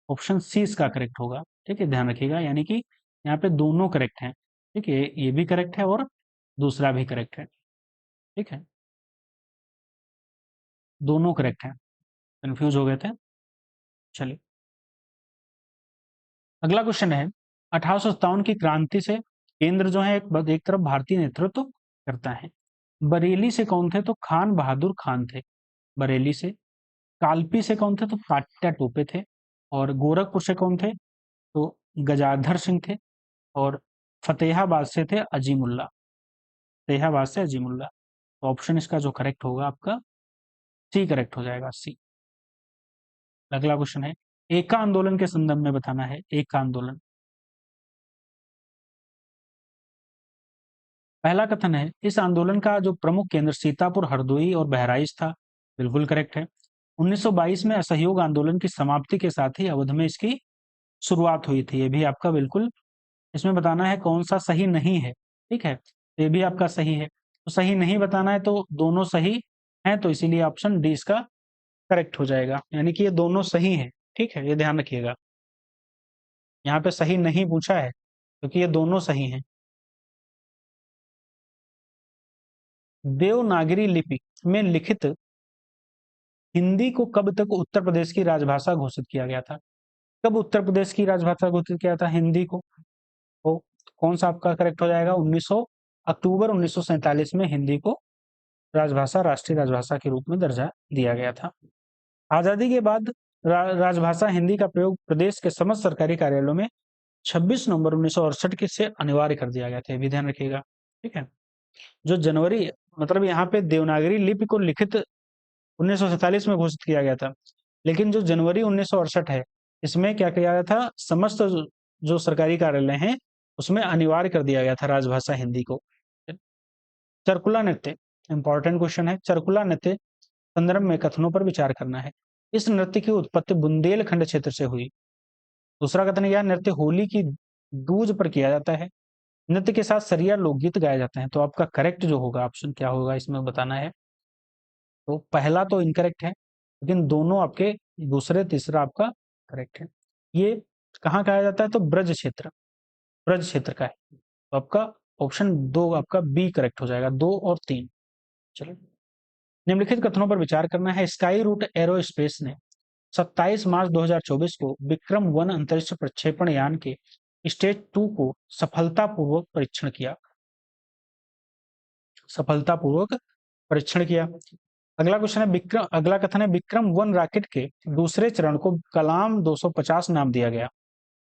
ऑप्शन सी इसका करेक्ट होगा। ठीक है, ध्यान रखिएगा, यानी कि यहाँ पे दोनों करेक्ट हैं। ठीक है, ये भी करेक्ट है और दूसरा भी करेक्ट है। ठीक है, दोनों करेक्ट हैं, कंफ्यूज हो गए थे। चलिए, अगला क्वेश्चन है 1857 की क्रांति से केंद्र जो है एक तरफ भारतीय नेतृत्व करता है। बरेली से कौन थे, तो खान बहादुर खान थे बरेली से। कालपी से कौन थे, तो तात्या टोपे थे। और गोरखपुर से कौन थे, तो गजाधर सिंह थे। और फतेहाबाद से थे अजीमुल्ला, फतेहाबाद से अजीमुल्ला। तो ऑप्शन इसका जो करेक्ट होगा आपका सी करेक्ट हो जाएगा, सी। अगला क्वेश्चन है एका आंदोलन के संदर्भ में बताना है। एका आंदोलन पहला कथन है, इस आंदोलन का जो प्रमुख केंद्र सीतापुर, हरदोई और बहराइच था। बिल्कुल करेक्ट है। 1922 में असहयोग आंदोलन की समाप्ति के साथ ही अवध में इसकी शुरुआत हुई थी। ये भी आपका बिल्कुल, इसमें बताना है कौन सा सही नहीं है। ठीक है, तो ये भी आपका सही है। तो सही नहीं बताना है तो दोनों सही हैं, तो इसीलिए ऑप्शन डी इसका करेक्ट हो जाएगा, यानी कि ये दोनों सही हैं। ठीक है, ये ध्यान रखिएगा, यहाँ पे सही नहीं पूछा है क्योंकि ये दोनों सही हैं। देवनागरी लिपि में लिखित हिंदी को कब तक उत्तर प्रदेश की राजभाषा घोषित किया गया था? कब उत्तर प्रदेश की राजभाषा घोषित किया था हिंदी को? तो कौन सा आपका करेक्ट हो जाएगा? 1900 अक्टूबर 1947 में हिंदी को राजभाषा, राष्ट्रीय राजभाषा के रूप में दर्जा दिया गया था। आजादी के बाद राजभाषा हिंदी का प्रयोग प्रदेश के समस्त सरकारी कार्यालयों में 26 नवंबर 1968 के से अनिवार्य कर दिया गया था। ये भी ध्यान रखिएगा। ठीक है, जो जनवरी, मतलब यहाँ पे देवनागरी लिपि को लिखित 1947 में घोषित किया गया था, लेकिन जो जनवरी 1968 है, इसमें क्या किया गया था? समस्त जो सरकारी कार्यालय हैं उसमें अनिवार्य कर दिया गया था राजभाषा हिंदी को। चरकुला नृत्य, इंपॉर्टेंट क्वेश्चन है। चरकुला नृत्य संदर्भ में कथनों पर विचार करना है। इस नृत्य की उत्पत्ति बुंदेलखंड क्षेत्र से हुई। दूसरा कथन, यह नृत्य होली की दूज पर किया जाता है। नृत्य के साथ सरिया लोकगीत गाए जाते हैं। तो आपका करेक्ट जो होगा ऑप्शन क्या होगा इसमें बताना है। तो पहला तो इनकरेक्ट है, लेकिन दोनों आपके दूसरे तीसरा आपका करेक्ट है। ये कहाँ गाया जाता है? तो ब्रज क्षेत्र, ब्रज क्षेत्र का है। तो आपका ऑप्शन दो आपका बी करेक्ट हो जाएगा, 2 और 3। चलो, निम्नलिखित कथनों पर विचार करना है। स्काई रूट एरोस्पेस ने 27 मार्च 2024 को विक्रम 1 अंतरिक्ष प्रक्षेपण यान के स्टेज 2 को सफलतापूर्वक परीक्षण किया। सफलतापूर्वक परीक्षण किया। अगला क्वेश्चन है, विक्रम, अगला कथन है विक्रम 1 रॉकेट के दूसरे चरण को कलाम 250 नाम दिया गया।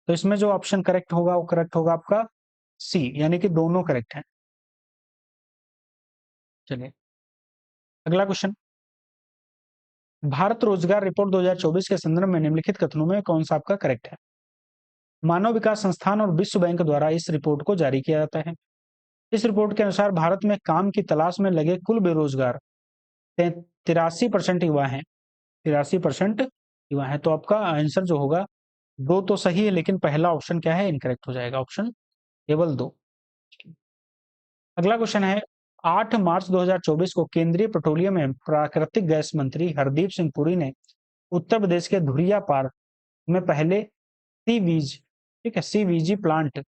तो इसमें जो ऑप्शन करेक्ट होगा वो करेक्ट होगा आपका सी, यानी कि दोनों करेक्ट हैं। चलिए, अगला क्वेश्चन, भारत रोजगार रिपोर्ट 2024 के संदर्भ में निम्नलिखित कथनों में कौन सा आपका करेक्ट है? मानव विकास संस्थान और विश्व बैंक द्वारा इस रिपोर्ट को जारी किया जाता है। इस रिपोर्ट के अनुसार भारत में काम की तलाश में लगे कुल बेरोजगार 83% युवा हैं। 83% युवा हैं। तो आपका आंसर जो होगा, दो तो सही है, लेकिन पहला ऑप्शन क्या है? इनकरेक्ट हो जाएगा, ऑप्शन केवल 2। अगला क्वेश्चन है, 8 मार्च 2024 को केंद्रीय पेट्रोलियम एवं प्राकृतिक गैस मंत्री हरदीप सिंह पुरी ने उत्तर प्रदेश के धुरियापार में पहले सीवीज, ठीक है, सीवीजी प्लांट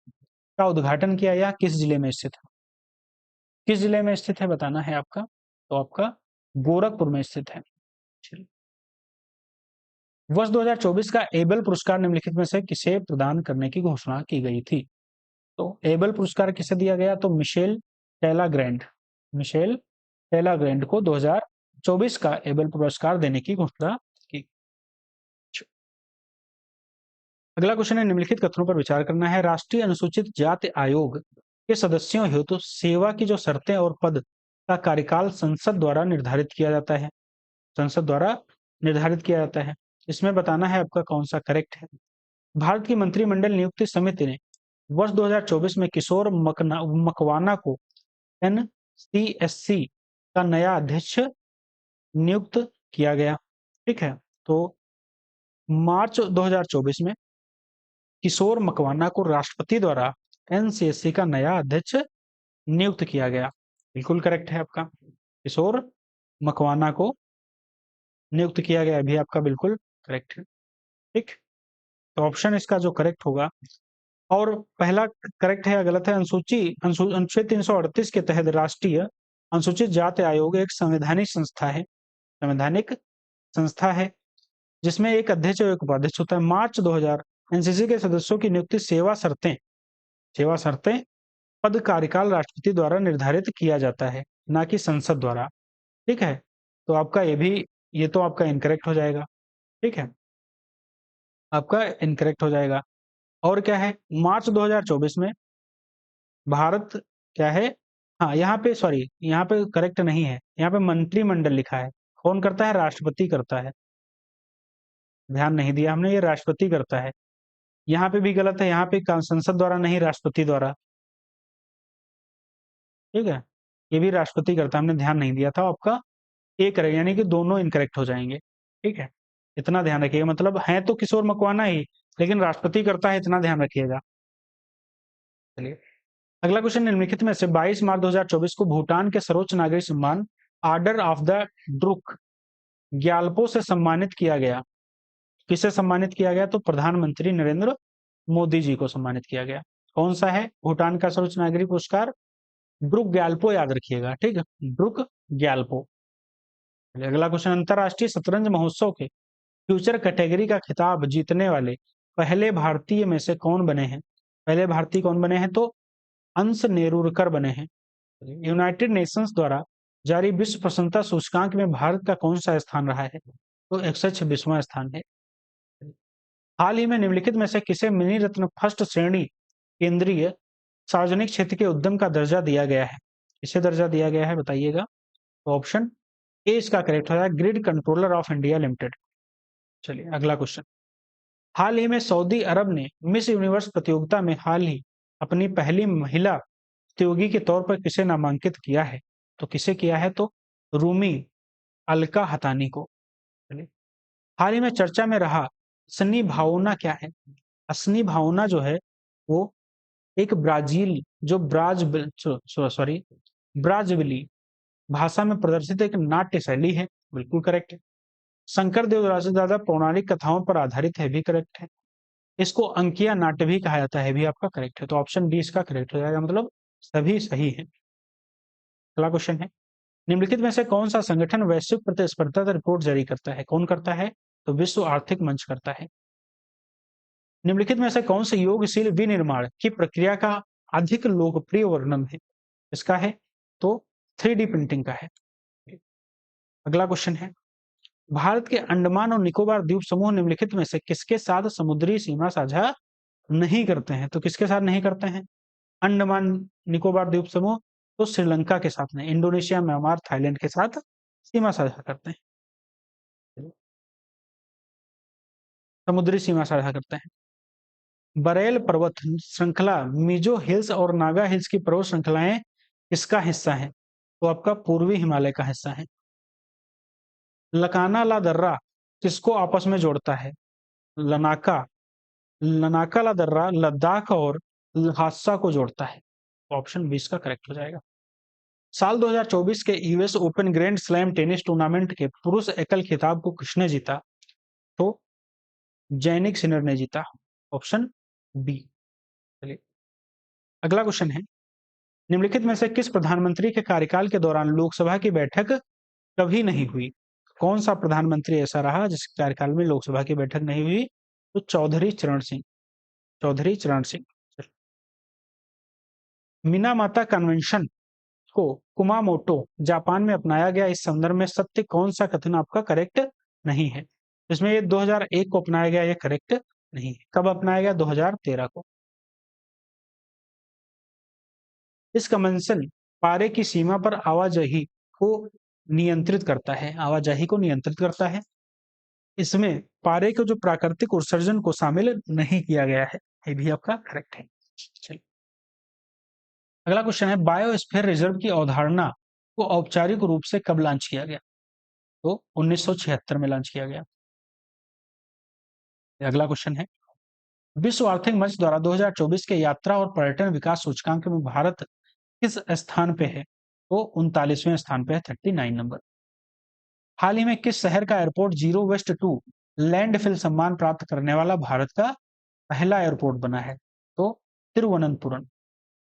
का उद्घाटन किया। यह किस जिले में स्थित है? किस जिले में स्थित है बताना है आपका। तो आपका गोरखपुर में स्थित है। वर्ष 2024 का एबल पुरस्कार निम्नलिखित में से किसे प्रदान करने की घोषणा की गई थी? तो एबल पुरस्कार किसे दिया गया? तो मिशेल टेलाग्रैंड, मिशेल टेलाग्रैंड को 2024 का एबल पुरस्कार देने की घोषणा की। अगला क्वेश्चन है, निम्नलिखित कथनों पर विचार करना है। राष्ट्रीय अनुसूचित जाति आयोग के सदस्यों हेतु सेवा की जो शर्तें और पद का कार्यकाल संसद द्वारा निर्धारित किया जाता है। संसद द्वारा निर्धारित किया जाता है। इसमें बताना है आपका कौन सा करेक्ट है। भारत की मंत्रिमंडल नियुक्ति समिति ने वर्ष 2024 में किशोर मकवाना को एनसीएससी का नया अध्यक्ष नियुक्त किया गया। ठीक है, तो मार्च 2024 में किशोर मकवाना को राष्ट्रपति द्वारा एनसीएससी का नया अध्यक्ष नियुक्त किया गया। बिल्कुल करेक्ट है आपका, किशोर मकवाना को नियुक्त किया गया भी आपका बिल्कुल करेक्ट है। ठीक, तो ऑप्शन इसका जो करेक्ट होगा, और पहला करेक्ट है या गलत है? अनुच्छेद 338 के तहत राष्ट्रीय अनुसूचित जाति आयोग एक संवैधानिक संस्था है, संवैधानिक संस्था है जिसमें एक अध्यक्ष और एक उपाध्यक्ष होता है। मार्च 2000 एनसीसी के सदस्यों की नियुक्ति सेवा शर्तें पद कार्यकाल राष्ट्रपति द्वारा निर्धारित किया जाता है, ना कि संसद द्वारा। ठीक है, तो आपका ये तो आपका इनकरेक्ट हो जाएगा। ठीक है, आपका इनकरेक्ट हो जाएगा। और क्या है? मार्च 2024 में भारत क्या है? हाँ, यहाँ पे सॉरी, यहाँ पे करेक्ट नहीं है, यहाँ पे मंत्रिमंडल लिखा है। कौन करता है? राष्ट्रपति करता है। ध्यान नहीं दिया हमने, ये राष्ट्रपति करता है। यहाँ पे भी गलत है, यहाँ पे संसद द्वारा नहीं, राष्ट्रपति द्वारा। ठीक है, ये भी राष्ट्रपति करता है, हमने ध्यान नहीं दिया था। आपका ए करेक्ट, यानी कि दोनों इनकरेक्ट हो जाएंगे। ठीक है, इतना ध्यान रखिएगा, मतलब है तो किशोर मकवाना ही, लेकिन राष्ट्रपति करता है, इतना ध्यान रखिएगा। चलिए अगला क्वेश्चन, निम्नलिखित में से 22 मार्च 2024 को भूटान के सर्वोच्च नागरिक सम्मान order of the Druk Gyalpo से सम्मानित किया गया। किसे सम्मानित किया गया? तो प्रधानमंत्री नरेंद्र मोदी जी को सम्मानित किया गया। कौन सा है भूटान का सर्वोच्च नागरिक पुरस्कार? ड्रुक ग्याल्पो, याद रखिएगा। ठीक है, ड्रुक ग्याल्पो। अगला क्वेश्चन, अंतरराष्ट्रीय शतरंज महोत्सव के फ्यूचर कैटेगरी का खिताब जीतने वाले पहले भारतीय में से कौन बने हैं? पहले भारतीय कौन बने हैं? तो अंश नेरुरकर बने हैं। यूनाइटेड नेशंस द्वारा जारी विश्व प्रसन्नता सूचकांक में भारत का कौन सा स्थान रहा है? तो 126वां स्थान है। हाल ही में निम्नलिखित में से किसे मिनी रत्न फर्स्ट श्रेणी केंद्रीय सार्वजनिक क्षेत्र के उद्यम का दर्जा दिया गया है? किसे दर्जा दिया गया है बताइएगा? तो ऑप्शन ए इसका करेक्ट हो जाएगा, grid controller of India limited. चलिए अगला क्वेश्चन, हाल ही में सऊदी अरब ने मिस यूनिवर्स प्रतियोगिता में हाल ही अपनी पहली महिला प्रतियोगी के तौर पर किसे नामांकित किया है? तो किसे किया है? तो रूमी अलका हतानी को। चलिए, हाल ही में चर्चा में रहा असनी भावना क्या है? असनी भावना जो है वो एक ब्राजील जो ब्राजीली भाषा में प्रदर्शित एक नाट्य शैली है। बिल्कुल करेक्ट है। शंकर देवराज से ज्यादा पौराणिक कथाओं पर आधारित है, भी करेक्ट है। इसको अंकिया नाट्य भी कहा जाता है, भी आपका करेक्ट है। तो ऑप्शन डी इसका करेक्ट हो जाएगा, मतलब सभी सही है। अगला क्वेश्चन है, निम्नलिखित में से कौन सा संगठन वैश्विक प्रतिस्पर्धा रिपोर्ट जारी करता है? कौन करता है? तो विश्व आर्थिक मंच करता है। निम्नलिखित में से कौन से योगशील विनिर्माण की प्रक्रिया का अधिक लोकप्रिय वर्णन है? इसका है तो 3D प्रिंटिंग का है। अगला क्वेश्चन है, भारत के अंडमान और निकोबार द्वीप समूह निम्नलिखित में से किसके साथ समुद्री सीमा साझा नहीं करते हैं? तो किसके साथ नहीं करते हैं? अंडमान निकोबार द्वीप समूह तो श्रीलंका के साथ नहीं, इंडोनेशिया, म्यांमार, थाईलैंड के साथ सीमा साझा करते हैं, समुद्री सीमा साझा करते हैं। बरेल पर्वत श्रृंखला, मिजो हिल्स और नागा हिल्स की पर्वत श्रृंखलाएं किसका हिस्सा है? तो आपका पूर्वी हिमालय का हिस्सा है। लकाना ला दर्रा किसको आपस में जोड़ता है? लनाका लनाका ला दर्रा लद्दाख और ल्हासा को जोड़ता है। ऑप्शन 20 का करेक्ट हो जाएगा। साल 2024 के US open grand slam tennis tournament के पुरुष एकल खिताब को किसने जीता? तो जैनिक सिनर ने जीता। Option B. चलिए अगला क्वेश्चन है, निम्नलिखित में से किस प्रधानमंत्री के कार्यकाल के दौरान लोकसभा की बैठक कभी नहीं हुई? कौन सा प्रधानमंत्री ऐसा रहा जिसके कार्यकाल में लोकसभा की बैठक नहीं हुई? तो चौधरी चरण सिंह। चौधरी चरण सिंह। मिनामाता कन्वेंशन को कुमामोटो जापान में अपनाया गया, इस संदर्भ में सत्य कौन सा कथन आपका करेक्ट नहीं है? इसमें ये 2001 को अपनाया गया, ये करेक्ट नहीं है। कब अपनाया गया? 2013 को। इस कन्वेंशन पारे की सीमा पर आवाजाही को नियंत्रित करता है, आवाजाही को नियंत्रित करता है। इसमें पारे के जो प्राकृतिक उत्सर्जन को शामिल नहीं किया गया है, ये भी आपका करेक्ट है। चलिए अगला क्वेश्चन है, बायोस्फीयर रिजर्व की अवधारणा को औपचारिक रूप से कब लॉन्च किया गया? तो 1976 में लॉन्च किया गया। अगला क्वेश्चन है, विश्व आर्थिक मंच द्वारा 2024 के यात्रा और पर्यटन विकास सूचकांक में भारत किस स्थान पे है? तो 39वें स्थान पे है, 39 नंबर। हाल ही में किस शहर का airport zero waste to landfill सम्मान प्राप्त करने वाला भारत का पहला एयरपोर्ट बना है? तो तिरुवनंतपुरम।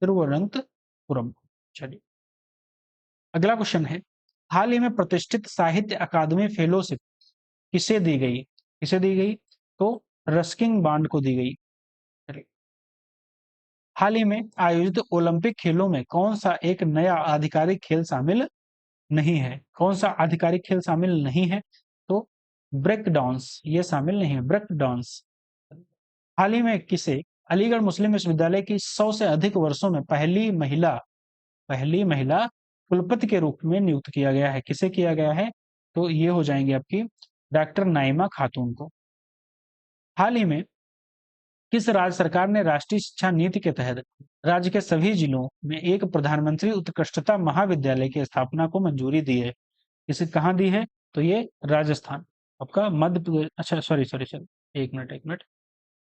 तिरुवनंतपुरम। चलिए अगला क्वेश्चन है, हाल ही में प्रतिष्ठित साहित्य अकादमी फेलोशिप किसे दी गई? किसे दी गई? तो रस्किन बांड को दी गई। चलिए हाल ही में आयोजित ओलंपिक खेलों में कौन सा एक नया आधिकारिक खेल शामिल नहीं है? कौन सा आधिकारिक खेल शामिल नहीं है? तो ब्रेक डांस, ये शामिल नहीं है, ब्रेक डांस। हाल ही में किसे अलीगढ़ मुस्लिम विश्वविद्यालय की 100 से अधिक वर्षों में पहली महिला कुलपति के रूप में नियुक्त किया गया है? किसे किया गया है? तो ये हो जाएंगे आपकी डॉक्टर नाइमा खातून को। हाल ही में किस राज्य सरकार ने राष्ट्रीय शिक्षा नीति के तहत राज्य के सभी जिलों में एक प्रधानमंत्री उत्कृष्टता महाविद्यालय की स्थापना को मंजूरी दी है? इसे कहाँ दी है? तो ये राजस्थान, आपका मध्य प्रदेश, अच्छा सॉरी सॉरी सॉरी, एक मिनट।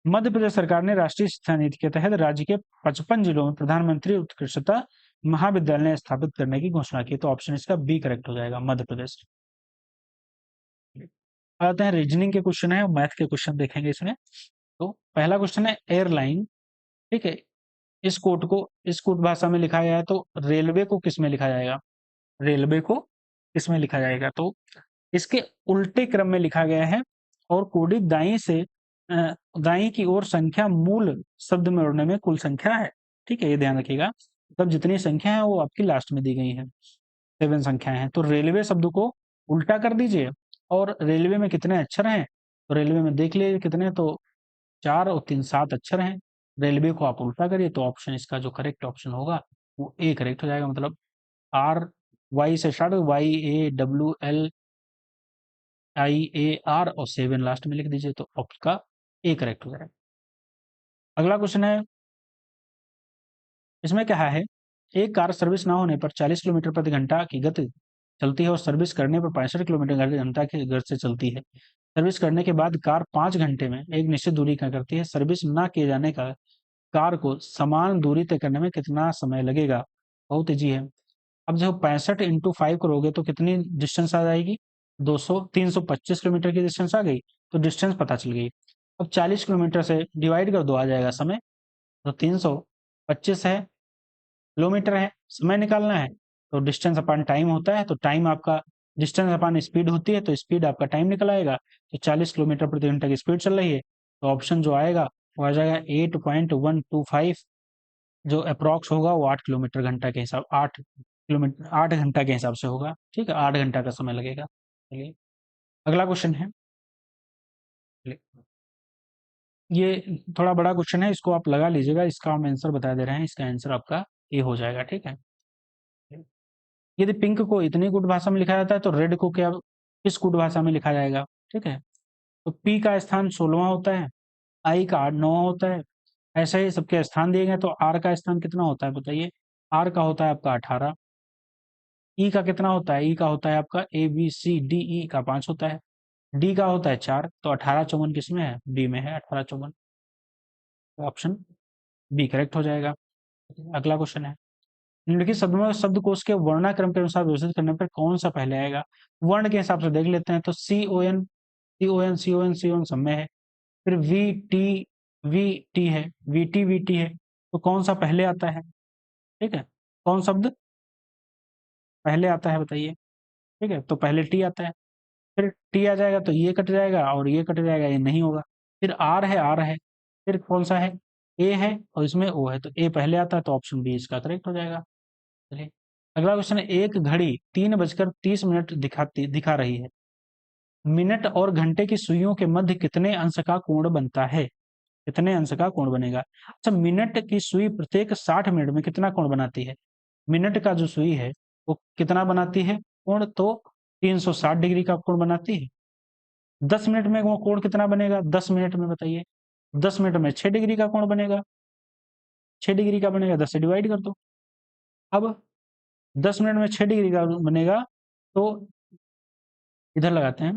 मध्य प्रदेश सरकार ने राष्ट्रीय शिक्षा नीति के तहत राज्य के 55 जिलों में प्रधानमंत्री उत्कृष्टता महाविद्यालय स्थापित करने की घोषणा की। तो ऑप्शन इसका बी करेक्ट हो जाएगा, मध्य प्रदेश। आते हैं रीजनिंग के क्वेश्चन है और मैथ के क्वेश्चन देखेंगे इसमें। तो पहला क्वेश्चन है एयरलाइन, ठीक है, इस कोट भाषा में लिखा गया है, तो रेलवे को किस में लिखा जाएगा? रेलवे को किस में लिखा जाएगा? तो इसके उल्टे क्रम में लिखा गया है और कोडित दाई से दाई की ओर संख्या मूल शब्द में उड़ने में कुल संख्या है, ठीक है, ये ध्यान रखिएगा। तब जितनी संख्या है वो आपकी लास्ट में दी गई है, 7 संख्याएं हैं। तो रेलवे शब्द को उल्टा कर दीजिए और रेलवे में कितने अक्षर हैं? तो रेलवे में देख लीजिए कितने, तो 4 और 3 7 अक्षर हैं। रेलवे को आप उल्टा करिए तो ऑप्शन इसका जो करेक्ट ऑप्शन होगा वो ए करेक्ट हो जाएगा। मतलब आर, वाई से स्टार्ट, YAWLIAR और 7 लास्ट में लिख दीजिए तो आपका ए करेक्ट हो जाएगा। अगला क्वेश्चन है, इसमें क्या है, एक कार सर्विस ना होने पर 40 किलोमीटर प्रति घंटा की गति चलती है और सर्विस करने पर 65 किलोमीटर प्रति घंटा की गति से चलती है। सर्विस करने के बाद कार 5 घंटे में एक निश्चित दूरी तय करती है। सर्विस ना किए जाने का कार को समान दूरी तय करने में कितना समय लगेगा? बहुत ईजी है। अब जब 65 इंटू 5 करोगे तो कितनी डिस्टेंस आ जाएगी? 325 किलोमीटर की डिस्टेंस आ गई, तो डिस्टेंस पता चल गई। अब 40 किलोमीटर से डिवाइड कर दो, आ जाएगा समय। तो 325 है, किलोमीटर है, समय निकालना है तो डिस्टेंस अपॉन टाइम होता है, तो टाइम आपका डिस्टेंस अपॉन स्पीड होती है, तो स्पीड आपका टाइम निकल आएगा। तो 40 किलोमीटर प्रति घंटा की स्पीड चल रही है, तो ऑप्शन जो आएगा वो आ जाएगा 8.125, जो अप्रॉक्स होगा वो 8 किलोमीटर घंटा के हिसाब 8 घंटा के हिसाब से होगा, ठीक है, 8 घंटा का समय लगेगा। चलिए अगला क्वेश्चन है, ये थोड़ा बड़ा क्वेश्चन है, इसको आप लगा लीजिएगा, इसका हम आंसर बता दे रहे हैं, इसका आंसर आपका ए हो जाएगा, ठीक है। यदि पिंक को इतनी गुट भाषा में लिखा जाता है तो रेड को क्या किस गुट भाषा में लिखा जाएगा? ठीक है, तो पी का स्थान 16वां होता है, आई का 9वां होता है, ऐसे ही सबके स्थान दिए गए। तो आर का स्थान कितना होता है बताइए? आर का होता है आपका 18। ई का कितना होता है? ई का होता है आपका ABCDE का 5 होता है। डी का होता है 4, तो 18 चौवन किसमें है? डी में है 18 चौवन। ऑप्शन बी करेक्ट हो जाएगा। अगला क्वेश्चन है, निम्नलिखित शब्दों में शब्दकोश के वर्णाक्रम के अनुसार व्यवस्थित करने पर कौन सा पहले आएगा? वर्ण के हिसाब से देख लेते हैं, तो CON सब में है, फिर VT है, VT है, तो कौन सा पहले आता है? ठीक है, कौन शब्द पहले आता है बताइए? ठीक है, तो पहले टी आता है, फिर टी आ जाएगा तो ये कट जाएगा और ये कट जाएगा, ये नहीं होगा। फिर आर है, फिर कौन सा है? ए है और इसमें ओ है, तो ए पहले आता है, तो ऑप्शन बी इसका करेक्ट हो जाएगा। चलिए अगला क्वेश्चन है, एक घड़ी 3:30 दिखा रही है। मिनट और घंटे की सुइयों के मध्य कितने अंश का कोण बनता है? कितने अंश का कोण बनेगा? अच्छा, मिनट की सुई प्रत्येक 60 मिनट में कितना कोण बनाती है? मिनट का जो सुई है वो कितना बनाती है कोण? तो 360 डिग्री का कोण बनाती है। 10 मिनट में वो कोण कितना बनेगा? 10 मिनट में बताइए। 10 मिनट में 6 डिग्री का कोण बनेगा। 6 डिग्री का बनेगा, 10 से डिवाइड कर दो। अब 10 मिनट में 6 डिग्री का बनेगा, तो इधर लगाते हैं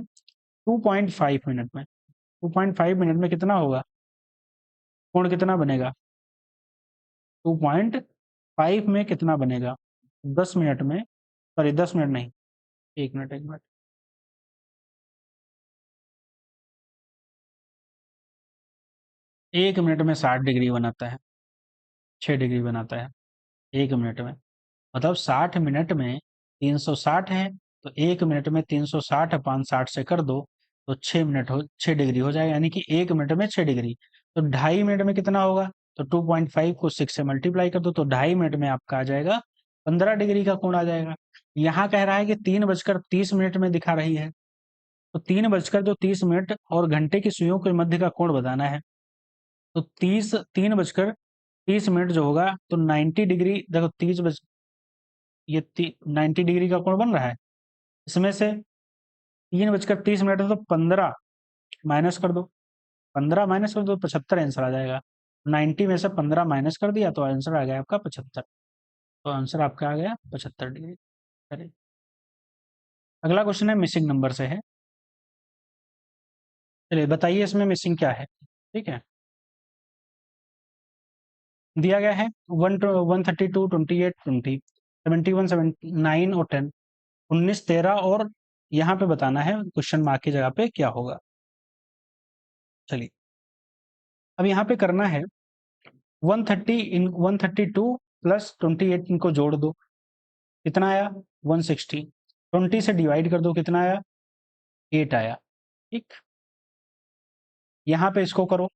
2.5 मिनट में। 2.5 मिनट में कितना होगा? कोण कितना बनेगा? 2.5 में कितना बनेगा? 10 मिनट में, सॉरी 10 मिनट नहीं, 1 मिनट। 1 मिनट में 60 डिग्री बनाता है, 6 डिग्री बनाता है 1 मिनट में। मतलब 60 मिनट में 360 है, तो 1 मिनट में 360 अपान 60 से कर दो, तो 6 डिग्री हो जाएगा, यानी कि 1 मिनट में 6 डिग्री। तो 2.5 मिनट में कितना होगा? तो 2.5 को 6 से मल्टीप्लाई कर दो, तो 2.5 मिनट में आपका आ जाएगा 15 डिग्री का कोण आ जाएगा। यहाँ कह रहा है कि 3:30 में दिखा रही है, तो 3:30 और घंटे की सुइयों के मध्य का कोण बताना है। तो 3:30 जो होगा, तो 90 डिग्री, देखो 90 डिग्री का कोण बन रहा है। इसमें से 3:30 है तो 15 माइनस कर दो, 15 माइनस कर दो 75 आंसर आ जाएगा। 90 में से 15 माइनस कर दिया तो आंसर आ गया आपका 75। तो आंसर आपका आ गया 75 डिग्री। चलिए अगला क्वेश्चन है मिसिंग नंबर से है। चलिए बताइए इसमें मिसिंग क्या है। ठीक है, दिया गया है 132 28 20 71 79 और 10 19 13 और यहाँ पे बताना है क्वेश्चन मार्क की जगह पे क्या होगा। चलिए अब यहाँ पे करना है 130 इन 132 प्लस 28 इनको जोड़ दो, कितना आया 160। 20 से डिवाइड कर दो, कितना आया 8 आया। ठीक, यहाँ पे इसको करो,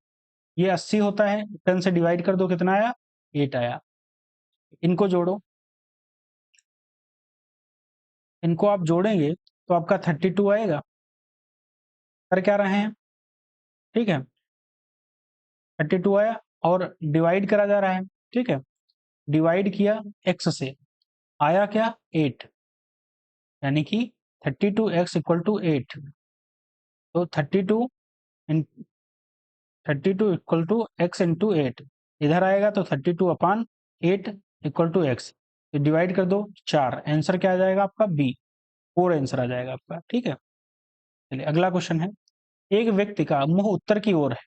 ये 80 होता है, 10 से डिवाइड कर दो, कितना आया 8 आया। इनको जोड़ो, इनको आप जोड़ेंगे तो आपका 32 आएगा। कर क्या रहे हैं, ठीक है 32 आया और डिवाइड करा जा रहा है। ठीक है, डिवाइड किया x से, आया क्या 8, यानी कि 32x इक्वल टू 8। तो 32 इन 32 इक्वल टू x इंटू 8 इधर आएगा तो 32 अपान 8 इक्वल टू x। डिवाइड कर दो 4, आंसर क्या आ जाएगा आपका बी, 4 आंसर आ जाएगा आपका। ठीक है, चलिए अगला क्वेश्चन है। एक व्यक्ति का मुंह उत्तर की ओर है,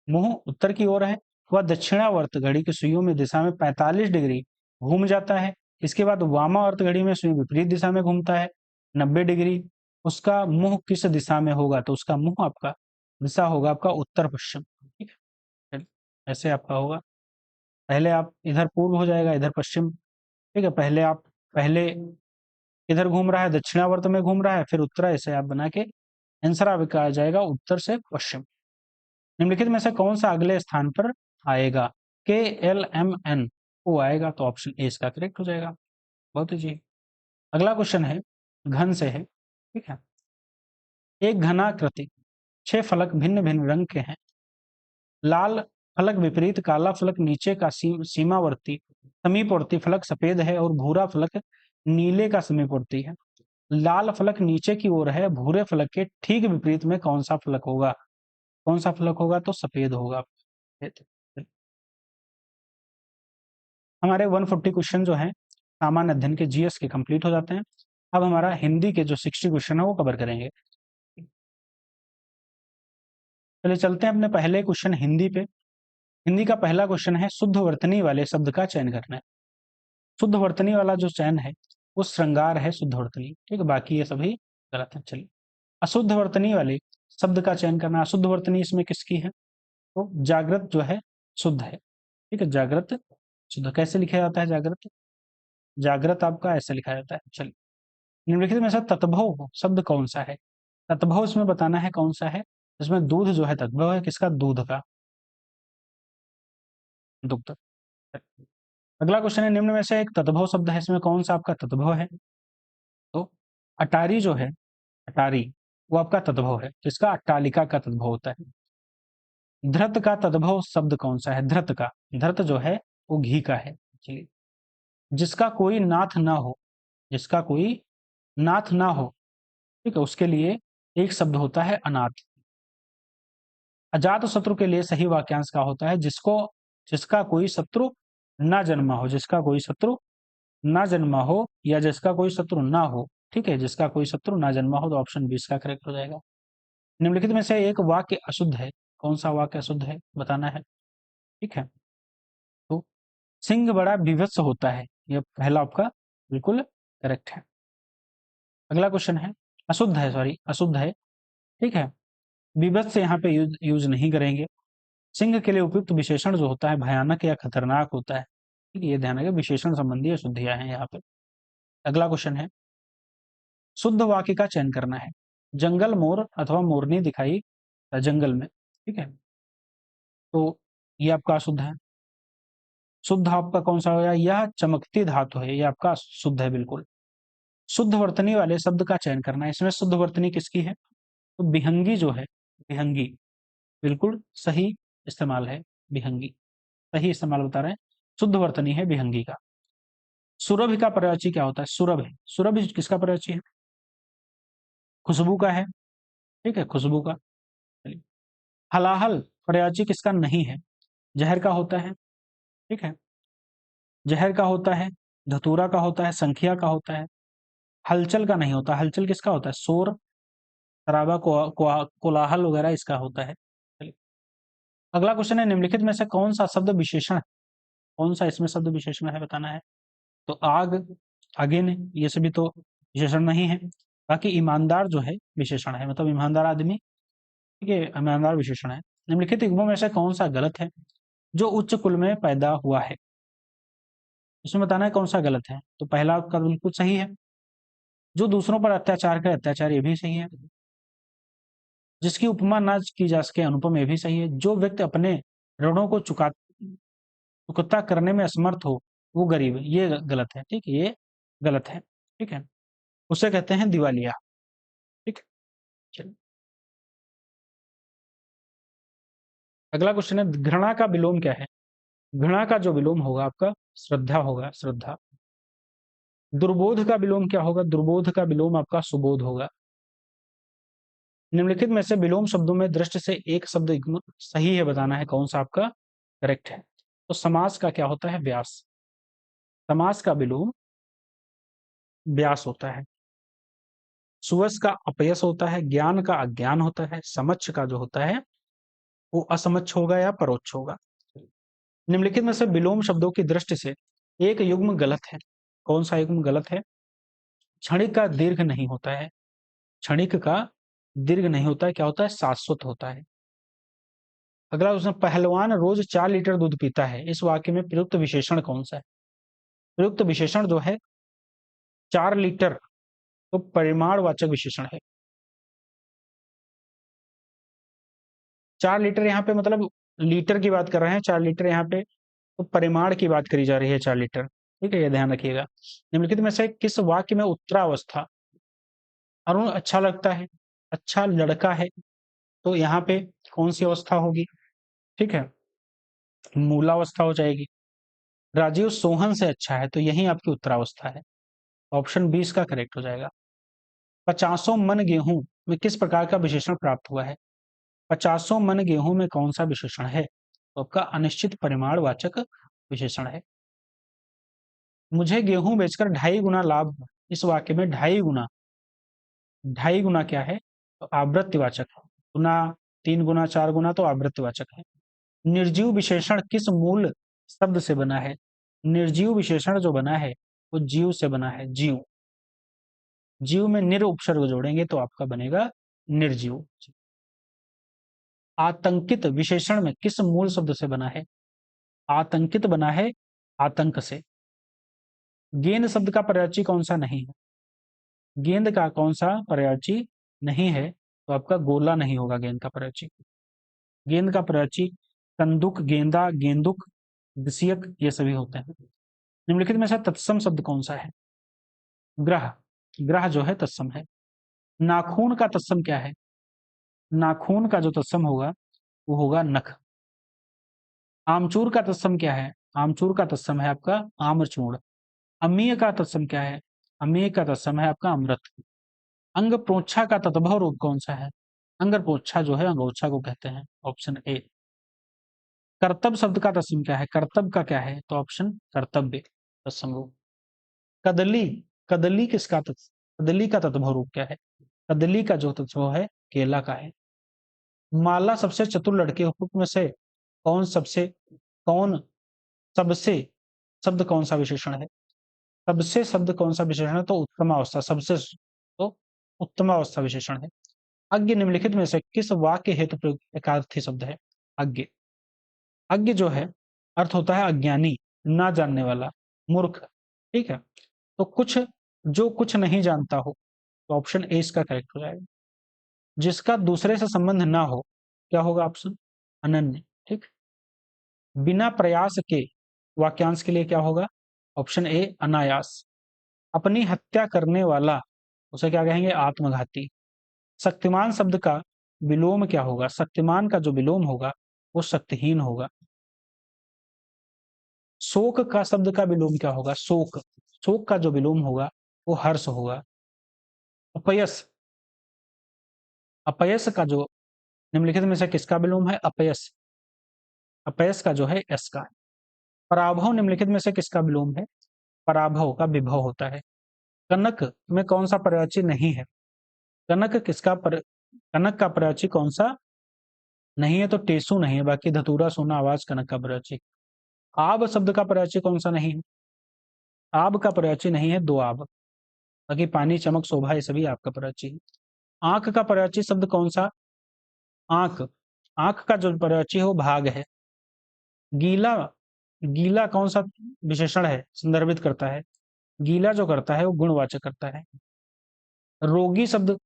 मुंह उत्तर की ओर है, वह दक्षिणावर्त घड़ी की सुइयों में दिशा में 45 डिग्री घूम जाता है। इसके बाद वामावर्त घड़ी में सुई विपरीत दिशा में घूमता है 90 डिग्री। उसका मुंह किस दिशा में होगा, तो उसका मुंह आपका दिशा होगा आपका उत्तर पश्चिम। ठीक है, ऐसे आपका होगा, पहले आप इधर पूर्व हो जाएगा इधर पश्चिम। ठीक है, पहले आप पहले इधर घूम रहा है दक्षिणावर्त में घूम रहा है, फिर उत्तरा, ऐसे आप बना के आंसर आपका आ जाएगा उत्तर से पश्चिम। निम्नलिखित में से कौन सा अगले स्थान पर आएगा, के एल एम एन ओ आएगा, तो ऑप्शन ए इसका करेक्ट हो जाएगा। बहुत ही जी। अगला क्वेश्चन है घन से है। ठीक है, एक घनाकृति 6 फलक भिन्न भिन्न रंग के हैं। लाल फलक विपरीत, काला फलक नीचे का सीमावर्ती समीपवर्ती फलक सफेद है और भूरा फलक नीले का समीपवर्ती है। लाल फलक नीचे की ओर है, भूरे फलक के ठीक विपरीत में कौन सा फलक होगा, कौन सा फलक होगा, तो सफेद होगा। हमारे 140 क्वेश्चन जो हैं सामान्य अध्ययन के जीएस के कंप्लीट हो जाते हैं। अब हमारा हिंदी के जो 60 क्वेश्चन है वो कवर करेंगे। चलिए चलते हैं अपने पहले क्वेश्चन हिंदी पे। हिंदी का पहला क्वेश्चन है शुद्ध वर्तनी वाले शब्द का चयन करना है। शुद्ध वर्तनी वाला जो चयन है वो श्रृंगार है शुद्ध वर्तनी। ठीक है, बाकी ये सभी गलत है। चलिए अशुद्ध वर्तनी वाले शब्द का चयन करना। अशुद्ध वर्तनी इसमें किसकी है, तो जागृत जो है शुद्ध है। ठीक है, जागृत शुद्ध कैसे लिखा जाता है, जागृत, जागृत आपका ऐसे लिखा जाता है। चलिए निम्नलिखित में से तत्भव शब्द कौन सा है, तत्भव इसमें बताना है कौन सा है। इसमें दूध जो है तत्भव है किसका, दूध का, दुग्ध। अगला क्वेश्चन है निम्न में से एक तत्भव शब्द है, इसमें कौन सा आपका तत्भव है, तो अटारी जो है, अटारी वो आपका तत्भव है, किसका, अट्टालिका का तत्भव होता है। धृत का तद्भव शब्द कौन सा है, धृत का, धृत जो है वो घी का है। चलिए जिसका कोई नाथ ना हो, जिसका कोई नाथ ना हो, ठीक है, उसके लिए एक शब्द होता है अनाथ। अजात शत्रु के लिए सही वाक्यांश का होता है, जिसको जिसका कोई शत्रु ना जन्मा हो, जिसका कोई शत्रु ना जन्मा हो या जिसका कोई शत्रु ना हो। ठीक है, जिसका कोई शत्रु ना जन्मा हो, तो ऑप्शन 20 का करेक्ट हो जाएगा। निम्नलिखित में से एक वाक्य अशुद्ध है, कौन सा वाक्य अशुद्ध है बताना है। ठीक है, तो सिंह बड़ा विभत्स होता है, यह पहला आपका बिल्कुल करेक्ट है। अगला क्वेश्चन है अशुद्ध है, सॉरी अशुद्ध है। ठीक है, विभत्स यहाँ पे यूज नहीं करेंगे। सिंह के लिए उपयुक्त विशेषण जो होता है भयानक या खतरनाक होता है। ठीक है, ये ध्यान रखिए, विशेषण संबंधी अशुद्धियां हैं यहाँ पे। अगला क्वेश्चन है शुद्ध वाक्य का चयन करना है। जंगल मोर अथवा मोरनी दिखाई जंगल में। ठीक है, तो ये आपका अशुद्ध है। शुद्ध आपका कौन सा हो गया, यह चमकती धातु है, ये आपका शुद्ध है बिल्कुल। शुद्ध वर्तनी वाले शब्द का चयन करना है। इसमें शुद्ध वर्तनी किसकी है, तो विहंगी जो है, विहंगी बिल्कुल सही इस्तेमाल है, विहंगी सही इस्तेमाल बता रहे हैं, शुद्ध वर्तनी है विहंगी का। सुरभि का पर्यायवाची क्या होता है, सुरभि, सुरभि किसका पर्यायवाची है, खुशबू का है। ठीक है, खुशबू का। चलिए हलाहल पर्यायवाची किसका नहीं है? जहर का होता है, ठीक है, जहर का होता है, धतूरा का होता है, संखिया का होता है, हलचल का नहीं होता। हलचल किसका होता है? शोर, शराबा, कोलाहल वगैरह इसका होता है। चलिए, अगला क्वेश्चन है, निम्नलिखित में से कौन सा शब्द विशेषण, कौन सा इसमें शब्द विशेषण है बताना है। तो आग, अगिन, ये सभी तो विशेषण नहीं है। बाकी ईमानदार जो है विशेषण है, मतलब ईमानदार आदमी, ठीक है, ईमानदार विशेषण है। निम्नलिखित युग्मों में से कौन सा गलत है? जो उच्च कुल में पैदा हुआ है, इसमें बताना है कौन सा गलत है। तो पहला आपका बिल्कुल सही है। जो दूसरों पर अत्याचार करे, अत्याचार, ये भी सही है। जिसकी उपमा ना की जा सके, अनुपम, ये भी सही है। जो व्यक्ति अपने ऋणों को चुकता करने में असमर्थ हो, वो गरीब है, ये गलत है, ठीक है, ये गलत है, ठीक है, उसे कहते हैं दिवालिया, ठीक है। चलिए, अगला क्वेश्चन है, घृणा का विलोम क्या है? घृणा का जो विलोम होगा आपका श्रद्धा होगा, श्रद्धा। दुर्बोध का विलोम क्या होगा? दुर्बोध का विलोम आपका सुबोध होगा। निम्नलिखित में से विलोम शब्दों में दृष्टि से एक शब्द सही है बताना है, कौन सा आपका करेक्ट है। तो समास का क्या होता है? व्यास। समास का विलोम व्यास होता है। सुवस का अपयस होता है, ज्ञान का अज्ञान होता है, समच्छ का जो होता है वो असमच्छ होगा या परोक्ष होगा। निम्नलिखित में से विलोम शब्दों की दृष्टि से एक युग्म गलत है, कौन सा युग्म गलत है? क्षणिक का दीर्घ नहीं होता है, क्षणिक का दीर्घ नहीं होता है, क्या होता है? शाश्वत होता है। अगला उसमें, पहलवान रोज 4 लीटर दूध पीता है, इस वाक्य में प्रयुक्त विशेषण कौन सा है? प्रयुक्त विशेषण जो है 4 लीटर, तो परिमाणवाचक विशेषण है। 4 लीटर यहाँ पे मतलब लीटर की बात कर रहे हैं, 4 लीटर यहाँ पे तो परिमाण की बात करी जा रही है, 4 लीटर, ठीक है, ये ध्यान रखिएगा। निम्नलिखित में से किस वाक्य में उत्तरावस्था, अरुण अच्छा लगता है, अच्छा लड़का है, तो यहाँ पे कौन सी अवस्था होगी? ठीक है, मूलावस्था हो जाएगी। राजीव सोहन से अच्छा है, तो यही आपकी उत्तरावस्था है, ऑप्शन 20 का करेक्ट हो जाएगा। 50 मन गेहूं में किस प्रकार का विशेषण प्राप्त हुआ है? 50 मन गेहूं में कौन सा विशेषण है? तो आपका अनिश्चित परिमाणवाचक विशेषण है। मुझे गेहूं बेचकर 2.5 गुना लाभ हुआ, इस वाक्य में 2.5 गुना, 2.5 गुना क्या है? तो आवृत्तिवाचक है। गुना, 3 गुना, 4 गुना, तो आवृत्तिवाचक है। निर्जीव विशेषण किस मूल शब्द से बना है? निर्जीव विशेषण जो बना है वो जीव से बना है, जीव। जीव में निर उपसर्ग जोड़ेंगे तो आपका बनेगा निर्जीव। आतंकित विशेषण में किस मूल शब्द से बना है? आतंकित बना है आतंक से। गेंद शब्द का पर्यायवाची कौन सा नहीं है? गेंद का कौन सा पर्यायवाची नहीं है? तो आपका गोला नहीं होगा गेंद का पर्यायवाची। गेंद का पर्यायवाची कंदुक, गेंदा, गेंदुक, विषयक, ये सभी होते हैं। निम्नलिखित में से तत्सम शब्द कौन सा है? ग्रह, ग्रह जो है तत्सम है। नाखून का तत्सम क्या है? नाखून का जो तत्सम होगा वो होगा नख। आमचूर का तत्सम क्या है? आमचूर का तत्सम है आपका आम्रचूर्ण। अम्लीय का तत्सम क्या है? अम्लीय का तत्सम है आपका अमृत। अंग प्रोच्छा का तत्भव रूप कौन सा है? अंग प्रोच्छा जो है अंगोच्छा को कहते हैं, ऑप्शन ए। कर्तव्य शब्द का तत्सम क्या है? कर्तव्य का क्या है? तो ऑप्शन कर्तव्य, तत्सम रूप। कदली, कदली किसका कदली का तत्भव रूप क्या है? कदली का जो तत्भव है केला का है। माला सबसे चतुर लड़के में से कौन सबसे, कौन सबसे शब्द कौन सा विशेषण है? सबसे शब्द कौन सा विशेषण है? तो उत्तम अवस्था, सबसे तो उत्तम अवस्था विशेषण है। अज्ञ निम्नलिखित में से किस वाक्य हेतु प्रयुक्त एकार्थी शब्द है? अज्ञ, अज्ञ जो है अर्थ होता है अज्ञानी, ना जानने वाला, मूर्ख, ठीक है। तो कुछ, जो कुछ नहीं जानता हो, तो ऑप्शन ए इसका करेक्ट हो जाएगा। जिसका दूसरे से संबंध ना हो, क्या होगा ऑप्शन? अनन्य, ठीक। बिना प्रयास के वाक्यांश के लिए क्या होगा? ऑप्शन ए अनायास। अपनी हत्या करने वाला, उसे क्या कहेंगे? आत्मघाती। शक्तिमान शब्द का विलोम क्या होगा? शक्तिमान का जो विलोम होगा वो शक्तिहीन होगा। शोक का शब्द का विलोम क्या होगा? शोक, शोक का जो विलोम होगा वो हर्ष होगा। अपयस, अपयस का जो निम्नलिखित में से किसका विलोम है? अपयस, अपयस का जो है एस का है। पराभव निम्नलिखित में से किसका विलोम है? पराभव का विभव होता है। कनक में कौन सा पर्यायवाची नहीं है? कनक का पर्यायवाची कौन सा नहीं है? तो टेसु नहीं है, बाकी धतूरा, सोना, आवाज कनक का पर्यायवाची। आब शब्द का पर्यायवाची कौन सा नहीं है? आब का पर्यायवाची नहीं है, दो आब। बाकी पानी, चमक, शोभा ये सभी आपका पर्यायवाची है। आंख का पर्यायवाची शब्द कौन सा? आंख। आंख का जो पर्यायवाची है वो भाग है। गीला, गीला कौन सा विशेषण है, संदर्भित करता है? गीला जो करता है वो गुणवाचक करता है। रोगी शब्द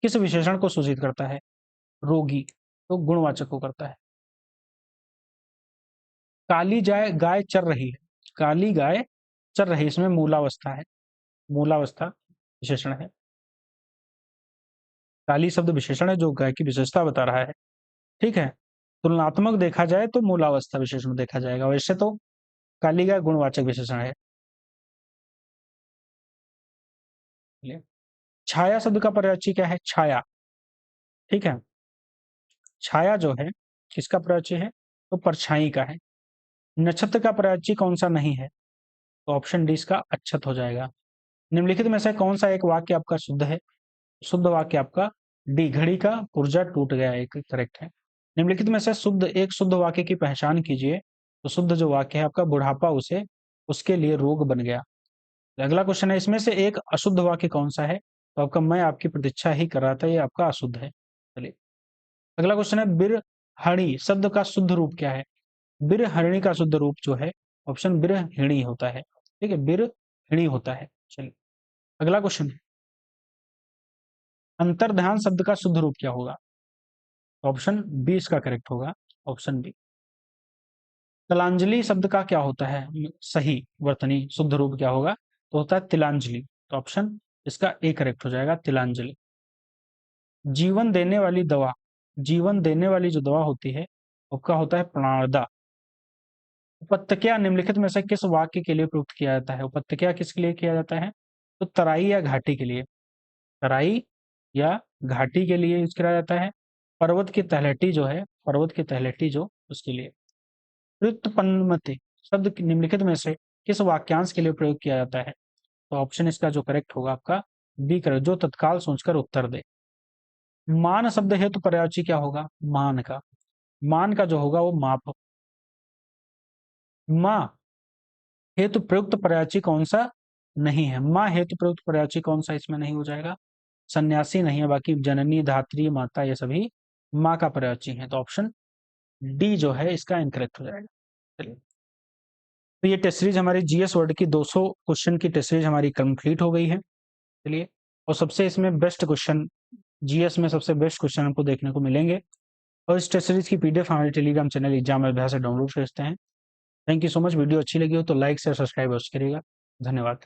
किस विशेषण को सूचित करता है? रोगी, तो गुणवाचक को करता है। काली गाय चर रही है। काली गाय चर रही, इसमें मूलावस्था है, मूलावस्था विशेषण है। काली शब्द विशेषण है जो गाय की विशेषता बता रहा है। ठीक है, तुलनात्मक देखा जाए तो मूलावस्था विशेषण देखा जाएगा, वैसे तो काली गाय गुणवाचक विशेषण है। छाया शब्द का पर्यायवाची क्या है? छाया। ठीक है, छाया जो है किसका पर्यायवाची है? तो परछाई का है। नक्षत्र का पर्यायवाची कौन सा नहीं है? तो ऑप्शन डी इसका अच्छत हो जाएगा। निम्नलिखित में से कौन सा एक वाक्य आपका शुद्ध है? शुद्ध वाक्य आपका डी, घड़ी का पुर्जा टूट गया, एक करेक्ट है। निम्नलिखित में से एक शुद्ध वाक्य की पहचान कीजिए। तो शुद्ध जो वाक्य है आपका, बुढ़ापा उसे उसके लिए रोग बन गया। अगला क्वेश्चन है, इसमें से एक अशुद्ध वाक्य कौन सा है? तो आपका मैं आपकी प्रतीक्षा ही कर रहा था, ये आपका अशुद्ध है। चलिए अगला क्वेश्चन है, बिरहणी शब्द का शुद्ध रूप क्या है? बिरहणी का शुद्ध रूप जो है ऑप्शन बिरहिणी होता है। ठीक है, बिरहिणी होता है। चलिए अगला क्वेश्चन है, अंतर्ध्यान शब्द का शुद्ध रूप क्या होगा? ऑप्शन बी इसका करेक्ट होगा, ऑप्शन बी। तिलांजलि शब्द का क्या होता है सही वर्तनी शुद्ध रूप क्या होगा? तो होता है तिलांजलि, तो ऑप्शन इसका ए करेक्ट हो जाएगा, तिलांजलि। जीवन देने वाली दवा, जीवन देने वाली जो दवा होती है उसका होता है प्राणदा। उपत्यका निम्नलिखित में से किस वाक्य के लिए प्रयुक्त किया जाता है? उपत्यका किसके लिए किया जाता है? तो तराई या घाटी के लिए, तराई या घाटी के लिए यूज किया जाता है। पर्वत की तलहटी जो है, पर्वत की तलहटी जो उसके लिए। व्युत्पन्नमति शब्द निम्नलिखित में से किस वाक्यांश के लिए प्रयोग किया जाता है? तो ऑप्शन इसका जो करेक्ट होगा आपका बी करेक्ट, जो तत्काल सोचकर उत्तर दे। मान शब्द हेतु पर्यायवाची क्या होगा? मान का, मान का जो होगा वो माप। माँ हेतु प्रयुक्त पर्यायवाची कौन सा नहीं है? माँ हेतु प्रयुक्त पर्यायवाची कौन सा इसमें नहीं हो जाएगा? सन्यासी नहीं है, बाकी जननी, धात्री, माता ये सभी माँ का पर्यायवाची है, तो ऑप्शन डी जो है इसका इनकरेक्ट हो जाएगा। चलिए तो ये टेस्ट सीरीज हमारी जीएस वर्ड की 200 क्वेश्चन की टेस्ट सीरीज हमारी कंप्लीट हो गई है। चलिए, और सबसे इसमें बेस्ट क्वेश्चन, जीएस में सबसे बेस्ट क्वेश्चन हमको देखने को मिलेंगे, और इस टेस्ट सीरीज की पीडीएफ हमारे टेलीग्राम चैनल एग्जाम अभ्यास से डाउनलोड करते हैं। Thank you so much. Video अच्छी लगी हो तो लाइक शेयर सब्सक्राइब अवश्य करिएगा। धन्यवाद।